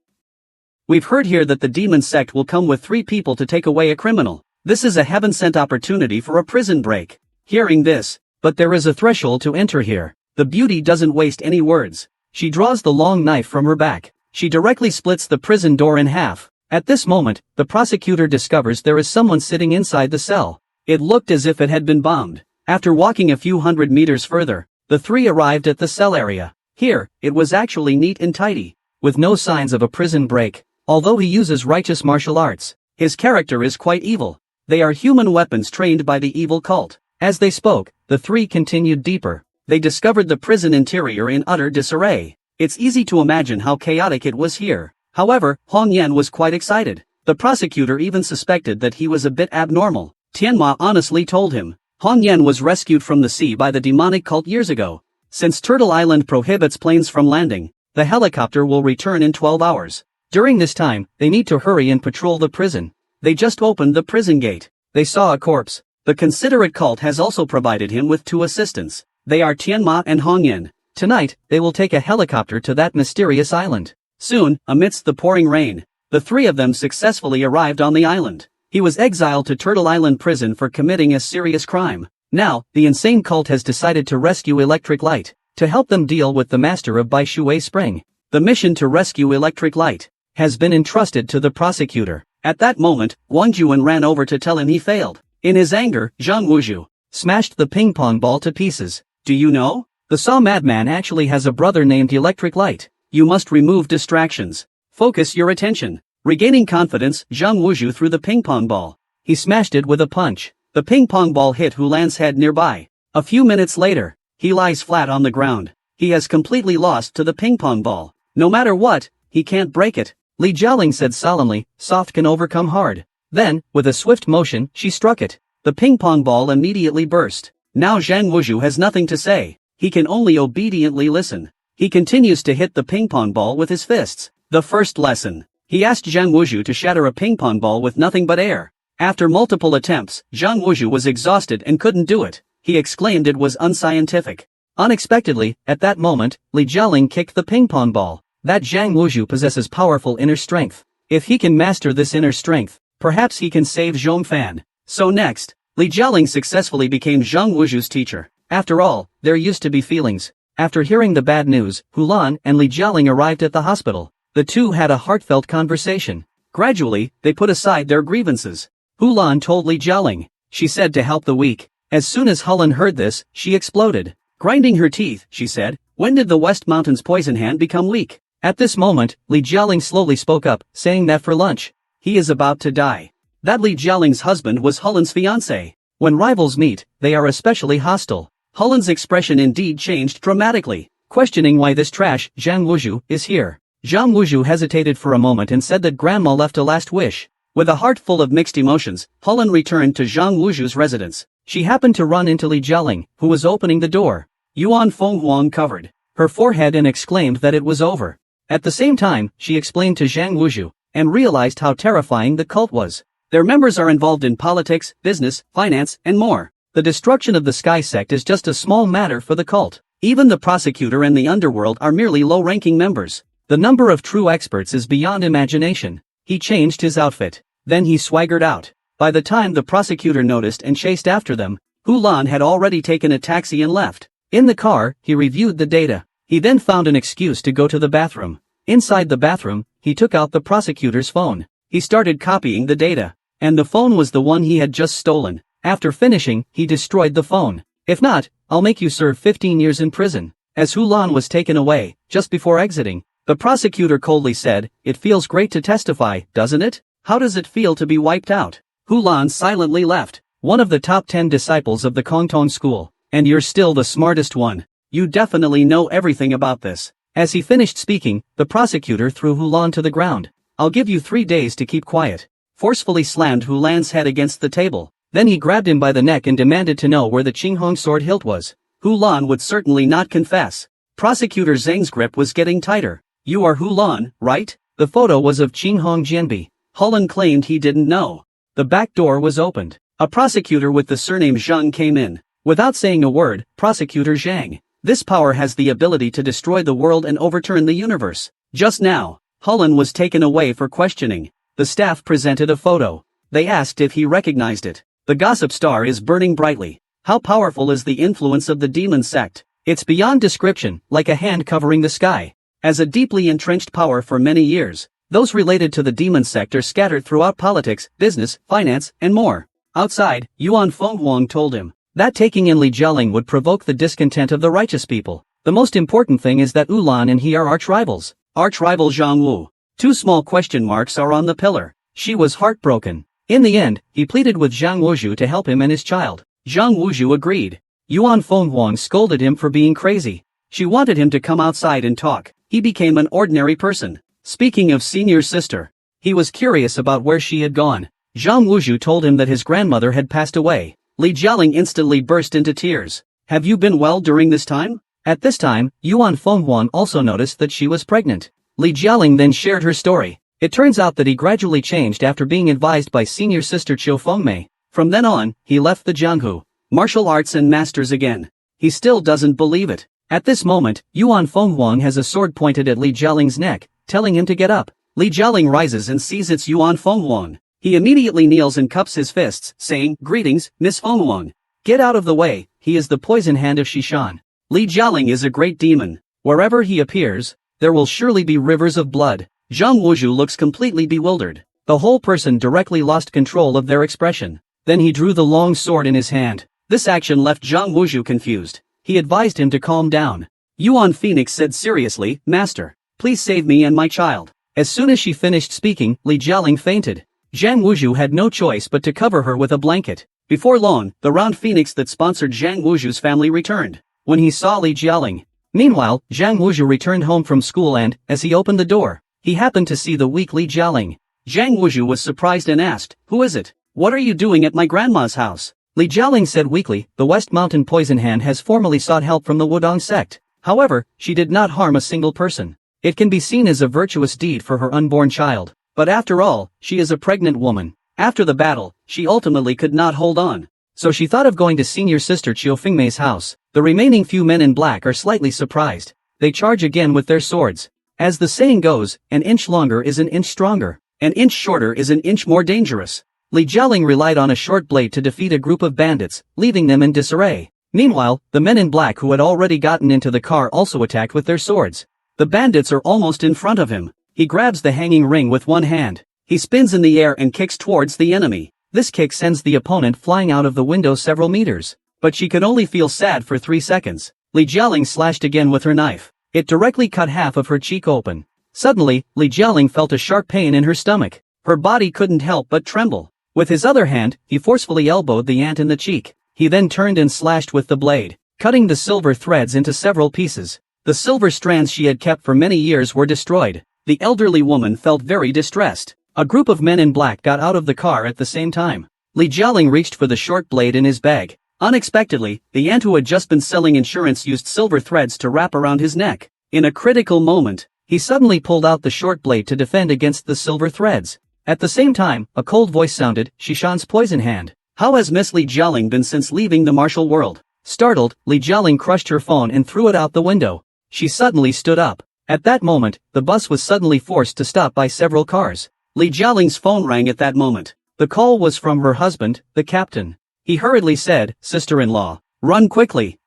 We've heard here that the demon sect will come with 3 people to take away a criminal. This is a heaven-sent opportunity for a prison break. Hearing this, but there is a threshold to enter here. The beauty doesn't waste any words. She draws the long knife from her back. She directly splits the prison door in half. At this moment, the prosecutor discovers there is someone sitting inside the cell. It looked as if it had been bombed. After walking a few hundred meters further, the 3 arrived at the cell area. Here, it was actually neat and tidy, with no signs of a prison break. Although he uses righteous martial arts, his character is quite evil. They are human weapons trained by the evil cult. As they spoke, the 3 continued deeper. They discovered the prison interior in utter disarray. It's easy to imagine how chaotic it was here. However, Hong Yan was quite excited. The prosecutor even suspected that he was a bit abnormal. Tianma honestly told him, Hong Yan was rescued from the sea by the demonic cult years ago. Since Turtle Island prohibits planes from landing, the helicopter will return in 12 hours. During this time, they need to hurry and patrol the prison. They just opened the prison gate. They saw a corpse. The considerate cult has also provided him with 2 assistants. They are Tianma and Hong Yan. Tonight, they will take a helicopter to that mysterious island. Soon, amidst the pouring rain, the 3 of them successfully arrived on the island. He was exiled to Turtle Island prison for committing a serious crime. Now, the insane cult has decided to rescue Electric Light, to help them deal with the master of Baishui Spring. The mission to rescue Electric Light has been entrusted to the prosecutor. At that moment, Wang Juan ran over to tell him he failed. In his anger, Zhang Wuzhu smashed the ping pong ball to pieces. Do you know? The Saw Madman actually has a brother named Electric Light. You must remove distractions. Focus your attention. Regaining confidence, Zhang Wuzhu threw the ping pong ball. He smashed it with a punch. The ping pong ball hit Hulan's head nearby. A few minutes later, he lies flat on the ground. He has completely lost to the ping pong ball. No matter what, he can't break it. Li Jialing said solemnly, soft can overcome hard. Then, with a swift motion, she struck it. The ping pong ball immediately burst. Now Zhang Wuzhu has nothing to say. He can only obediently listen. He continues to hit the ping-pong ball with his fists. The first lesson. He asked Zhang Wuzhu to shatter a ping-pong ball with nothing but air. After multiple attempts, Zhang Wuzhu was exhausted and couldn't do it. He exclaimed it was unscientific. Unexpectedly, at that moment, Li Jialing kicked the ping-pong ball. That Zhang Wuzhu possesses powerful inner strength. If he can master this inner strength, perhaps he can save Zhongfan. So next, Li Jialing successfully became Zhang Wuzhu's teacher. After all, there used to be feelings. After hearing the bad news, Hulan and Li Jialing arrived at the hospital. The two had a heartfelt conversation. Gradually, they put aside their grievances. Hulan told Li Jialing. She said to help the weak. As soon as Hulan heard this, she exploded. Grinding her teeth, she said, "When did the West Mountain's poison hand become weak?" At this moment, Li Jialing slowly spoke up, saying that for lunch, he is about to die. That Li Jialing's husband was Hulan's fiancé. When rivals meet, they are especially hostile. Hulan's expression indeed changed dramatically, questioning why this trash, Zhang Wuzhu, is here. Zhang Wuzhu hesitated for a moment and said that grandma left a last wish. With a heart full of mixed emotions, Hulan returned to Zhang Wuzhu's residence. She happened to run into Li Jialing, who was opening the door. Yuan Fenghuang covered her forehead and exclaimed that it was over. At the same time, she explained to Zhang Wuzhu, and realized how terrifying the cult was. Their members are involved in politics, business, finance, and more. The destruction of the Sky Sect is just a small matter for the cult. Even the prosecutor and the underworld are merely low-ranking members. The number of true experts is beyond imagination. He changed his outfit. Then he swaggered out. By the time the prosecutor noticed and chased after them, Hulan had already taken a taxi and left. In the car, he reviewed the data. He then found an excuse to go to the bathroom. Inside the bathroom, he took out the prosecutor's phone. He started copying the data. And the phone was the one he had just stolen. After finishing, he destroyed the phone. If not, I'll make you serve 15 years in prison. As Hulan was taken away, just before exiting, the prosecutor coldly said, "It feels great to testify, doesn't it? How does it feel to be wiped out?" Hulan silently left. "One of the top 10 disciples of the Kongtong school. And you're still the smartest one. You definitely know everything about this." As he finished speaking, the prosecutor threw Hulan to the ground. "I'll give you 3 days to keep quiet." Forcefully slammed Hulan's head against the table. Then he grabbed him by the neck and demanded to know where the Qinghong sword hilt was. Hulan would certainly not confess. Prosecutor Zhang's grip was getting tighter. "You are Hulan, right?" The photo was of Qinghong Jianbi. Hulan claimed he didn't know. The back door was opened. A prosecutor with the surname Zhang came in. Without saying a word, Prosecutor Zhang. This power has the ability to destroy the world and overturn the universe. Just now, Hulan was taken away for questioning. The staff presented a photo. They asked if he recognized it. The gossip star is burning brightly. How powerful is the influence of the demon sect? It's beyond description, like a hand covering the sky. As a deeply entrenched power for many years, those related to the demon sect are scattered throughout politics, business, finance, and more. Outside, Yuan Fenghuang told him that taking in Li Jialing would provoke the discontent of the righteous people. The most important thing is that Ulan and he are arch-rivals. Arch-rival Zhang Wu. 2 small question marks are on the pillar. She was heartbroken. In the end, he pleaded with Zhang Wuzhu to help him and his child. Zhang Wuzhu agreed. Yuan Fenghuang scolded him for being crazy. She wanted him to come outside and talk. He became an ordinary person. Speaking of senior sister, he was curious about where she had gone. Zhang Wuzhu told him that his grandmother had passed away. Li Jialing instantly burst into tears. "Have you been well during this time?" At this time, Yuan Fenghuang also noticed that she was pregnant. Li Jialing then shared her story. It turns out that he gradually changed after being advised by senior sister Qiu Fengmei. From then on, he left the Jianghu martial arts and masters again. He still doesn't believe it. At this moment, Yuan Fenghuang has a sword pointed at Li Jialing's neck, telling him to get up. Li Jialing rises and sees it's Yuan Fenghuang. He immediately kneels and cups his fists, saying, "Greetings, Miss Fenghuang. Get out of the way, he is the poison hand of Shishan." Li Jialing is a great demon. Wherever he appears, there will surely be rivers of blood. Zhang Wuzhu looks completely bewildered. The whole person directly lost control of their expression. Then he drew the long sword in his hand. This action left Zhang Wuzhu confused. He advised him to calm down. Yuan Phoenix said seriously, "Master, please save me and my child." As soon as she finished speaking, Li Jialing fainted. Zhang Wuzhu had no choice but to cover her with a blanket. Before long, the round phoenix that sponsored Zhang Wuzhu's family returned. When he saw Li Jialing. Meanwhile, Zhang Wuzhu returned home from school and, as he opened the door, he happened to see the weak Li Jialing. Zhang Wuzhu was surprised and asked, "Who is it? What are you doing at my grandma's house?" Li Jialing said weakly. The West Mountain Poison Hand has formerly sought help from the Wudong sect. However, she did not harm a single person. It can be seen as a virtuous deed for her unborn child. But after all, she is a pregnant woman. After the battle, she ultimately could not hold on. So she thought of going to senior sister Qiu Fingmei's house. The remaining few men in black are slightly surprised. They charge again with their swords. As the saying goes, an inch longer is an inch stronger. An inch shorter is an inch more dangerous. Li Jialing relied on a short blade to defeat a group of bandits, leaving them in disarray. Meanwhile, the men in black who had already gotten into the car also attacked with their swords. The bandits are almost in front of him. He grabs the hanging ring with one hand. He spins in the air and kicks towards the enemy. This kick sends the opponent flying out of the window several meters. But she could only feel sad for 3 seconds. Li Jialing slashed again with her knife. It directly cut half of her cheek open. Suddenly, Li Jialing felt a sharp pain in her stomach. Her body couldn't help but tremble. With his other hand, he forcefully elbowed the ant in the cheek. He then turned and slashed with the blade, cutting the silver threads into several pieces. The silver strands she had kept for many years were destroyed. The elderly woman felt very distressed. A group of men in black got out of the car at the same time. Li Jialing reached for the short blade in his bag. Unexpectedly, the ant who had just been selling insurance used silver threads to wrap around his neck. In a critical moment, he suddenly pulled out the short blade to defend against the silver threads. At the same time, a cold voice sounded, Shishan's poison hand. How has Miss Li Jialing been since leaving the martial world? Startled, Li Jialing crushed her phone and threw it out the window. She suddenly stood up. At that moment, the bus was suddenly forced to stop by several cars. Li Jialing's phone rang at that moment. The call was from her husband, the captain. He hurriedly said, Sister-in-law, run quickly.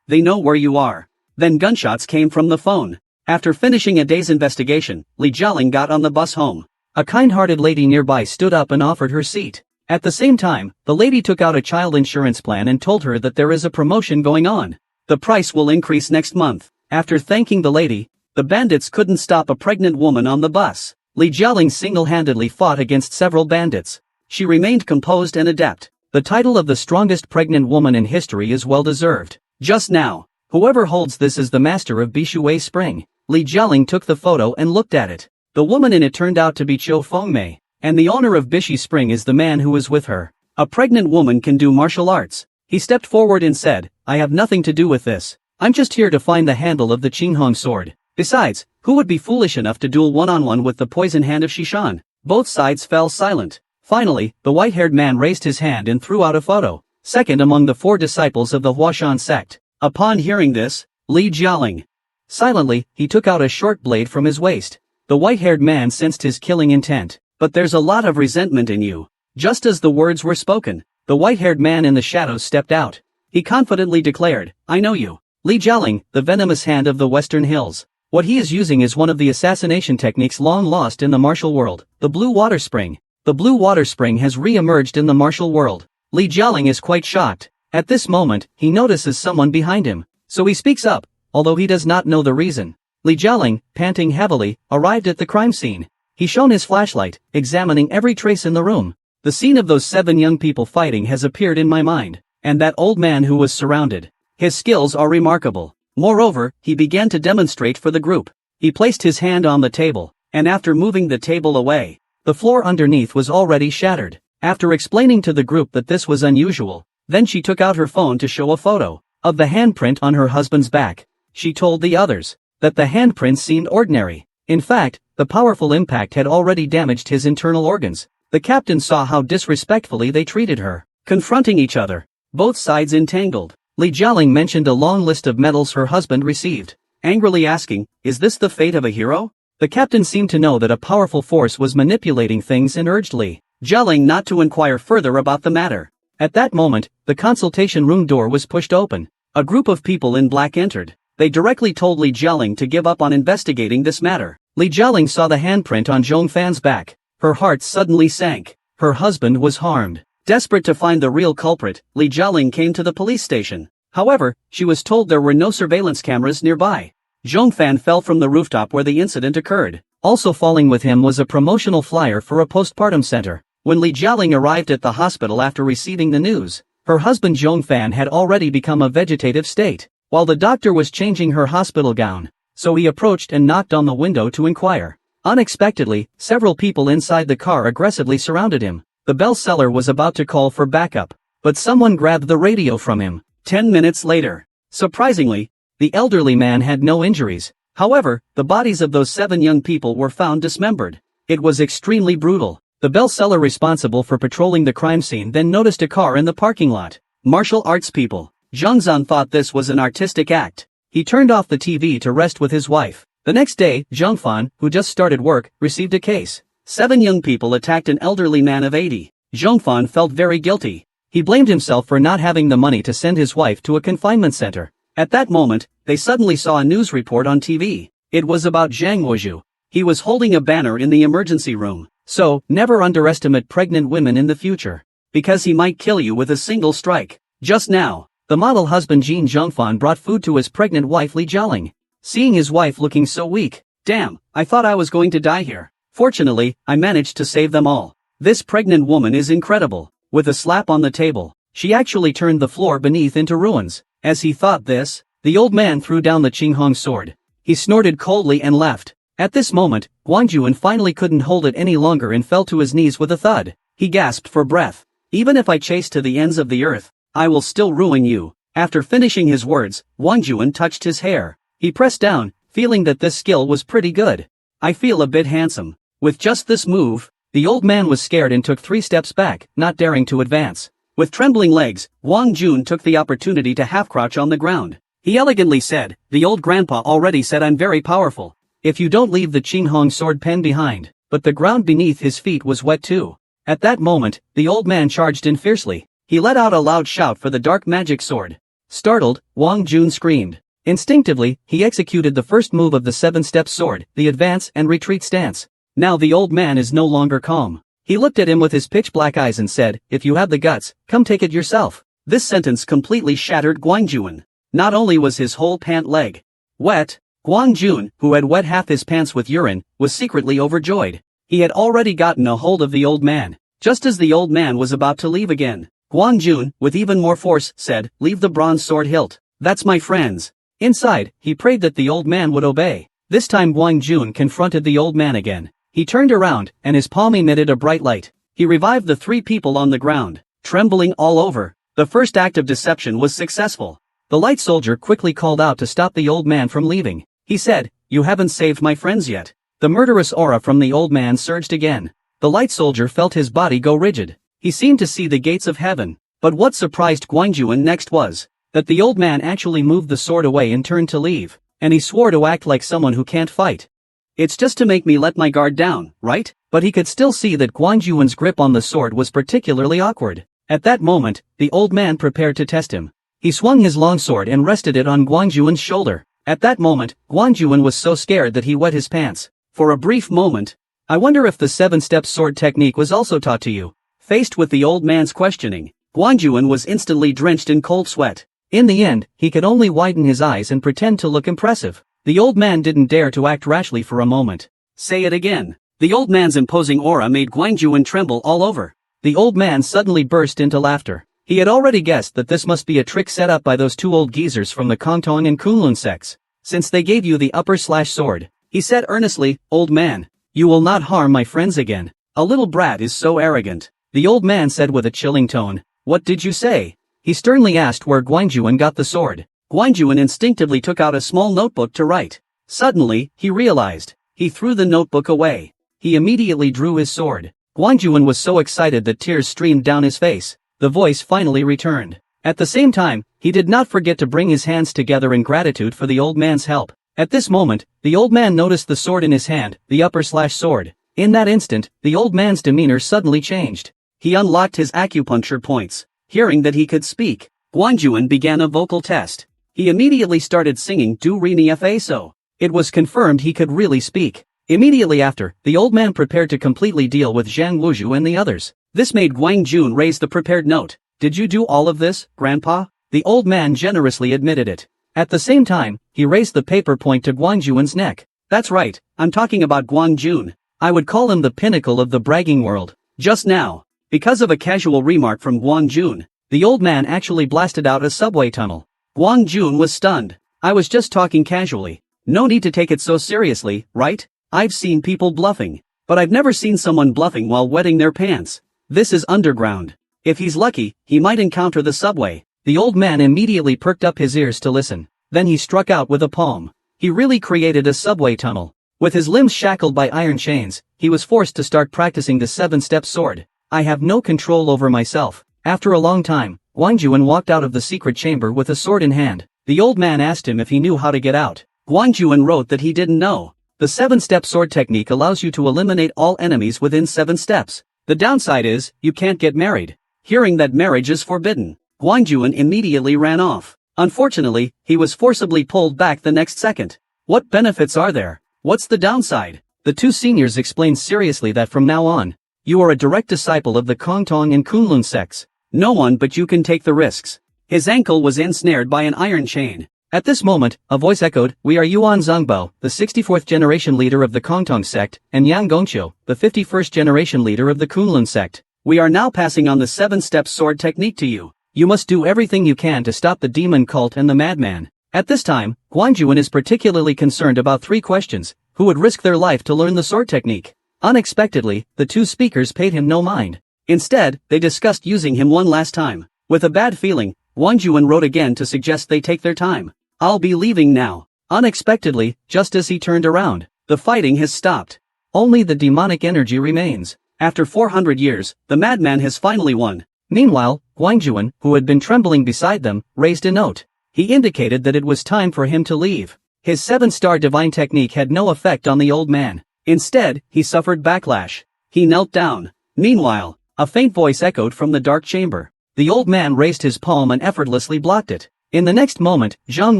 They know where you are. Then gunshots came from the phone. After finishing a day's investigation, Li Jialing got on the bus home. A kind-hearted lady nearby stood up and offered her seat. At the same time, the lady took out a child insurance plan and told her that there is a promotion going on. The price will increase next month. After thanking the lady, the bandits couldn't stop a pregnant woman on the bus. Li Jialing single-handedly fought against several bandits. She remained composed and adept. The title of the strongest pregnant woman in history is well-deserved. Just now, whoever holds this is the master of Bishui Spring. Li Jialing took the photo and looked at it. The woman in it turned out to be Qiu Fengmei, and the owner of Bishui Spring is the man who is with her. A pregnant woman can do martial arts. He stepped forward and said, I have nothing to do with this. I'm just here to find the handle of the Qinghong sword. Besides, who would be foolish enough to duel one-on-one with the poison hand of Shishan? Both sides fell silent. Finally, the white-haired man raised his hand and threw out a photo. Second among the 4 disciples of the Huashan sect. Upon hearing this, Li Jialing. Silently, he took out a short blade from his waist. The white-haired man sensed his killing intent. But there's a lot of resentment in you. Just as the words were spoken, the white-haired man in the shadows stepped out. He confidently declared, I know you. Li Jialing, the venomous hand of the Western Hills. What he is using is one of the assassination techniques long lost in the martial world, the Blue Water Spring. The Blue Water Spring has re-emerged in the martial world. Li Jialing is quite shocked. At this moment, he notices someone behind him. So he speaks up, although he does not know the reason. Li Jialing, panting heavily, arrived at the crime scene. He shone his flashlight, examining every trace in the room. The scene of those 7 young people fighting has appeared in my mind. And that old man who was surrounded. His skills are remarkable. Moreover, he began to demonstrate for the group. He placed his hand on the table, and after moving the table away, the floor underneath was already shattered. After explaining to the group that this was unusual, then she took out her phone to show a photo of the handprint on her husband's back. She told the others that the handprint seemed ordinary. In fact, the powerful impact had already damaged his internal organs. The captain saw how disrespectfully they treated her, confronting each other, both sides entangled. Li Jialing mentioned a long list of medals her husband received, angrily asking, is this the fate of a hero? The captain seemed to know that a powerful force was manipulating things and urged Li Jialing not to inquire further about the matter. At that moment, the consultation room door was pushed open. A group of people in black entered. They directly told Li Jialing to give up on investigating this matter. Li Jialing saw the handprint on Zhong Fan's back. Her heart suddenly sank. Her husband was harmed. Desperate to find the real culprit, Li Jialing came to the police station. However, she was told there were no surveillance cameras nearby. Zhong Fan fell from the rooftop where the incident occurred. Also falling with him was a promotional flyer for a postpartum center. When Li Jialing arrived at the hospital after receiving the news, her husband Zhong Fan had already become a vegetative state, while the doctor was changing her hospital gown. So he approached and knocked on the window to inquire. Unexpectedly, several people inside the car aggressively surrounded him. The bell seller was about to call for backup. but someone grabbed the radio from him. 10 minutes later. Surprisingly, the elderly man had no injuries. However, the bodies of those 7 young people were found dismembered. It was extremely brutal. The bestseller responsible for patrolling the crime scene then noticed a car in the parking lot. Martial arts people. Zhang Zan thought this was an artistic act. He turned off the TV to rest with his wife. The next day, Zhang Fan, who just started work, received a case. 7 young people attacked an elderly man of 80. Zhang Fan felt very guilty. He blamed himself for not having the money to send his wife to a confinement center. At that moment, they suddenly saw a news report on TV. It was about Zhang Wuzhu. He was holding a banner in the emergency room. So, never underestimate pregnant women in the future. Because he might kill you with a single strike. Just now, the model husband Jin Zhongfan brought food to his pregnant wife Li Jialing. Seeing his wife looking so weak, damn, I thought I was going to die here. Fortunately, I managed to save them all. This pregnant woman is incredible. With a slap on the table, she actually turned the floor beneath into ruins. As he thought this, the old man threw down the Qinghong sword. He snorted coldly and left. At this moment, Guan Juan finally couldn't hold it any longer and fell to his knees with a thud. He gasped for breath. Even if I chase to the ends of the earth, I will still ruin you. After finishing his words, Guan Juan touched his hair. He pressed down, feeling that this skill was pretty good. I feel a bit handsome. With just this move, the old man was scared and took 3 steps back, not daring to advance. With trembling legs, Wang Jun took the opportunity to half-crouch on the ground. He elegantly said, "The old grandpa already said I'm very powerful. If you don't leave the Qinghong sword pen behind." But the ground beneath his feet was wet too. At that moment, the old man charged in fiercely. He let out a loud shout for the dark magic sword. Startled, Wang Jun screamed. Instinctively, he executed the first move of the 7-step sword, the advance and retreat stance. Now the old man is no longer calm. He looked at him with his pitch-black eyes and said, "If you have the guts, come take it yourself." This sentence completely shattered Guan Juan. Not only was his whole pant leg wet, Guan Jun, who had wet half his pants with urine, was secretly overjoyed. He had already gotten a hold of the old man. Just as the old man was about to leave again, Guan Jun, with even more force, said, "Leave the bronze sword hilt. That's my friend's." Inside, he prayed that the old man would obey. This time Guan Jun confronted the old man again. He turned around, and his palm emitted a bright light. He revived the 3 people on the ground, trembling all over. The first act of deception was successful. The light soldier quickly called out to stop the old man from leaving. He said, "You haven't saved my friends yet." The murderous aura from the old man surged again. The light soldier felt his body go rigid. He seemed to see the gates of heaven. But what surprised Guan Juan next was that the old man actually moved the sword away and turned to leave, and he swore to act like someone who can't fight. It's just to make me let my guard down, right? But he could still see that Guan Juan's grip on the sword was particularly awkward. At that moment, the old man prepared to test him. He swung his long sword and rested it on Guan Juan's shoulder. At that moment, Guan Juan was so scared that he wet his pants. For a brief moment, "I wonder if the 7-step sword technique was also taught to you." Faced with the old man's questioning, Guan Juan was instantly drenched in cold sweat. In the end, he could only widen his eyes and pretend to look impressive. The old man didn't dare to act rashly for a moment. Say it again. The old man's imposing aura made Guan Juan tremble all over. The old man suddenly burst into laughter. He had already guessed that this must be a trick set up by those 2 old geezers from the Kongtong and Kunlun sects. "Since they gave you the upper/sword," he said earnestly, "old man, you will not harm my friends again. A little brat is so arrogant." The old man said with a chilling tone, "What did you say?" He sternly asked where Guan Juan got the sword. Guan Juan instinctively took out a small notebook to write. Suddenly, he realized. He threw the notebook away. He immediately drew his sword. Guan Juan was so excited that tears streamed down his face. The voice finally returned. At the same time, he did not forget to bring his hands together in gratitude for the old man's help. At this moment, the old man noticed the sword in his hand, the upper/sword. In that instant, the old man's demeanor suddenly changed. He unlocked his acupuncture points. Hearing that he could speak, Guan Juan began a vocal test. He immediately started singing Do Re Mi Fa So. It was confirmed he could really speak. Immediately after, the old man prepared to completely deal with Zhang Wuzhu and the others. This made Guan Jun raise the prepared note. "Did you do all of this, Grandpa?" The old man generously admitted it. At the same time, he raised the paper point to Guan Juan's neck. "That's right, I'm talking about Guan Jun. I would call him the pinnacle of the bragging world." Just now, because of a casual remark from Guan Jun, the old man actually blasted out a subway tunnel. Guan Jun was stunned. "I was just talking casually. No need to take it so seriously, right? I've seen people bluffing, but I've never seen someone bluffing while wetting their pants. This is underground. If he's lucky, he might encounter the subway. The old man immediately perked up his ears to listen. Then he struck out with a palm. He really created a subway tunnel. With his limbs shackled by iron chains, he was forced to start practicing the 7-step sword. I have no control over myself. After a long time, Wang Juan walked out of the secret chamber with a sword in hand. The old man asked him if he knew how to get out. Wang Juan wrote that he didn't know. The 7-step sword technique allows you to eliminate all enemies within 7 steps. The downside is, you can't get married. Hearing that marriage is forbidden, Wang Juan immediately ran off. Unfortunately, he was forcibly pulled back the next second. What benefits are there? What's the downside? The two seniors explained seriously that from now on, you are a direct disciple of the Kongtong and Kunlun sects. No one but you can take the risks. His ankle was ensnared by an iron chain. At this moment, a voice echoed, "We are Yuan Zhongbao, the 64th generation leader of the Kongtong sect, and Yang Gongqiu, the 51st generation leader of the Kunlun sect. We are now passing on the 7-step sword technique to you. You must do everything you can to stop the demon cult and the madman." At this time, Guan Juan is particularly concerned about 3 questions: who would risk their life to learn the sword technique? Unexpectedly, the two speakers paid him no mind. Instead, they discussed using him one last time. With a bad feeling, Wang Juan wrote again to suggest they take their time. "I'll be leaving now." Unexpectedly, just as he turned around, the fighting has stopped. Only the demonic energy remains. After 400 years, the madman has finally won. Meanwhile, Wang Juan, who had been trembling beside them, raised a note. He indicated that it was time for him to leave. His 7-star divine technique had no effect on the old man. Instead, he suffered backlash. He knelt down. Meanwhile, a faint voice echoed from the dark chamber. The old man raised his palm and effortlessly blocked it. In the next moment, Zhang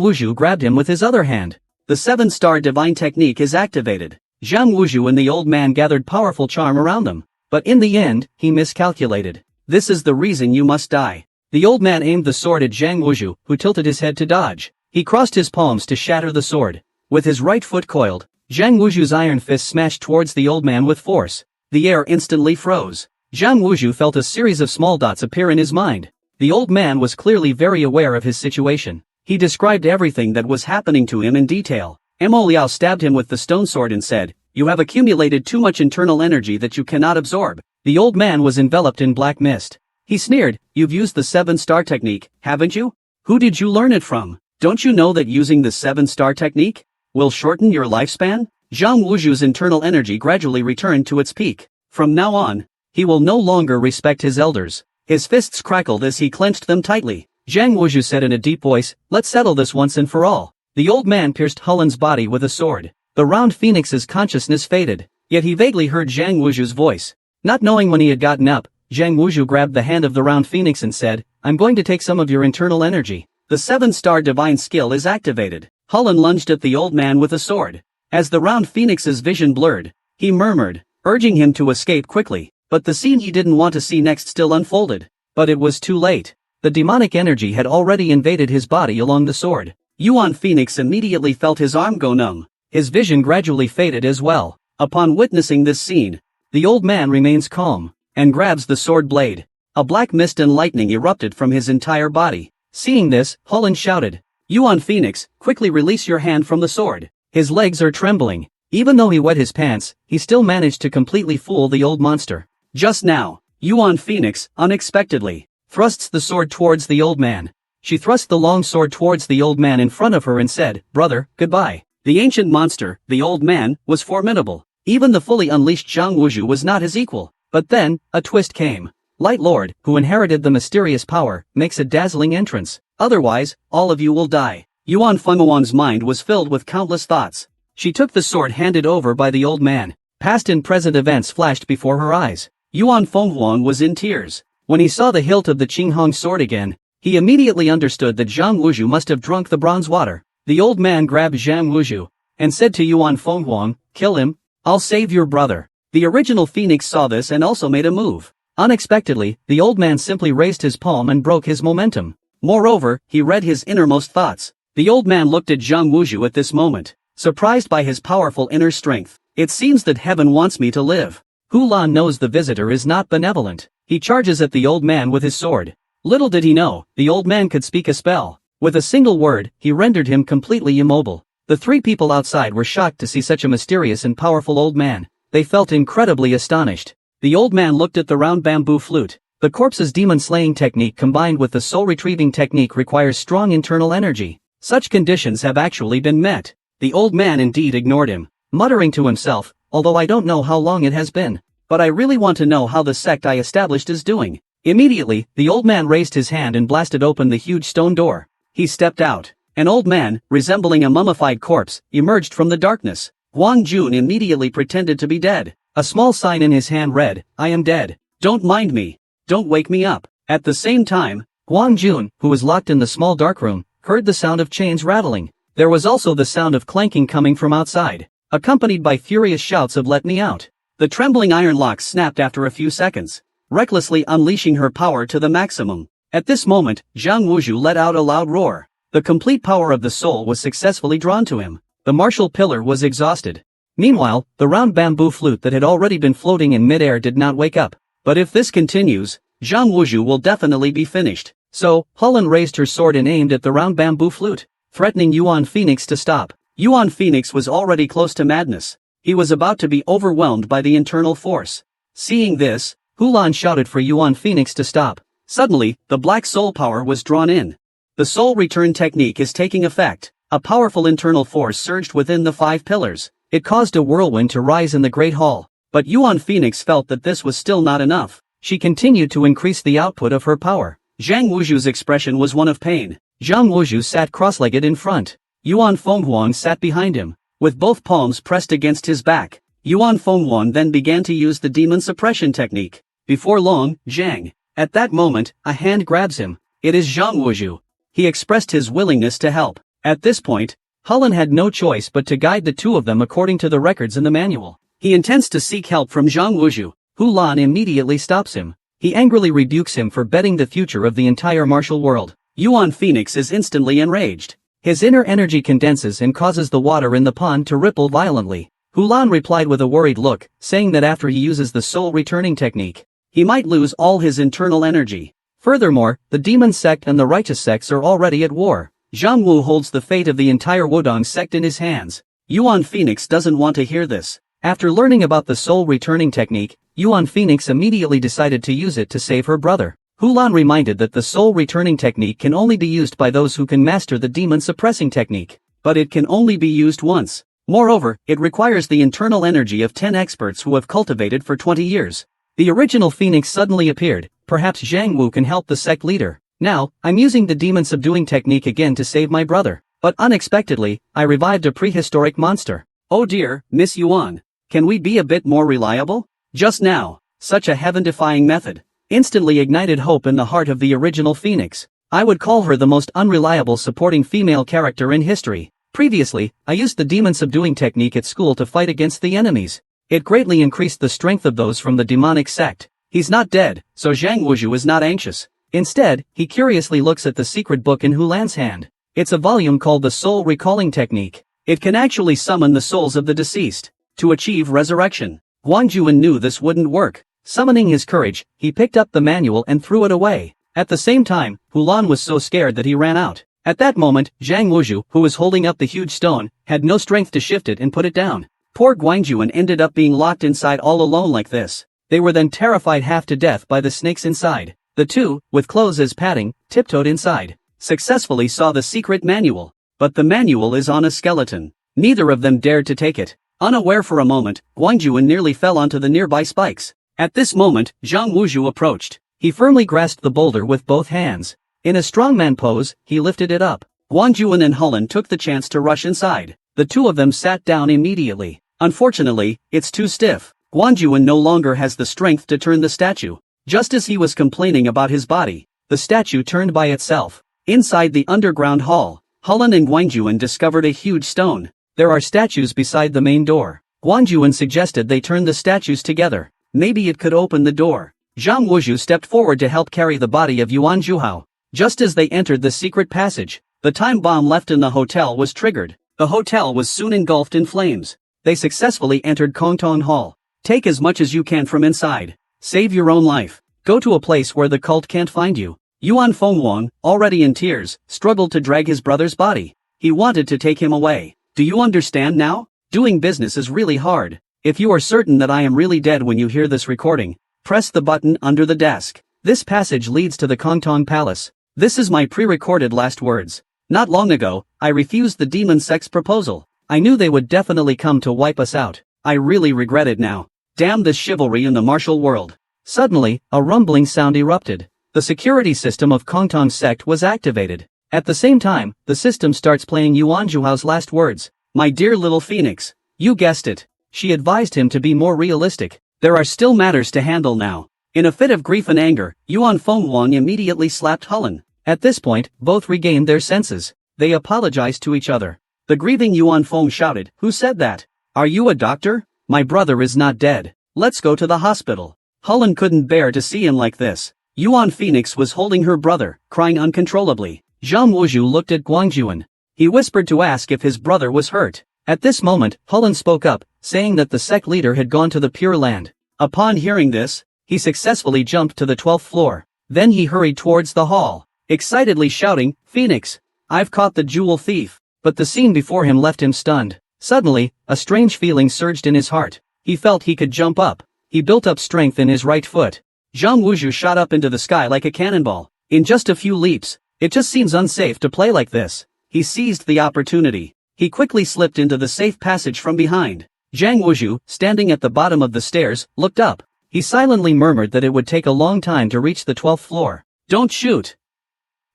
Wuzhu grabbed him with his other hand. The 7-star divine technique is activated. Zhang Wuzhu and the old man gathered powerful charm around them. But in the end, he miscalculated. "This is the reason you must die." The old man aimed the sword at Zhang Wuzhu, who tilted his head to dodge. He crossed his palms to shatter the sword. With his right foot coiled, Zhang Wuzhu's iron fist smashed towards the old man with force. The air instantly froze. Zhang Wuzhu felt a series of small dots appear in his mind. The old man was clearly very aware of his situation. He described everything that was happening to him in detail. Mo Liao stabbed him with the stone sword and said, "You have accumulated too much internal energy that you cannot absorb." The old man was enveloped in black mist. He sneered, "You've used the 7-star technique, haven't you? Who did you learn it from? Don't you know that using the 7-star technique will shorten your lifespan?" Zhang Wuzhu's internal energy gradually returned to its peak. From now on, he will no longer respect his elders. His fists crackled as he clenched them tightly. Zhang Wuzhu said in a deep voice, "Let's settle this once and for all." The old man pierced Hulin's body with a sword. The round phoenix's consciousness faded, yet he vaguely heard Zhang Wuzhu's voice. Not knowing when he had gotten up, Zhang Wuzhu grabbed the hand of the round phoenix and said, "I'm going to take some of your internal energy." The 7-star divine skill is activated. Hulin lunged at the old man with a sword. As the round phoenix's vision blurred, he murmured, urging him to escape quickly. But the scene he didn't want to see next still unfolded. But it was too late. The demonic energy had already invaded his body along the sword. Yuan Phoenix immediately felt his arm go numb. His vision gradually faded as well. Upon witnessing this scene, the old man remains calm and grabs the sword blade. A black mist and lightning erupted from his entire body. Seeing this, Hulin shouted, "Yuan Phoenix, quickly release your hand from the sword." His legs are trembling. Even though he wet his pants, he still managed to completely fool the old monster. Just now, Yuan Phoenix, unexpectedly, thrusts the sword towards the old man. She thrust the long sword towards the old man in front of her and said, "Brother, goodbye." The ancient monster, the old man, was formidable. Even the fully unleashed Zhang Wuzhu was not his equal. But then, a twist came. Light Lord, who inherited the mysterious power, makes a dazzling entrance. Otherwise, all of you will die. Yuan Fenghuang's mind was filled with countless thoughts. She took the sword handed over by the old man. Past and present events flashed before her eyes. Yuan Fenghuang was in tears. When he saw the hilt of the Qinghong sword again, he immediately understood that Zhang Wuzhu must have drunk the bronze water. The old man grabbed Zhang Wuzhu and said to Yuan Fenghuang, "Kill him. I'll save your brother." The original Phoenix saw this and also made a move. Unexpectedly, the old man simply raised his palm and broke his momentum. Moreover, he read his innermost thoughts. The old man looked at Zhang Wuzhu at this moment, surprised by his powerful inner strength. "It seems that heaven wants me to live." Hu Lan knows the visitor is not benevolent. He charges at the old man with his sword. Little did he know, the old man could speak a spell. With a single word, he rendered him completely immobile. The 3 people outside were shocked to see such a mysterious and powerful old man. They felt incredibly astonished. The old man looked at the round bamboo flute. The corpse's demon-slaying technique combined with the soul-retrieving technique requires strong internal energy. Such conditions have actually been met. The old man indeed ignored him, muttering to himself, although I don't know how long it has been, but I really want to know how the sect I established is doing. Immediately, the old man raised his hand and blasted open the huge stone door. He stepped out. An old man, resembling a mummified corpse, emerged from the darkness. Wang Jun immediately pretended to be dead. A small sign in his hand read, "I am dead. Don't mind me. Don't wake me up." At the same time, Wang Jun, who was locked in the small dark room, heard the sound of chains rattling. There was also the sound of clanking coming from outside, accompanied by furious shouts of "Let me out." The trembling iron locks snapped after a few seconds, recklessly unleashing her power to the maximum. At this moment, Zhang Wuzhu let out a loud roar. The complete power of the soul was successfully drawn to him. The martial pillar was exhausted. Meanwhile, the round bamboo flute that had already been floating in midair did not wake up. But if this continues, Zhang Wuzhu will definitely be finished. So, Hulun raised her sword and aimed at the round bamboo flute, threatening Yuan Phoenix to stop. Yuan Phoenix was already close to madness. He was about to be overwhelmed by the internal force. Seeing this, Hulun shouted for Yuan Phoenix to stop. Suddenly, the black soul power was drawn in. The soul return technique is taking effect. A powerful internal force surged within the 5 pillars. It caused a whirlwind to rise in the Great Hall. But Yuan Phoenix felt that this was still not enough. She continued to increase the output of her power. Zhang Wuzhu's expression was one of pain. Zhang Wuzhu sat cross-legged in front. Yuan Fenghuang sat behind him, with both palms pressed against his back. Yuan Fenghuang then began to use the demon suppression technique. Before long, Zhang. At that moment, a hand grabs him. It is Zhang Wuzhu. He expressed his willingness to help. At this point, Hulun had no choice but to guide the two of them according to the records in the manual. He intends to seek help from Zhang Wuzhu. Hulun immediately stops him. He angrily rebukes him for betting the future of the entire martial world. Yuan Phoenix is instantly enraged. His inner energy condenses and causes the water in the pond to ripple violently. Hulun replied with a worried look, saying that after he uses the soul returning technique, he might lose all his internal energy. Furthermore, the demon sect and the righteous sects are already at war. Zhang Wu holds the fate of the entire Wudong sect in his hands. Yuan Phoenix doesn't want to hear this. After learning about the soul returning technique, Yuan Phoenix immediately decided to use it to save her brother. Hulun reminded that the soul returning technique can only be used by those who can master the demon suppressing technique. But it can only be used once. Moreover, it requires the internal energy of 10 experts who have cultivated for 20 years. The original Phoenix suddenly appeared. Perhaps Zhang Wu can help the sect leader. Now, I'm using the demon subduing technique again to save my brother. But unexpectedly, I revived a prehistoric monster. Oh dear, Miss Yuan. Can we be a bit more reliable? Just now, such a heaven-defying method instantly ignited hope in the heart of the original Phoenix. I would call her the most unreliable supporting female character in history. Previously, I used the demon subduing technique at school to fight against the enemies. It greatly increased the strength of those from the demonic sect. He's not dead, so Zhang Wuzhu is not anxious. Instead, he curiously looks at the secret book in Hulan's hand. It's a volume called the Soul Recalling Technique. It can actually summon the souls of the deceased to achieve resurrection. Wang Juan knew this wouldn't work. Summoning his courage, he picked up the manual and threw it away. At the same time, Hulan was so scared that he ran out. At that moment, Zhang Wuzhu, who was holding up the huge stone, had no strength to shift it and put it down. Poor Guangjuan ended up being locked inside all alone like this. They were then terrified half to death by the snakes inside. The two, with clothes as padding, tiptoed inside. Successfully saw the secret manual. But the manual is on a skeleton. Neither of them dared to take it. Unaware for a moment, Guangjuan nearly fell onto the nearby spikes. At this moment, Zhang Wuzhu approached. He firmly grasped the boulder with both hands. In a strongman pose, he lifted it up. Guangjuan and Hulun took the chance to rush inside. The two of them sat down immediately. Unfortunately, it's too stiff. Guangjuan no longer has the strength to turn the statue. Just as he was complaining about his body, the statue turned by itself. Inside the underground hall, Hulun and Guangjuan discovered a huge stone. There are statues beside the main door. Guangjuan suggested they turn the statues together. Maybe it could open the door. Zhang Wuzhu stepped forward to help carry the body of Yuan Zhuhao. Just as they entered the secret passage, the time bomb left in the hotel was triggered. The hotel was soon engulfed in flames. They successfully entered Kongtong Hall. Take as much as you can from inside. Save your own life. Go to a place where the cult can't find you. Yuan Fenghuang, already in tears, struggled to drag his brother's body. He wanted to take him away. Do you understand now? Doing business is really hard. If you are certain that I am really dead when you hear this recording, press the button under the desk. This passage leads to the Kongtong Palace. This is my pre-recorded last words. Not long ago, I refused the demon sex proposal. I knew they would definitely come to wipe us out. I really regret it now. Damn this chivalry in the martial world. Suddenly, a rumbling sound erupted. The security system of Kongtong sect was activated. At the same time, the system starts playing Yuan Zhuhao's last words. My dear little phoenix. You guessed it. She advised him to be more realistic. There are still matters to handle now. In a fit of grief and anger, Yuan Fenghuang immediately slapped Hulun. At this point, both regained their senses. They apologized to each other. The grieving Yuan Feng shouted, "Who said that? Are you a doctor? My brother is not dead. Let's go to the hospital." Hulun couldn't bear to see him like this. Yuan Phoenix was holding her brother, crying uncontrollably. Zhang Wuzhu looked at Guangjuan. He whispered to ask if his brother was hurt. At this moment, Hulun spoke up, saying that the sect leader had gone to the Pure Land. Upon hearing this, he successfully jumped to the 12th floor. Then he hurried towards the hall, excitedly shouting, "Phoenix! I've caught the jewel thief." But the scene before him left him stunned. Suddenly, a strange feeling surged in his heart. He felt he could jump up. He built up strength in his right foot. Zhang Wuzhu shot up into the sky like a cannonball. In just a few leaps, it just seems unsafe to play like this. He seized the opportunity. He quickly slipped into the safe passage from behind. Zhang Wuzhu, standing at the bottom of the stairs, looked up. He silently murmured that it would take a long time to reach the 12th floor. "Don't shoot!"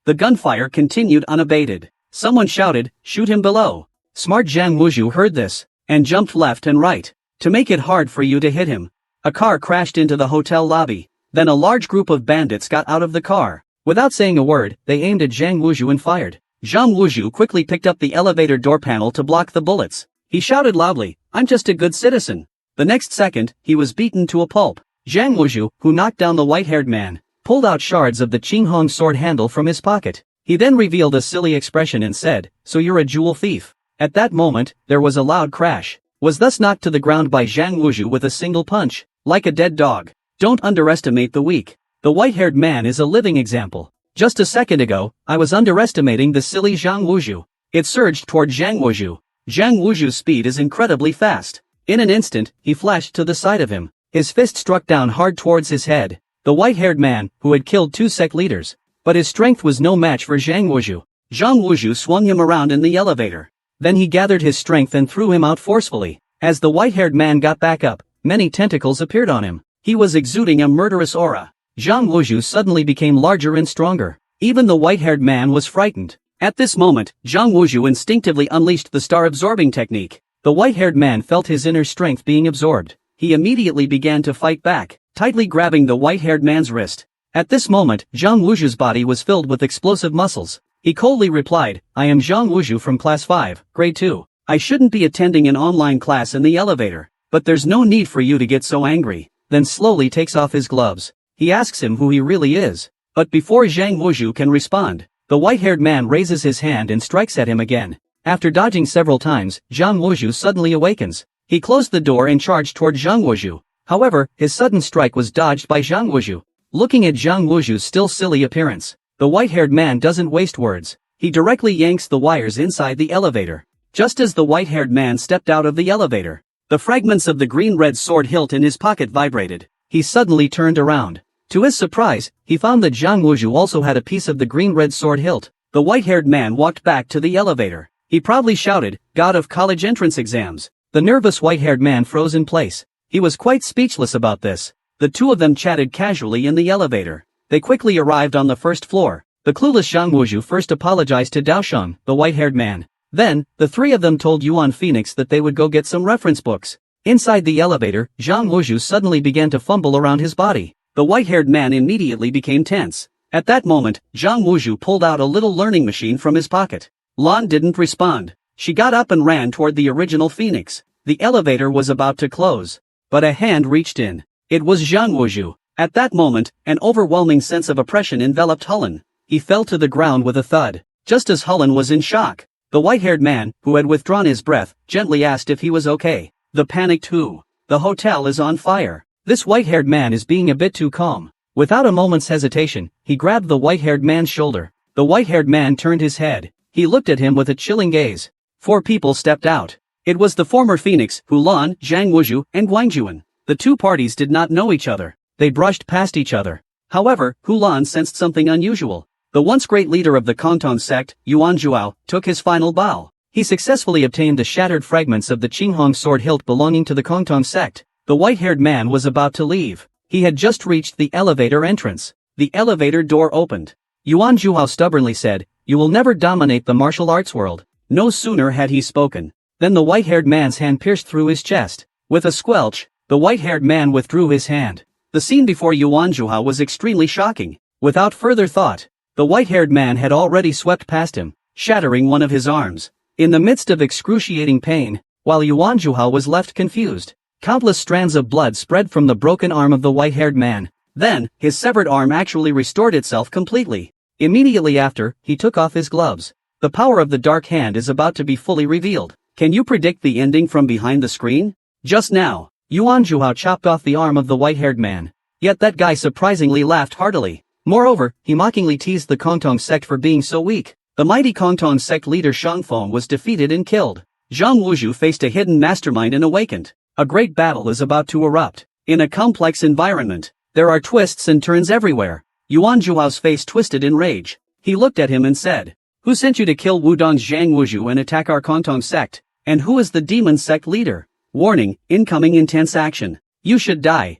The gunfire continued unabated. Someone shouted, "Shoot him below." Smart Zhang Wuzhu heard this, and jumped left and right. To make it hard for you to hit him, a car crashed into the hotel lobby. Then a large group of bandits got out of the car. Without saying a word, they aimed at Zhang Wuzhu and fired. Zhang Wuzhu quickly picked up the elevator door panel to block the bullets. He shouted loudly, "I'm just a good citizen." The next second, he was beaten to a pulp. Zhang Wuzhu, who knocked down the white-haired man, pulled out shards of the Qinghong sword handle from his pocket. He then revealed a silly expression and said, "So you're a jewel thief." At that moment, there was a loud crash. Was thus knocked to the ground by Zhang Wuzhu with a single punch, like a dead dog. Don't underestimate the weak. The white-haired man is a living example. Just a second ago, I was underestimating the silly Zhang Wuzhu. It surged toward Zhang Wuzhu. Zhang Wuzhu's speed is incredibly fast. In an instant, he flashed to the side of him. His fist struck down hard towards his head. The white-haired man, who had killed 2 sect leaders. But his strength was no match for Zhang Wuzhu. Zhang Wuzhu swung him around in the elevator. Then he gathered his strength and threw him out forcefully. As the white-haired man got back up, many tentacles appeared on him. He was exuding a murderous aura. Zhang Wuzhu suddenly became larger and stronger. Even the white-haired man was frightened. At this moment, Zhang Wuzhu instinctively unleashed the star-absorbing technique. The white-haired man felt his inner strength being absorbed. He immediately began to fight back, tightly grabbing the white-haired man's wrist. At this moment, Zhang Wuzhu's body was filled with explosive muscles. He coldly replied, "I am Zhang Wuzhu from Class 5, Grade 2. I shouldn't be attending an online class in the elevator. But there's no need for you to get so angry." Then slowly takes off his gloves. He asks him who he really is. But before Zhang Wuzhu can respond, the white-haired man raises his hand and strikes at him again. After dodging several times, Zhang Wuzhu suddenly awakens. He closed the door and charged toward Zhang Wuzhu. However, his sudden strike was dodged by Zhang Wuzhu. Looking at Zhang Wuzhu's still silly appearance, the white-haired man doesn't waste words. He directly yanks the wires inside the elevator. Just as the white-haired man stepped out of the elevator, the fragments of the green-red sword hilt in his pocket vibrated. He suddenly turned around. To his surprise, he found that Zhang Wuzhu also had a piece of the green-red sword hilt. The white-haired man walked back to the elevator. He proudly shouted, "God of college entrance exams." The nervous white-haired man froze in place. He was quite speechless about this. The two of them chatted casually in the elevator. They quickly arrived on the first floor. The clueless Zhang Wuzhu first apologized to Daosheng, the white-haired man. Then, the three of them told Yuan Phoenix that they would go get some reference books. Inside the elevator, Zhang Wuzhu suddenly began to fumble around his body. The white-haired man immediately became tense. At that moment, Zhang Wuzhu pulled out a little learning machine from his pocket. Lan didn't respond. She got up and ran toward the original Phoenix. The elevator was about to close. But a hand reached in. It was Zhang Wuzhu. At that moment, an overwhelming sense of oppression enveloped Hulun. He fell to the ground with a thud. Just as Hulun was in shock, the white-haired man, who had withdrawn his breath, gently asked if he was okay. The panicked who? The hotel is on fire. This white-haired man is being a bit too calm. Without a moment's hesitation, he grabbed the white-haired man's shoulder. The white-haired man turned his head. He looked at him with a chilling gaze. 4 people stepped out. It was the former Phoenix, Hulan, Zhang Wuzhu, and Guangjuan. The two parties did not know each other. They brushed past each other. However, Hulan sensed something unusual. The once great leader of the Kongtong sect, Yuan Zhuao, took his final bow. He successfully obtained the shattered fragments of the Qinghong sword hilt belonging to the Kongtong sect. The white-haired man was about to leave. He had just reached the elevator entrance. The elevator door opened. Yuan Zhuao stubbornly said, "You will never dominate the martial arts world." No sooner had he spoken than the white-haired man's hand pierced through his chest. With a squelch, the white-haired man withdrew his hand. The scene before Yuan Zhuao was extremely shocking. Without further thought, the white-haired man had already swept past him, shattering one of his arms. In the midst of excruciating pain, while Yuan Zhuao was left confused, countless strands of blood spread from the broken arm of the white-haired man. Then, his severed arm actually restored itself completely. Immediately after, he took off his gloves. The power of the dark hand is about to be fully revealed. Can you predict the ending from behind the screen? Just now, Yuan Zhuao chopped off the arm of the white-haired man. Yet that guy surprisingly laughed heartily. Moreover, he mockingly teased the Kongtong sect for being so weak. The mighty Kongtong sect leader Shang Feng was defeated and killed. Zhang Wuzhu faced a hidden mastermind and awakened. A great battle is about to erupt. In a complex environment, there are twists and turns everywhere. Yuan Zhuao's face twisted in rage. He looked at him and said, "Who sent you to kill Wudong's Zhang Wuzhu and attack our Kongtong sect? And who is the demon sect leader? Warning, incoming intense action. You should die."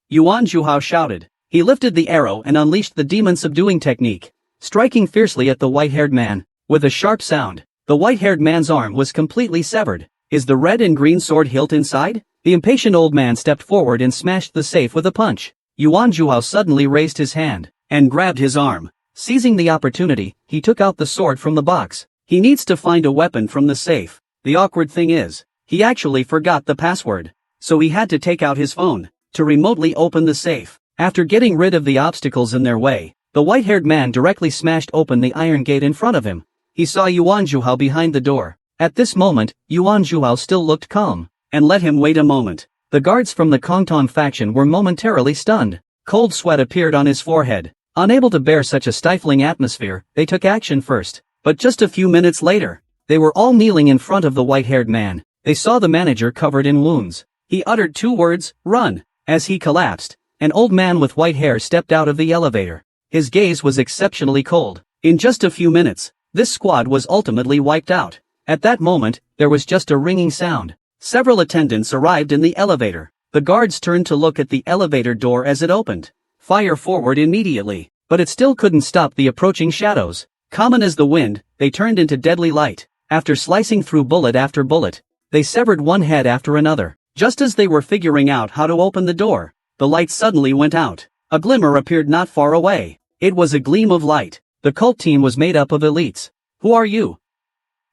Yuan Zhuao shouted. He lifted the arrow and unleashed the demon subduing technique, striking fiercely at the white-haired man. With a sharp sound, the white-haired man's arm was completely severed. Is the red and green sword hilt inside? The impatient old man stepped forward and smashed the safe with a punch. Yuan Zhuao suddenly raised his hand and grabbed his arm. Seizing the opportunity, he took out the sword from the box. He needs to find a weapon from the safe. The awkward thing is, he actually forgot the password. So he had to take out his phone to remotely open the safe. After getting rid of the obstacles in their way, the white-haired man directly smashed open the iron gate in front of him. He saw Yuan Zhuao behind the door. At this moment, Yuan Zhuao still looked calm, and let him wait a moment. The guards from the Kongtong faction were momentarily stunned. Cold sweat appeared on his forehead. Unable to bear such a stifling atmosphere, they took action first. But just a few minutes later, they were all kneeling in front of the white-haired man. They saw the manager covered in wounds. He uttered 2 words, "Run." As he collapsed, an old man with white hair stepped out of the elevator. His gaze was exceptionally cold. In just a few minutes, this squad was ultimately wiped out. At that moment, there was just a ringing sound. Several attendants arrived in the elevator. The guards turned to look at the elevator door as it opened. Fire forward immediately. But it still couldn't stop the approaching shadows. Common as the wind, they turned into deadly light. After slicing through bullet after bullet, they severed one head after another. Just as they were figuring out how to open the door, the light suddenly went out. A glimmer appeared not far away. It was a gleam of light. The cult team was made up of elites. "Who are you?"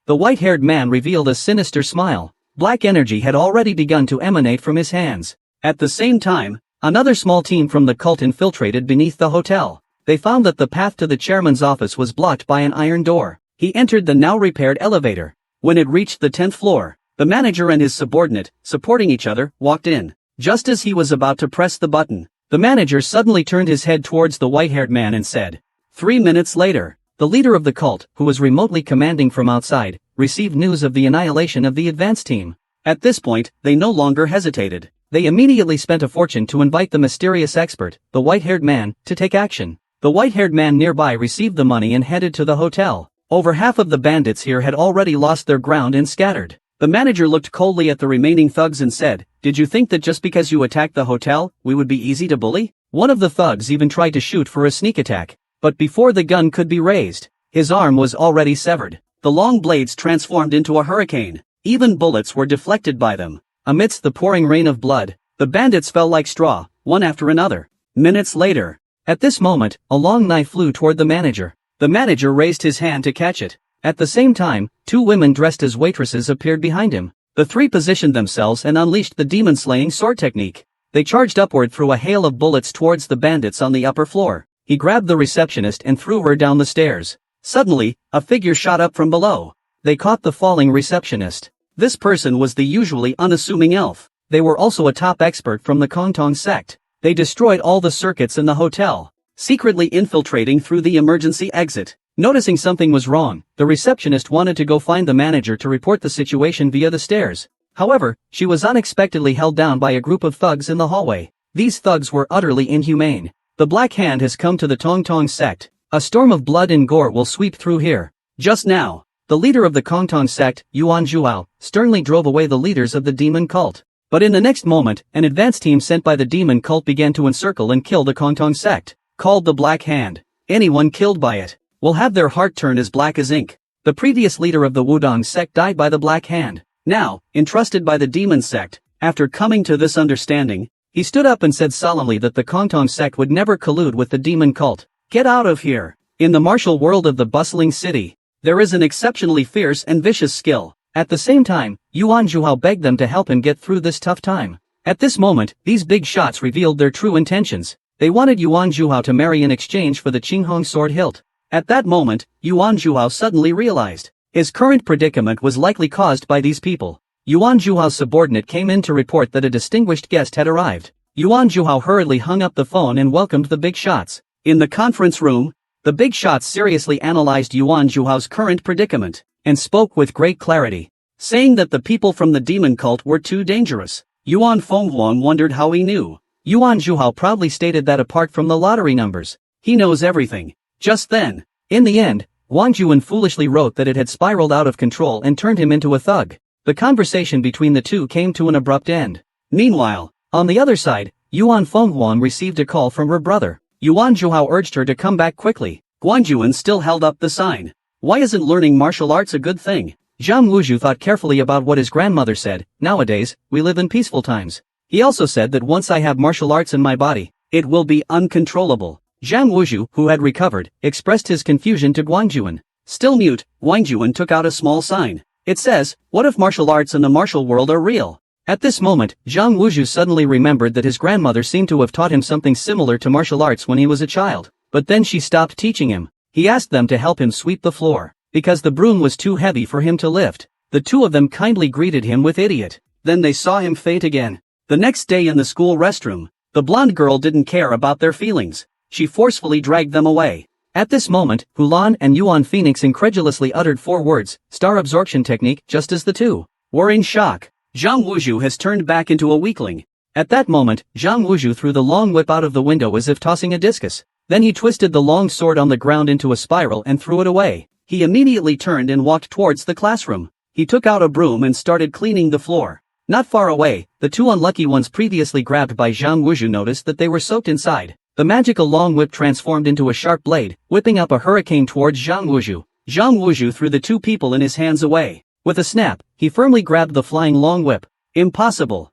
The white-haired man revealed a sinister smile. Black energy had already begun to emanate from his hands. At the same time, another small team from the cult infiltrated beneath the hotel. They found that the path to the chairman's office was blocked by an iron door. He entered the now-repaired elevator. When it reached the 10th floor, the manager and his subordinate, supporting each other, walked in. Just as he was about to press the button, the manager suddenly turned his head towards the white-haired man and said. 3 minutes later, the leader of the cult, who was remotely commanding from outside, received news of the annihilation of the advance team. At this point, they no longer hesitated. They immediately spent a fortune to invite the mysterious expert, the white-haired man, to take action. The white-haired man nearby received the money and headed to the hotel. Over half of the bandits here had already lost their ground and scattered. The manager looked coldly at the remaining thugs and said, "Did you think that just because you attacked the hotel, we would be easy to bully?" One of the thugs even tried to shoot for a sneak attack. But before the gun could be raised, his arm was already severed. The long blades transformed into a hurricane. Even bullets were deflected by them. Amidst the pouring rain of blood, the bandits fell like straw, one after another. Minutes later, at this moment, a long knife flew toward the manager. The manager raised his hand to catch it. At the same time, 2 women dressed as waitresses appeared behind him. The 3 positioned themselves and unleashed the demon-slaying sword technique. They charged upward through a hail of bullets towards the bandits on the upper floor. He grabbed the receptionist and threw her down the stairs. Suddenly, a figure shot up from below. They caught the falling receptionist. This person was the usually unassuming elf. They were also a top expert from the Kongtong sect. They destroyed all the circuits in the hotel, secretly infiltrating through the emergency exit. Noticing something was wrong, the receptionist wanted to go find the manager to report the situation via the stairs. However, she was unexpectedly held down by a group of thugs in the hallway. These thugs were utterly inhumane. The Black Hand has come to the Tong Tong sect. A storm of blood and gore will sweep through here. Just now, the leader of the Kong Tong sect, Yuan Zhuhao, sternly drove away the leaders of the demon cult. But in the next moment, an advance team sent by the demon cult began to encircle and kill the Kong Tong sect, called the Black Hand. Anyone killed by it will have their heart turned as black as ink. The previous leader of the Wudong sect died by the Black Hand. Now, entrusted by the demon sect, after coming to this understanding, he stood up and said solemnly that the Kong Tong sect would never collude with the demon cult. Get out of here. In the martial world of the bustling city, there is an exceptionally fierce and vicious skill. At the same time, Yuan Zhuhao begged them to help him get through this tough time. At this moment, these big shots revealed their true intentions. They wanted Yuan Zhuhao to marry in exchange for the Qinghong sword hilt. At that moment, Yuan Zhuhao suddenly realized his current predicament was likely caused by these people. Yuan Zhuhao's subordinate came in to report that a distinguished guest had arrived. Yuan Zhuhao hurriedly hung up the phone and welcomed the big shots. In the conference room, the big shots seriously analyzed Yuan Zhuhao's current predicament and spoke with great clarity, saying that the people from the demon cult were too dangerous. Yuan Fenghuang wondered how he knew. Yuan Zhuhao proudly stated that apart from the lottery numbers, he knows everything. Just then, in the end, Wang Juan foolishly wrote that it had spiraled out of control and turned him into a thug. The conversation between the two came to an abrupt end. Meanwhile, on the other side, Yuan Fenghuang received a call from her brother. Yuan Zhuhao urged her to come back quickly. Guanjuan still held up the sign. Why isn't learning martial arts a good thing? Zhang Wuzhu thought carefully about what his grandmother said. Nowadays, we live in peaceful times. He also said that once I have martial arts in my body, it will be uncontrollable. Zhang Wuzhu, who had recovered, expressed his confusion to Guangjuan. Still mute, Guangjuan took out a small sign. It says, "What if martial arts and the martial world are real?" At this moment, Zhang Wuzhu suddenly remembered that his grandmother seemed to have taught him something similar to martial arts when he was a child. But then she stopped teaching him. He asked them to help him sweep the floor, because the broom was too heavy for him to lift. The two of them kindly greeted him with idiot. Then they saw him faint again. The next day in the school restroom, the blonde girl didn't care about their feelings. She forcefully dragged them away. At this moment, Hulan and Yuan Phoenix incredulously uttered 4 words, "Star absorption technique," just as the two were in shock. Zhang Wuzhu has turned back into a weakling. At that moment, Zhang Wuzhu threw the long whip out of the window as if tossing a discus. Then he twisted the long sword on the ground into a spiral and threw it away. He immediately turned and walked towards the classroom. He took out a broom and started cleaning the floor. Not far away, the two unlucky ones previously grabbed by Zhang Wuzhu noticed that they were soaked inside. The magical long whip transformed into a sharp blade, whipping up a hurricane towards Zhang Wuzhu. Zhang Wuzhu threw the two people in his hands away. With a snap, he firmly grabbed the flying long whip. Impossible!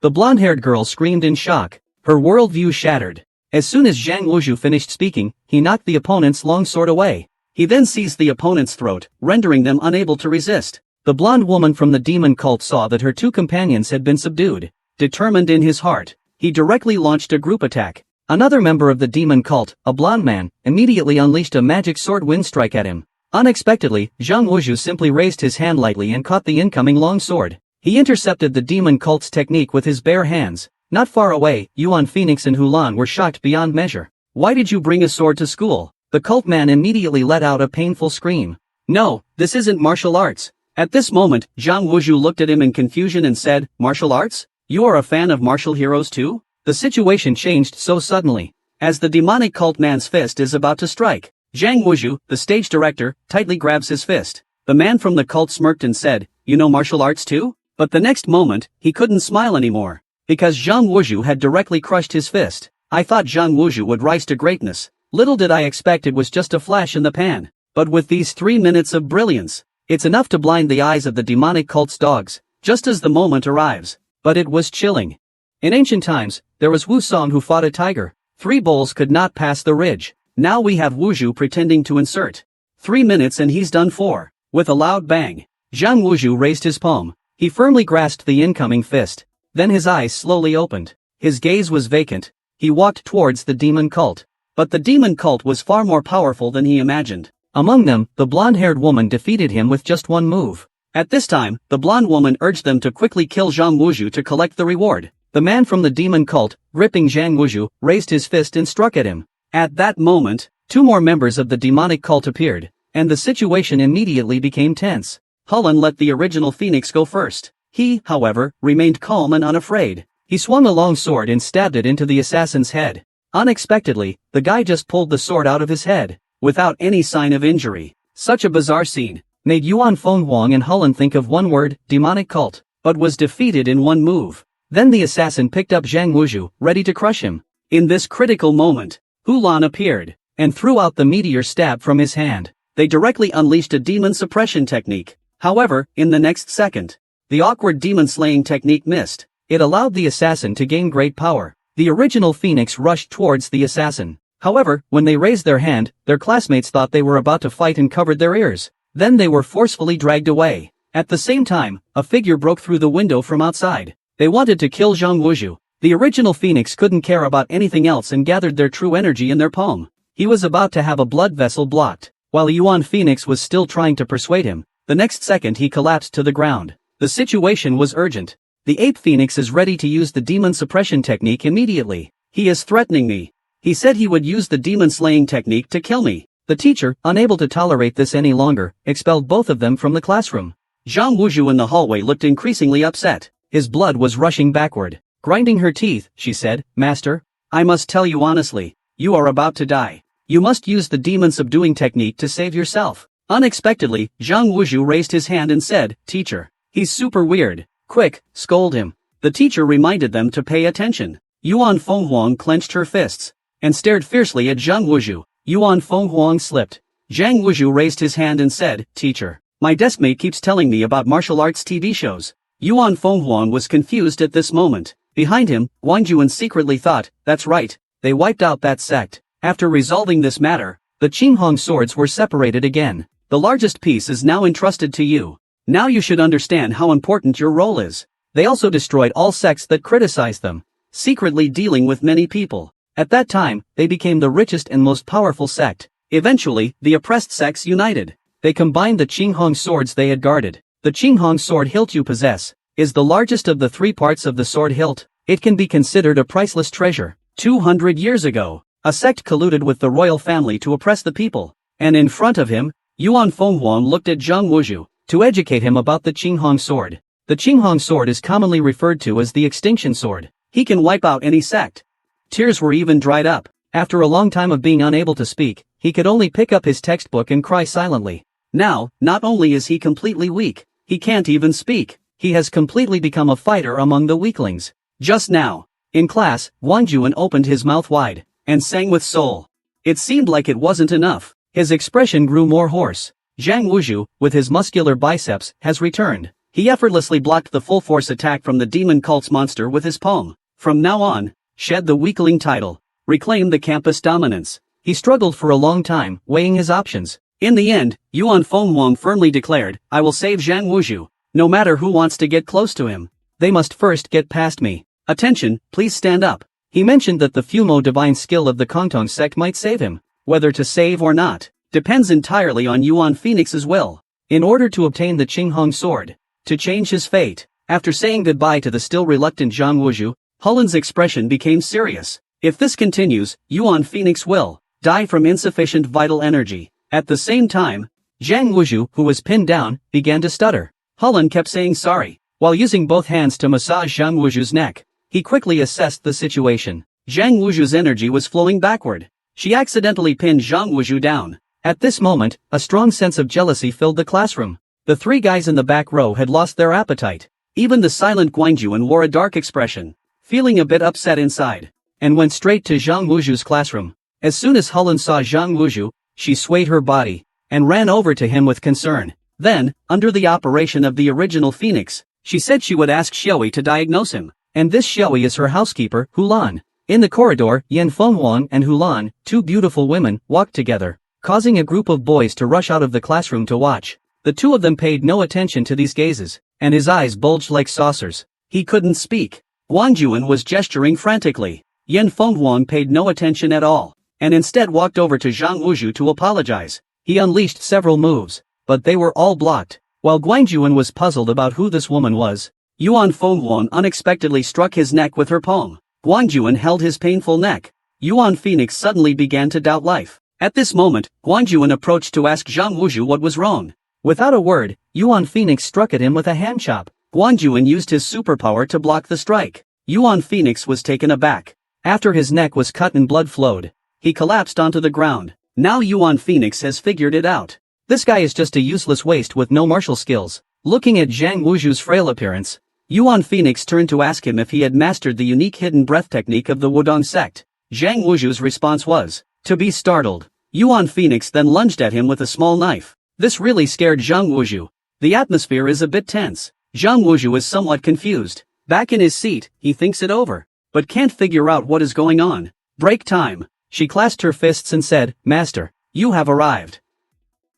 The blonde-haired girl screamed in shock. Her worldview shattered. As soon as Zhang Wuzhu finished speaking, he knocked the opponent's long sword away. He then seized the opponent's throat, rendering them unable to resist. The blonde woman from the demon cult saw that her two companions had been subdued. Determined in his heart, he directly launched a group attack. Another member of the demon cult, a blonde man, immediately unleashed a magic sword wind strike at him. Unexpectedly, Zhang Wuzhu simply raised his hand lightly and caught the incoming long sword. He intercepted the demon cult's technique with his bare hands. Not far away, Yuan Phoenix and Hulan were shocked beyond measure. "Why did you bring a sword to school?" The cult man immediately let out a painful scream. "No, this isn't martial arts." At this moment, Zhang Wuzhu looked at him in confusion and said, "Martial arts? You are a fan of martial heroes too?" The situation changed so suddenly. As the demonic cult man's fist is about to strike, Zhang Wuzhu, the stage director, tightly grabs his fist. The man from the cult smirked and said, "You know martial arts too?" But the next moment, he couldn't smile anymore, because Zhang Wuzhu had directly crushed his fist. I thought Zhang Wuzhu would rise to greatness. Little did I expect it was just a flash in the pan. But with these 3 minutes of brilliance, it's enough to blind the eyes of the demonic cult's dogs, just as the moment arrives. But it was chilling. In ancient times, there was Wu Song who fought a tiger. 3 bulls could not pass the ridge. Now we have Wuzhu pretending to insert 3 minutes and he's done 4. With a loud bang, Zhang Wuzhu raised his palm. He firmly grasped the incoming fist. Then his eyes slowly opened. His gaze was vacant. He walked towards the demon cult. But the demon cult was far more powerful than he imagined. Among them, the blonde-haired woman defeated him with just 1 move. At this time, the blonde woman urged them to quickly kill Zhang Wuzhu to collect the reward. The man from the demon cult, gripping Zhang Wuzhu, raised his fist and struck at him. At that moment, 2 more members of the demonic cult appeared, and the situation immediately became tense. Hulan let the original Phoenix go first. He, however, remained calm and unafraid. He swung a long sword and stabbed it into the assassin's head. Unexpectedly, the guy just pulled the sword out of his head, without any sign of injury. Such a bizarre scene made Yuan Fenghuang and Hulan think of one word, demonic cult, but was defeated in one move. Then the assassin picked up Zhang Wuzhu, ready to crush him. In this critical moment, Hulan appeared, and threw out the meteor stab from his hand. They directly unleashed a demon suppression technique. However, in the next second, the awkward demon slaying technique missed. It allowed the assassin to gain great power. The original Phoenix rushed towards the assassin. However, when they raised their hand, their classmates thought they were about to fight and covered their ears. Then they were forcefully dragged away. At the same time, a figure broke through the window from outside. They wanted to kill Zhang Wuzhu. The original Phoenix couldn't care about anything else and gathered their true energy in their palm. He was about to have a blood vessel blocked. While Yuan Phoenix was still trying to persuade him, the next second he collapsed to the ground. The situation was urgent. The ape Phoenix is ready to use the demon suppression technique immediately. He is threatening me. He said he would use the demon slaying technique to kill me. The teacher, unable to tolerate this any longer, expelled both of them from the classroom. Zhang Wuzhu in the hallway looked increasingly upset. His blood was rushing backward. Grinding her teeth, she said, "Master, I must tell you honestly, you are about to die. You must use the demon subduing technique to save yourself." Unexpectedly, Zhang Wuzhu raised his hand and said, "Teacher, he's super weird. Quick, scold him." The teacher reminded them to pay attention. Yuan Fenghuang clenched her fists and stared fiercely at Zhang Wuzhu. Yuan Fenghuang slipped. Zhang Wuzhu raised his hand and said, "Teacher, my deskmate keeps telling me about martial arts TV shows." Yuan Fenghuang was confused at this moment. Behind him, Wang Juan secretly thought, "That's right, they wiped out that sect." After resolving this matter, the Qinghong swords were separated again. The largest piece is now entrusted to you. Now you should understand how important your role is. They also destroyed all sects that criticized them, secretly dealing with many people. At that time, they became the richest and most powerful sect. Eventually, the oppressed sects united. They combined the Qinghong swords they had guarded. The Qinghong sword hilt you possess is the largest of the three parts of the sword hilt. It can be considered a priceless treasure. 200 years ago, a sect colluded with the royal family to oppress the people. And in front of him, Yuan Fenghuang looked at Zhang Wuzhu to educate him about the Qinghong sword. The Qinghong sword is commonly referred to as the extinction sword. He can wipe out any sect. Tears were even dried up. After a long time of being unable to speak, he could only pick up his textbook and cry silently. Now, not only is he completely weak, he can't even speak. He has completely become a fighter among the weaklings. Just now, in class, Wang Juan opened his mouth wide and sang with soul. It seemed like it wasn't enough. His expression grew more hoarse. Zhang Wuzhu, with his muscular biceps, has returned. He effortlessly blocked the full-force attack from the demon cult's monster with his palm. From now on, shed the weakling title. Reclaim the campus dominance. He struggled for a long time, weighing his options. In the end, Yuan Fenghuang firmly declared, "I will save Zhang Wuzhu, no matter who wants to get close to him. They must first get past me. Attention, please stand up." He mentioned that the Fumo divine skill of the Kongtong sect might save him. Whether to save or not depends entirely on Yuan Phoenix's will. In order to obtain the Qinghong sword, to change his fate, after saying goodbye to the still reluctant Zhang Wuzhu, Hulan's expression became serious. If this continues, Yuan Phoenix will die from insufficient vital energy. At the same time, Zhang Wuzhu, who was pinned down, began to stutter. Hulan kept saying sorry, while using both hands to massage Zhang Wuzhu's neck. He quickly assessed the situation. Zhang Wuzhu's energy was flowing backward. She accidentally pinned Zhang Wuzhu down. At this moment, a strong sense of jealousy filled the classroom. The three guys in the back row had lost their appetite. Even the silent Guanjuan wore a dark expression, feeling a bit upset inside, and went straight to Zhang Wuzhu's classroom. As soon as Hulan saw Zhang Wuzhu, she swayed her body and ran over to him with concern. Then, under the operation of the original Phoenix, she said she would ask Xiaoyi to diagnose him. And this Xiaoyi is her housekeeper, Hulan. In the corridor, Yan Fenghuang and Hulan, two beautiful women, walked together, causing a group of boys to rush out of the classroom to watch. The two of them paid no attention to these gazes, and his eyes bulged like saucers. He couldn't speak. Wang Juan was gesturing frantically. Yan Fenghuang paid no attention at all, and instead walked over to Zhang Wuzhu to apologize. He unleashed several moves, but they were all blocked. While Guanjuan was puzzled about who this woman was, Yuan Fenghuang unexpectedly struck his neck with her palm. Guanjuan held his painful neck. Yuan Phoenix suddenly began to doubt life. At this moment, Guanjuan approached to ask Zhang Wuzhu what was wrong. Without a word, Yuan Phoenix struck at him with a hand chop. Guanjuan used his superpower to block the strike. Yuan Phoenix was taken aback. After his neck was cut and blood flowed, he collapsed onto the ground. Now Yuan Phoenix has figured it out. This guy is just a useless waste with no martial skills. Looking at Zhang Wuju's frail appearance, Yuan Phoenix turned to ask him if he had mastered the unique hidden breath technique of the Wudong sect. Zhang Wuju's response was, to be startled. Yuan Phoenix then lunged at him with a small knife. This really scared Zhang Wuju. The atmosphere is a bit tense. Zhang Wuju is somewhat confused. Back in his seat, he thinks it over, but can't figure out what is going on. Break time. She clasped her fists and said, Master, you have arrived.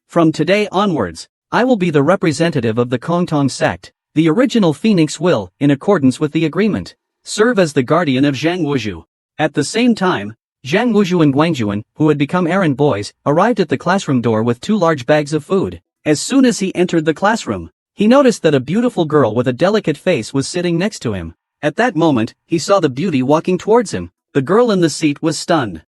From today onwards, I will be the representative of the Kongtong sect. The original Phoenix will, in accordance with the agreement, serve as the guardian of Zhang Wuju. At the same time, Zhang Wuju and Guangjuan, who had become errand boys, arrived at the classroom door with 2 large bags of food. As soon as he entered the classroom, he noticed that a beautiful girl with a delicate face was sitting next to him. At that moment, he saw the beauty walking towards him. The girl in the seat was stunned.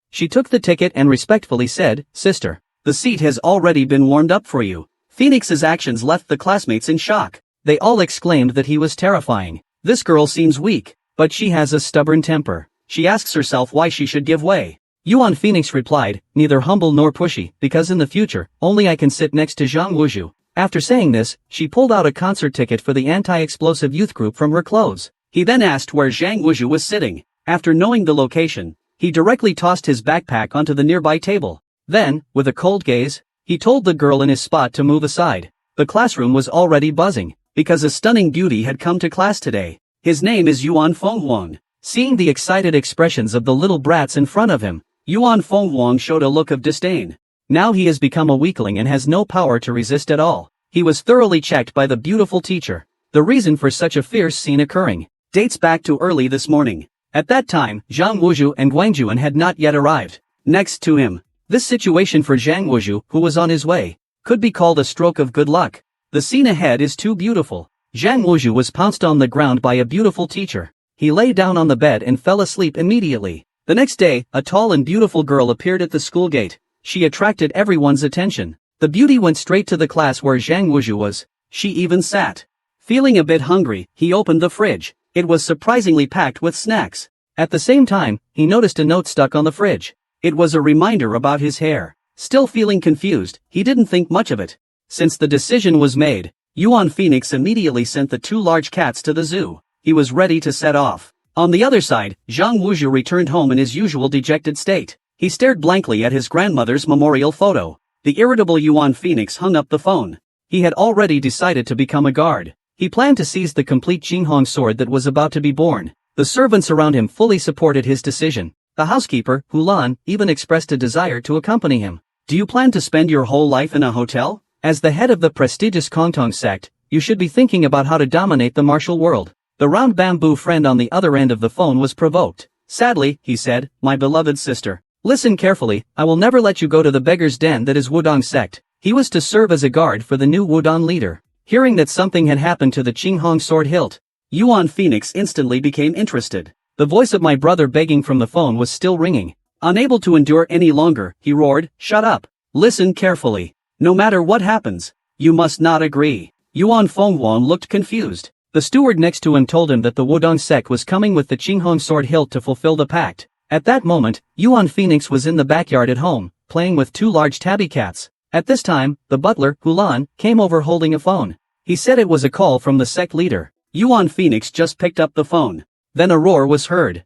She took the ticket and respectfully said, Sister, the seat has already been warmed up for you. Phoenix's actions left the classmates in shock. They all exclaimed that he was terrifying. This girl seems weak, but she has a stubborn temper. She asks herself why she should give way. Yuan Phoenix replied, neither humble nor pushy, because in the future, only I can sit next to Zhang Wuju. After saying this, she pulled out a concert ticket for the anti-explosive youth group from her clothes. He then asked where Zhang Wuju was sitting. After knowing the location, he directly tossed his backpack onto the nearby table. Then, with a cold gaze, he told the girl in his spot to move aside. The classroom was already buzzing, because a stunning beauty had come to class today. His name is Yuan Fenghuang. Seeing the excited expressions of the little brats in front of him, Yuan Fenghuang showed a look of disdain. Now he has become a weakling and has no power to resist at all. He was thoroughly checked by the beautiful teacher. The reason for such a fierce scene occurring dates back to early this morning. At that time, Zhang Wuju and Guangjuan had not yet arrived. Next to him, this situation for Zhang Wuju, who was on his way, could be called a stroke of good luck. The scene ahead is too beautiful. Zhang Wuju was pounced on the ground by a beautiful teacher. He lay down on the bed and fell asleep immediately. The next day, a tall and beautiful girl appeared at the school gate. She attracted everyone's attention. The beauty went straight to the class where Zhang Wuju was. She even sat. Feeling a bit hungry, he opened the fridge. It was surprisingly packed with snacks. At the same time, he noticed a note stuck on the fridge. It was a reminder about his hair. Still feeling confused, he didn't think much of it. Since the decision was made, Yuan Phoenix immediately sent the 2 large cats to the zoo. He was ready to set off. On the other side, Zhang Wuju returned home in his usual dejected state. He stared blankly at his grandmother's memorial photo. The irritable Yuan Phoenix hung up the phone. He had already decided to become a guard. He planned to seize the complete Jinghong sword that was about to be born. The servants around him fully supported his decision. The housekeeper, Hulan, even expressed a desire to accompany him. Do you plan to spend your whole life in a hotel? As the head of the prestigious Kongtong sect, you should be thinking about how to dominate the martial world. The round bamboo friend on the other end of the phone was provoked. Sadly, he said, my beloved sister, listen carefully, I will never let you go to the beggar's den that is Wudong sect. He was to serve as a guard for the new Wudong leader. Hearing that something had happened to the Jinghong sword hilt, Yuan Phoenix instantly became interested. The voice of my brother begging from the phone was still ringing. Unable to endure any longer, he roared, shut up. Listen carefully. No matter what happens, you must not agree. Yuan Fenghuang looked confused. The steward next to him told him that the Wudong sect was coming with the Jinghong sword hilt to fulfill the pact. At that moment, Yuan Phoenix was in the backyard at home, playing with 2 large tabby cats. At this time, the butler, Hulan, came over holding a phone. He said it was a call from the sect leader. Yuan Phoenix just picked up the phone. Then a roar was heard.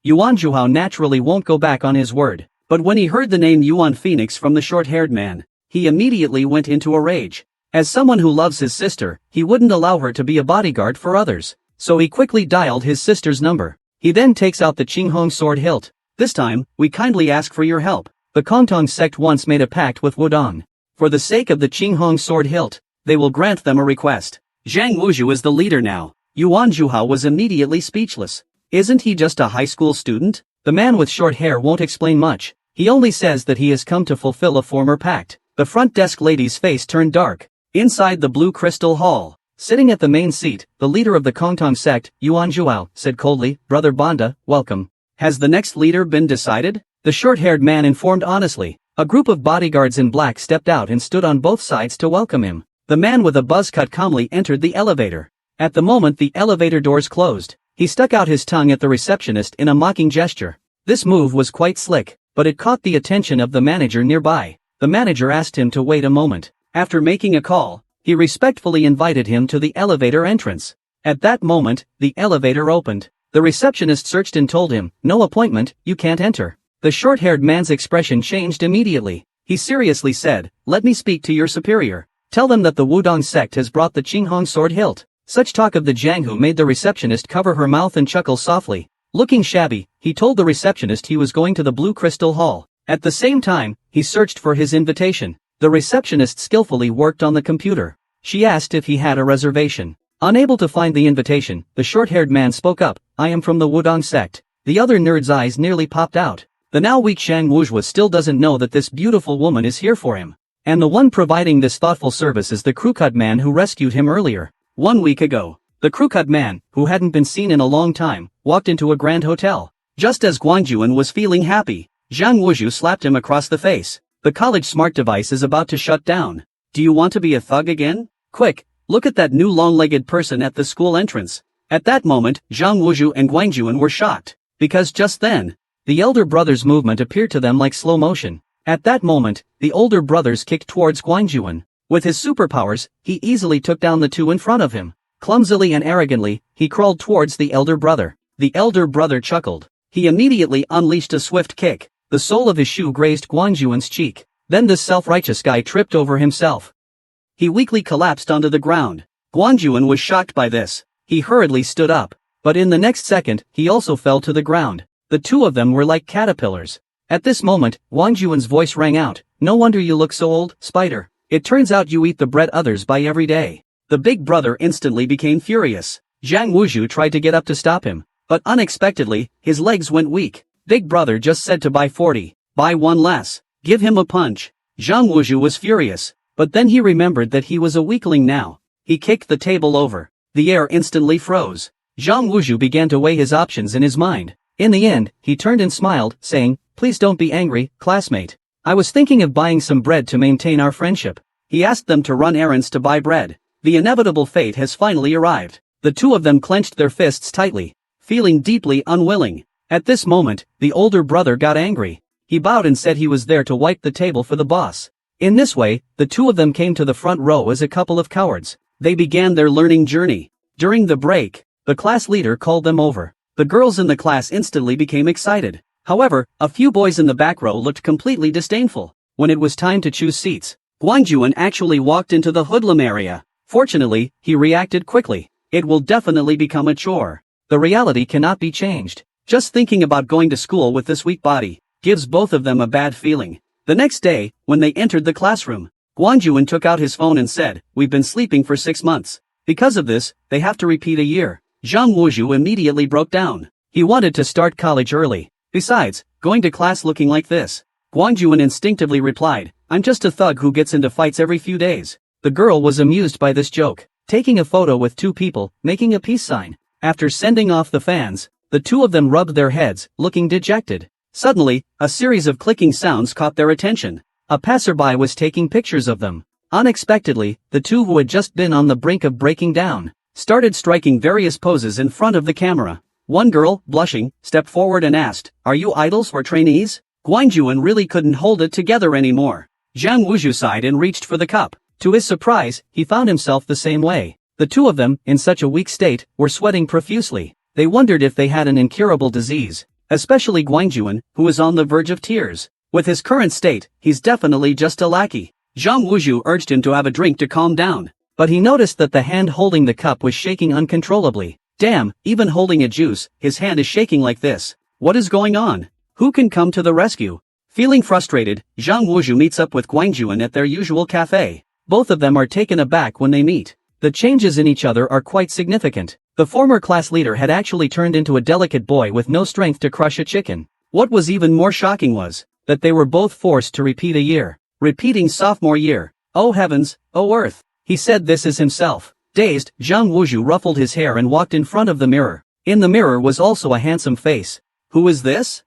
Yuan Zhuhao naturally won't go back on his word, but when he heard the name Yuan Phoenix from the short-haired man, he immediately went into a rage. As someone who loves his sister, he wouldn't allow her to be a bodyguard for others, so he quickly dialed his sister's number. He then takes out the Jinghong sword hilt. This time, we kindly ask for your help. The Kongtong sect once made a pact with Wudong. For the sake of the Jinghong sword hilt, they will grant them a request. Zhang Wuju is the leader now. Yuan Zhuhao was immediately speechless. Isn't he just a high school student? The man with short hair won't explain much. He only says that he has come to fulfill a former pact. The front desk lady's face turned dark. Inside the blue crystal hall, sitting at the main seat, the leader of the Kongtong sect, Yuan Zhuhao, said coldly, Brother Banda, welcome. Has the next leader been decided? The short-haired man informed honestly. A group of bodyguards in black stepped out and stood on both sides to welcome him. The man with a buzz cut calmly entered the elevator. At the moment the elevator doors closed, He stuck out his tongue at the receptionist in a mocking gesture. This move was quite slick, but it caught the attention of the manager nearby. The manager asked him to wait a moment. After making a call, he respectfully invited him to the elevator entrance. At that moment, the elevator opened. The receptionist searched and told him, "No appointment, you can't enter." The short-haired man's expression changed immediately. He seriously said, "Let me speak to your superior. Tell them that the Wudong sect has brought the Qinghong sword hilt." Such talk of the Jianghu made the receptionist cover her mouth and chuckle softly. Looking shabby, he told the receptionist he was going to the Blue Crystal Hall. At the same time, he searched for his invitation. The receptionist skillfully worked on the computer. She asked if he had a reservation. Unable to find the invitation, the short-haired man spoke up, "I am from the Wudong sect." The other nerd's eyes nearly popped out. The now weak Shang Wuzhua still doesn't know that this beautiful woman is here for him. And the one providing this thoughtful service is the crewcut man who rescued him earlier. 1 week ago, the crewcut man, who hadn't been seen in a long time, walked into a grand hotel. Just as Guanjuan was feeling happy, Zhang Wuzhu slapped him across the face. "The college smart device is about to shut down. Do you want to be a thug again? Quick, look at that new long-legged person at the school entrance." At that moment, Zhang Wuzhu and Guanjuan were shocked, because just then, the elder brother's movement appeared to them like slow motion. At that moment, the older brothers kicked towards Guanjuan. With his superpowers, he easily took down the two in front of him. Clumsily and arrogantly, he crawled towards the elder brother. The elder brother chuckled. He immediately unleashed a swift kick. The sole of his shoe grazed Guanjuan's cheek. Then this self-righteous guy tripped over himself. He weakly collapsed onto the ground. Guanjuan was shocked by this. He hurriedly stood up. But in the next second, he also fell to the ground. The two of them were like caterpillars. At this moment, Guanjuan's voice rang out, "No wonder you look so old, Spider. It turns out you eat the bread others buy every day." The big brother instantly became furious. Zhang Wuzhu tried to get up to stop him, but unexpectedly, his legs went weak. Big brother just said to buy 40, buy one less, give him a punch. Zhang Wuzhu was furious, but then he remembered that he was a weakling now. He kicked the table over. The air instantly froze. Zhang Wuzhu began to weigh his options in his mind. In the end, he turned and smiled, saying, "Please don't be angry, classmate. I was thinking of buying some bread to maintain our friendship." He asked them to run errands to buy bread. The inevitable fate has finally arrived. The two of them clenched their fists tightly, feeling deeply unwilling. At this moment, the older brother got angry. He bowed and said he was there to wipe the table for the boss. In this way, the two of them came to the front row as a couple of cowards. They began their learning journey. During the break, the class leader called them over. The girls in the class instantly became excited. However, a few boys in the back row looked completely disdainful. When it was time to choose seats, Guanjuan actually walked into the hoodlum area. Fortunately, he reacted quickly. It will definitely become a chore. The reality cannot be changed. Just thinking about going to school with this weak body gives both of them a bad feeling. The next day, when they entered the classroom, Guanjuan took out his phone and said, "We've been sleeping for 6 months. Because of this, they have to repeat a year." Zhang Wuzhu immediately broke down. He wanted to start college early. Besides, going to class looking like this. Guanjuan instinctively replied, "I'm just a thug who gets into fights every few days." The girl was amused by this joke, taking a photo with two people, making a peace sign. After sending off the fans, the two of them rubbed their heads, looking dejected. Suddenly, a series of clicking sounds caught their attention. A passerby was taking pictures of them. Unexpectedly, the two who had just been on the brink of breaking down started striking various poses in front of the camera. One girl, blushing, stepped forward and asked, "Are you idols or trainees?" Guanjuan really couldn't hold it together anymore. Zhang Wuzhu sighed and reached for the cup. To his surprise, he found himself the same way. The two of them, in such a weak state, were sweating profusely. They wondered if they had an incurable disease, especially Guanjuan, who was on the verge of tears. With his current state, he's definitely just a lackey. Zhang Wuzhu urged him to have a drink to calm down, but he noticed that the hand holding the cup was shaking uncontrollably. Damn, even holding a juice, his hand is shaking like this. What is going on? Who can come to the rescue? Feeling frustrated, Zhang Wuzhu meets up with Guanjuan at their usual cafe. Both of them are taken aback when they meet. The changes in each other are quite significant. The former class leader had actually turned into a delicate boy with no strength to crush a chicken. What was even more shocking was that they were both forced to repeat a year. Repeating sophomore year. Oh heavens, oh earth. He said this as himself. Dazed, Zhang Wuzhu ruffled his hair and walked in front of the mirror. In the mirror was also a handsome face. Who is this?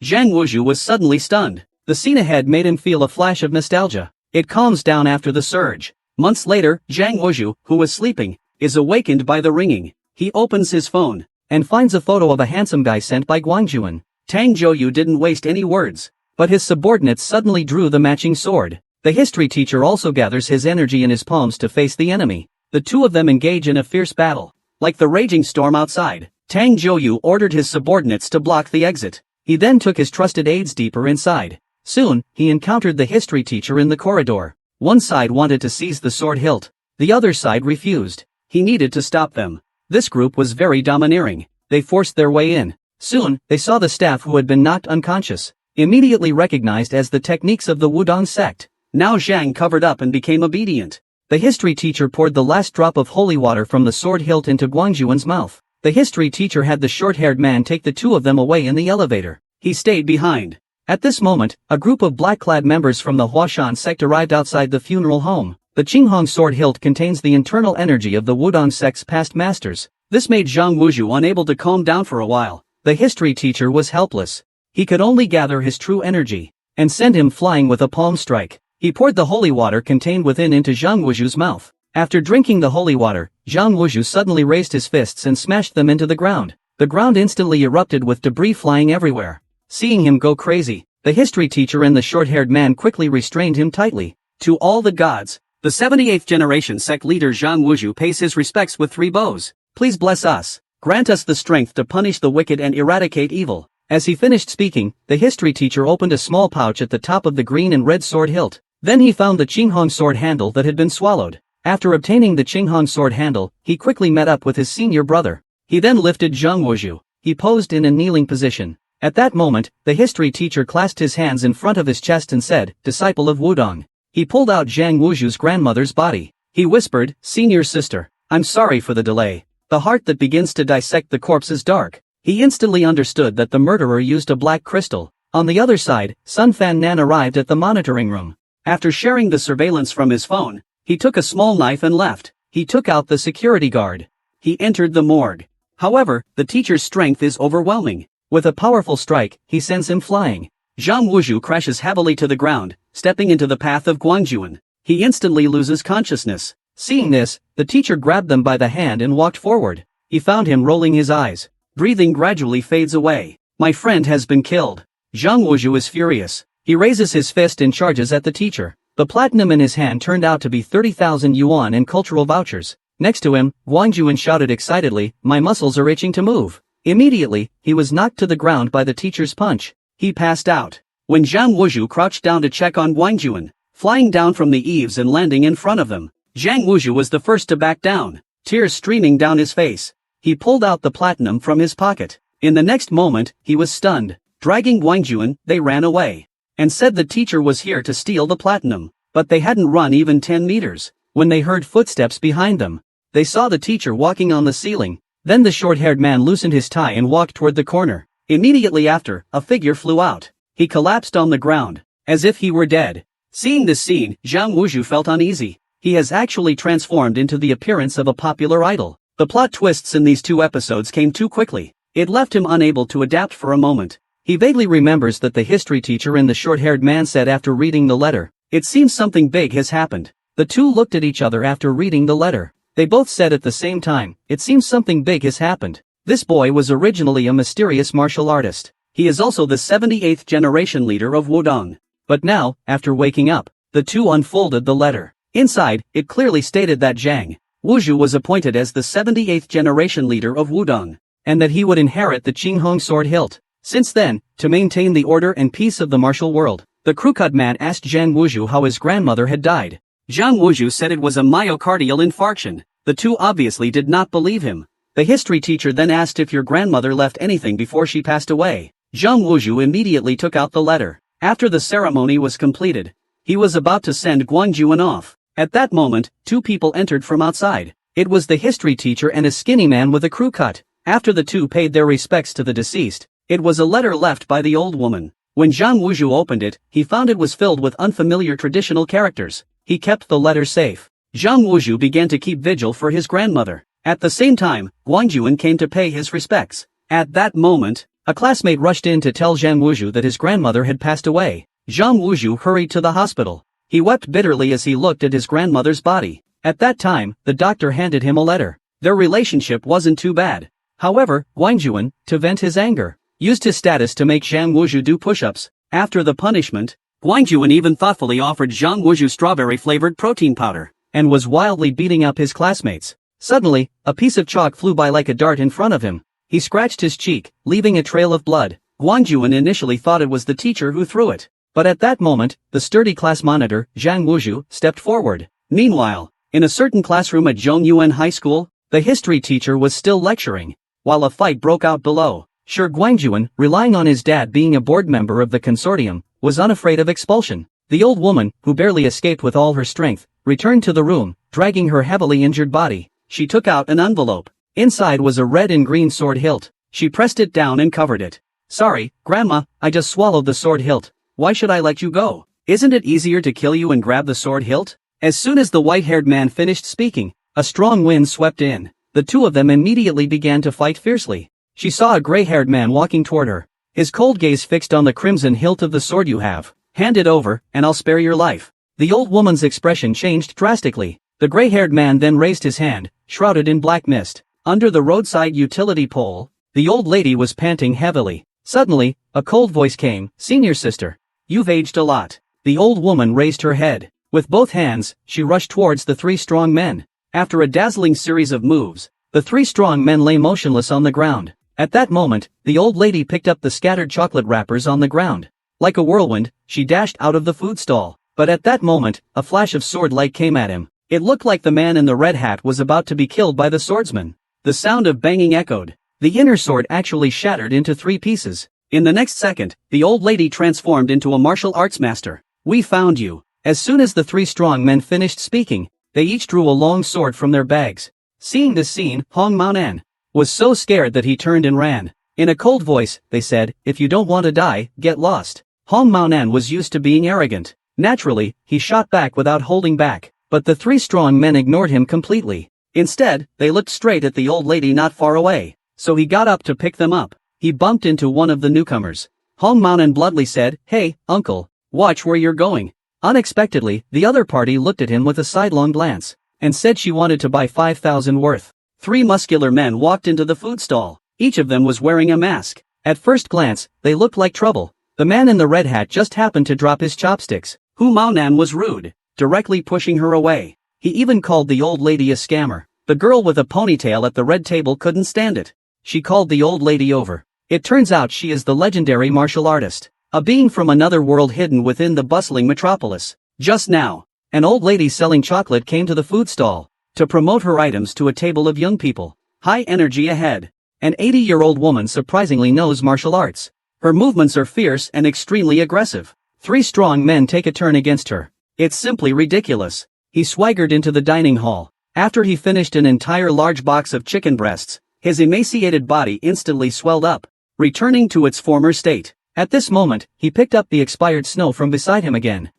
Zhang Wuzhu was suddenly stunned. The scene ahead made him feel a flash of nostalgia. It calms down after the surge. Months later, Zhang Wuzhu, who was sleeping, is awakened by the ringing. He opens his phone, and finds a photo of a handsome guy sent by Guangjuan. Tang Zhouyu didn't waste any words, but his subordinates suddenly drew the matching sword. The history teacher also gathers his energy in his palms to face the enemy. The two of them engage in a fierce battle. Like the raging storm outside, Tang Zhouyu ordered his subordinates to block the exit. He then took his trusted aides deeper inside. Soon, he encountered the history teacher in the corridor. One side wanted to seize the sword hilt. The other side refused. He needed to stop them. This group was very domineering. They forced their way in. Soon, they saw the staff who had been knocked unconscious, immediately recognized as the techniques of the Wudong sect. Now Zhang covered up and became obedient. The history teacher poured the last drop of holy water from the sword hilt into Guangjuan's mouth. The history teacher had the short-haired man take the two of them away in the elevator. He stayed behind. At this moment, a group of black-clad members from the Huashan sect arrived outside the funeral home. The Qinghong sword hilt contains the internal energy of the Wudong sect's past masters. This made Zhang Wuzhu unable to calm down for a while. The history teacher was helpless. He could only gather his true energy and send him flying with a palm strike. He poured the holy water contained within into Zhang Wuzhu's mouth. After drinking the holy water, Zhang Wuzhu suddenly raised his fists and smashed them into the ground. The ground instantly erupted with debris flying everywhere. Seeing him go crazy, the history teacher and the short-haired man quickly restrained him tightly. To all the gods, the 78th generation sect leader Zhang Wuzhu pays his respects with 3 bows. Please bless us. Grant us the strength to punish the wicked and eradicate evil. As he finished speaking, the history teacher opened a small pouch at the top of the green and red sword hilt. Then he found the Qinghong sword handle that had been swallowed. After obtaining the Qinghong sword handle, he quickly met up with his senior brother. He then lifted Zhang Wuzhu. He posed in a kneeling position. At that moment, the history teacher clasped his hands in front of his chest and said, "Disciple of Wudong." He pulled out Zhang Wuzhu's grandmother's body. He whispered, "Senior sister, I'm sorry for the delay." The heart that begins to dissect the corpse is dark. He instantly understood that the murderer used a black crystal. On the other side, Sun Fan Nan arrived at the monitoring room. After sharing the surveillance from his phone, he took a small knife and left. He took out the security guard. He entered the morgue. However, the teacher's strength is overwhelming. With a powerful strike, he sends him flying. Zhang Wuzhu crashes heavily to the ground, stepping into the path of Guangjuan. He instantly loses consciousness. Seeing this, the teacher grabbed them by the hand and walked forward. He found him rolling his eyes. Breathing gradually fades away. "My friend has been killed." Zhang Wuzhu is furious. He raises his fist and charges at the teacher. The platinum in his hand turned out to be 30,000 yuan and cultural vouchers. Next to him, Guangjuan shouted excitedly, "My muscles are itching to move." Immediately, he was knocked to the ground by the teacher's punch. He passed out. When Zhang Wuzhu crouched down to check on Guangjuan, flying down from the eaves and landing in front of them, Zhang Wuzhu was the first to back down, tears streaming down his face. He pulled out the platinum from his pocket. In the next moment, he was stunned. Dragging Guangjuan, they ran away and said the teacher was here to steal the platinum, but they hadn't run even 10 meters. When they heard footsteps behind them, they saw the teacher walking on the ceiling. Then the short-haired man loosened his tie and walked toward the corner. Immediately after, a figure flew out. He collapsed on the ground, as if he were dead. Seeing this scene, Zhang Wuzhu felt uneasy. He has actually transformed into the appearance of a popular idol. The plot twists in these 2 episodes came too quickly. It left him unable to adapt for a moment. He vaguely remembers that the history teacher and the short-haired man said after reading the letter, "It seems something big has happened." The two looked at each other after reading the letter. They both said at the same time, "It seems something big has happened." This boy was originally a mysterious martial artist. He is also the 78th generation leader of Wudong. But now, after waking up, the two unfolded the letter. Inside, it clearly stated that Zhang Wuzhu was appointed as the 78th generation leader of Wudong, and that he would inherit the Qinghong sword hilt. Since then, to maintain the order and peace of the martial world, the crewcut man asked Zhang Wuzhu how his grandmother had died. Zhang Wuzhu said it was a myocardial infarction. The two obviously did not believe him. The history teacher then asked if your grandmother left anything before she passed away. Zhang Wuzhu immediately took out the letter. After the ceremony was completed, he was about to send Guangjuan off. At that moment, 2 people entered from outside. It was the history teacher and a skinny man with a crew cut. After the two paid their respects to the deceased, it was a letter left by the old woman. When Zhang Wuzhu opened it, he found it was filled with unfamiliar traditional characters. He kept the letter safe. Zhang Wuzhu began to keep vigil for his grandmother. At the same time, Guangjuan came to pay his respects. At that moment, a classmate rushed in to tell Zhang Wuzhu that his grandmother had passed away. Zhang Wuzhu hurried to the hospital. He wept bitterly as he looked at his grandmother's body. At that time, the doctor handed him a letter. Their relationship wasn't too bad. However, Guangjuan, to vent his anger, used his status to make Zhang Wuzhu do push-ups. After the punishment, Guangjuan even thoughtfully offered Zhang Wuzhu strawberry-flavored protein powder, and was wildly beating up his classmates. Suddenly, a piece of chalk flew by like a dart in front of him. He scratched his cheek, leaving a trail of blood. Guangjuan initially thought it was the teacher who threw it. But at that moment, the sturdy class monitor, Zhang Wuzhu, stepped forward. Meanwhile, in a certain classroom at Zhongyuan High School, the history teacher was still lecturing, while a fight broke out below. Sure, Guangjuan, relying on his dad being a board member of the consortium, was unafraid of expulsion. The old woman, who barely escaped with all her strength, returned to the room, dragging her heavily injured body. She took out an envelope. Inside was a red and green sword hilt. She pressed it down and covered it. Sorry, Grandma, I just swallowed the sword hilt. Why should I let you go? Isn't it easier to kill you and grab the sword hilt? As soon as the white-haired man finished speaking, a strong wind swept in. The two of them immediately began to fight fiercely. She saw a gray-haired man walking toward her. His cold gaze fixed on the crimson hilt of the sword. You have. Hand it over, and I'll spare your life. The old woman's expression changed drastically. The gray-haired man then raised his hand, shrouded in black mist. Under the roadside utility pole, the old lady was panting heavily. Suddenly, a cold voice came. Senior sister. You've aged a lot. The old woman raised her head. With both hands, she rushed towards the three strong men. After a dazzling series of moves, the three strong men lay motionless on the ground. At that moment, the old lady picked up the scattered chocolate wrappers on the ground. Like a whirlwind, she dashed out of the food stall. But at that moment, a flash of sword light came at him. It looked like the man in the red hat was about to be killed by the swordsman. The sound of banging echoed. The inner sword actually shattered into 3 pieces. In the next second, the old lady transformed into a martial arts master. We found you. As soon as the 3 strong men finished speaking, they each drew a long sword from their bags. Seeing this scene, Hong Maonan was so scared that he turned and ran. In a cold voice, they said, if you don't want to die, get lost. Hong Maonan was used to being arrogant. Naturally, he shot back without holding back. But the 3 strong men ignored him completely. Instead, they looked straight at the old lady not far away. So he got up to pick them up. He bumped into one of the newcomers. Hong Maonan bluntly said, Hey, uncle, watch where you're going. Unexpectedly, the other party looked at him with a sidelong glance, and said she wanted to buy 5,000 worth. 3 muscular men walked into the food stall. Each of them was wearing a mask. At first glance, they looked like trouble. The man in the red hat just happened to drop his chopsticks. Hu Maonan was rude, directly pushing her away. He even called the old lady a scammer. The girl with a ponytail at the red table couldn't stand it. She called the old lady over. It turns out she is the legendary martial artist, a being from another world hidden within the bustling metropolis. Just now, an old lady selling chocolate came to the food stall to promote her items to a table of young people. High energy ahead. An 80-year-old woman surprisingly knows martial arts. Her movements are fierce and extremely aggressive. 3 strong men take a turn against her. It's simply ridiculous. He swaggered into the dining hall. After he finished an entire large box of chicken breasts, his emaciated body instantly swelled up, returning to its former state. At this moment, he picked up the expired snow from beside him again.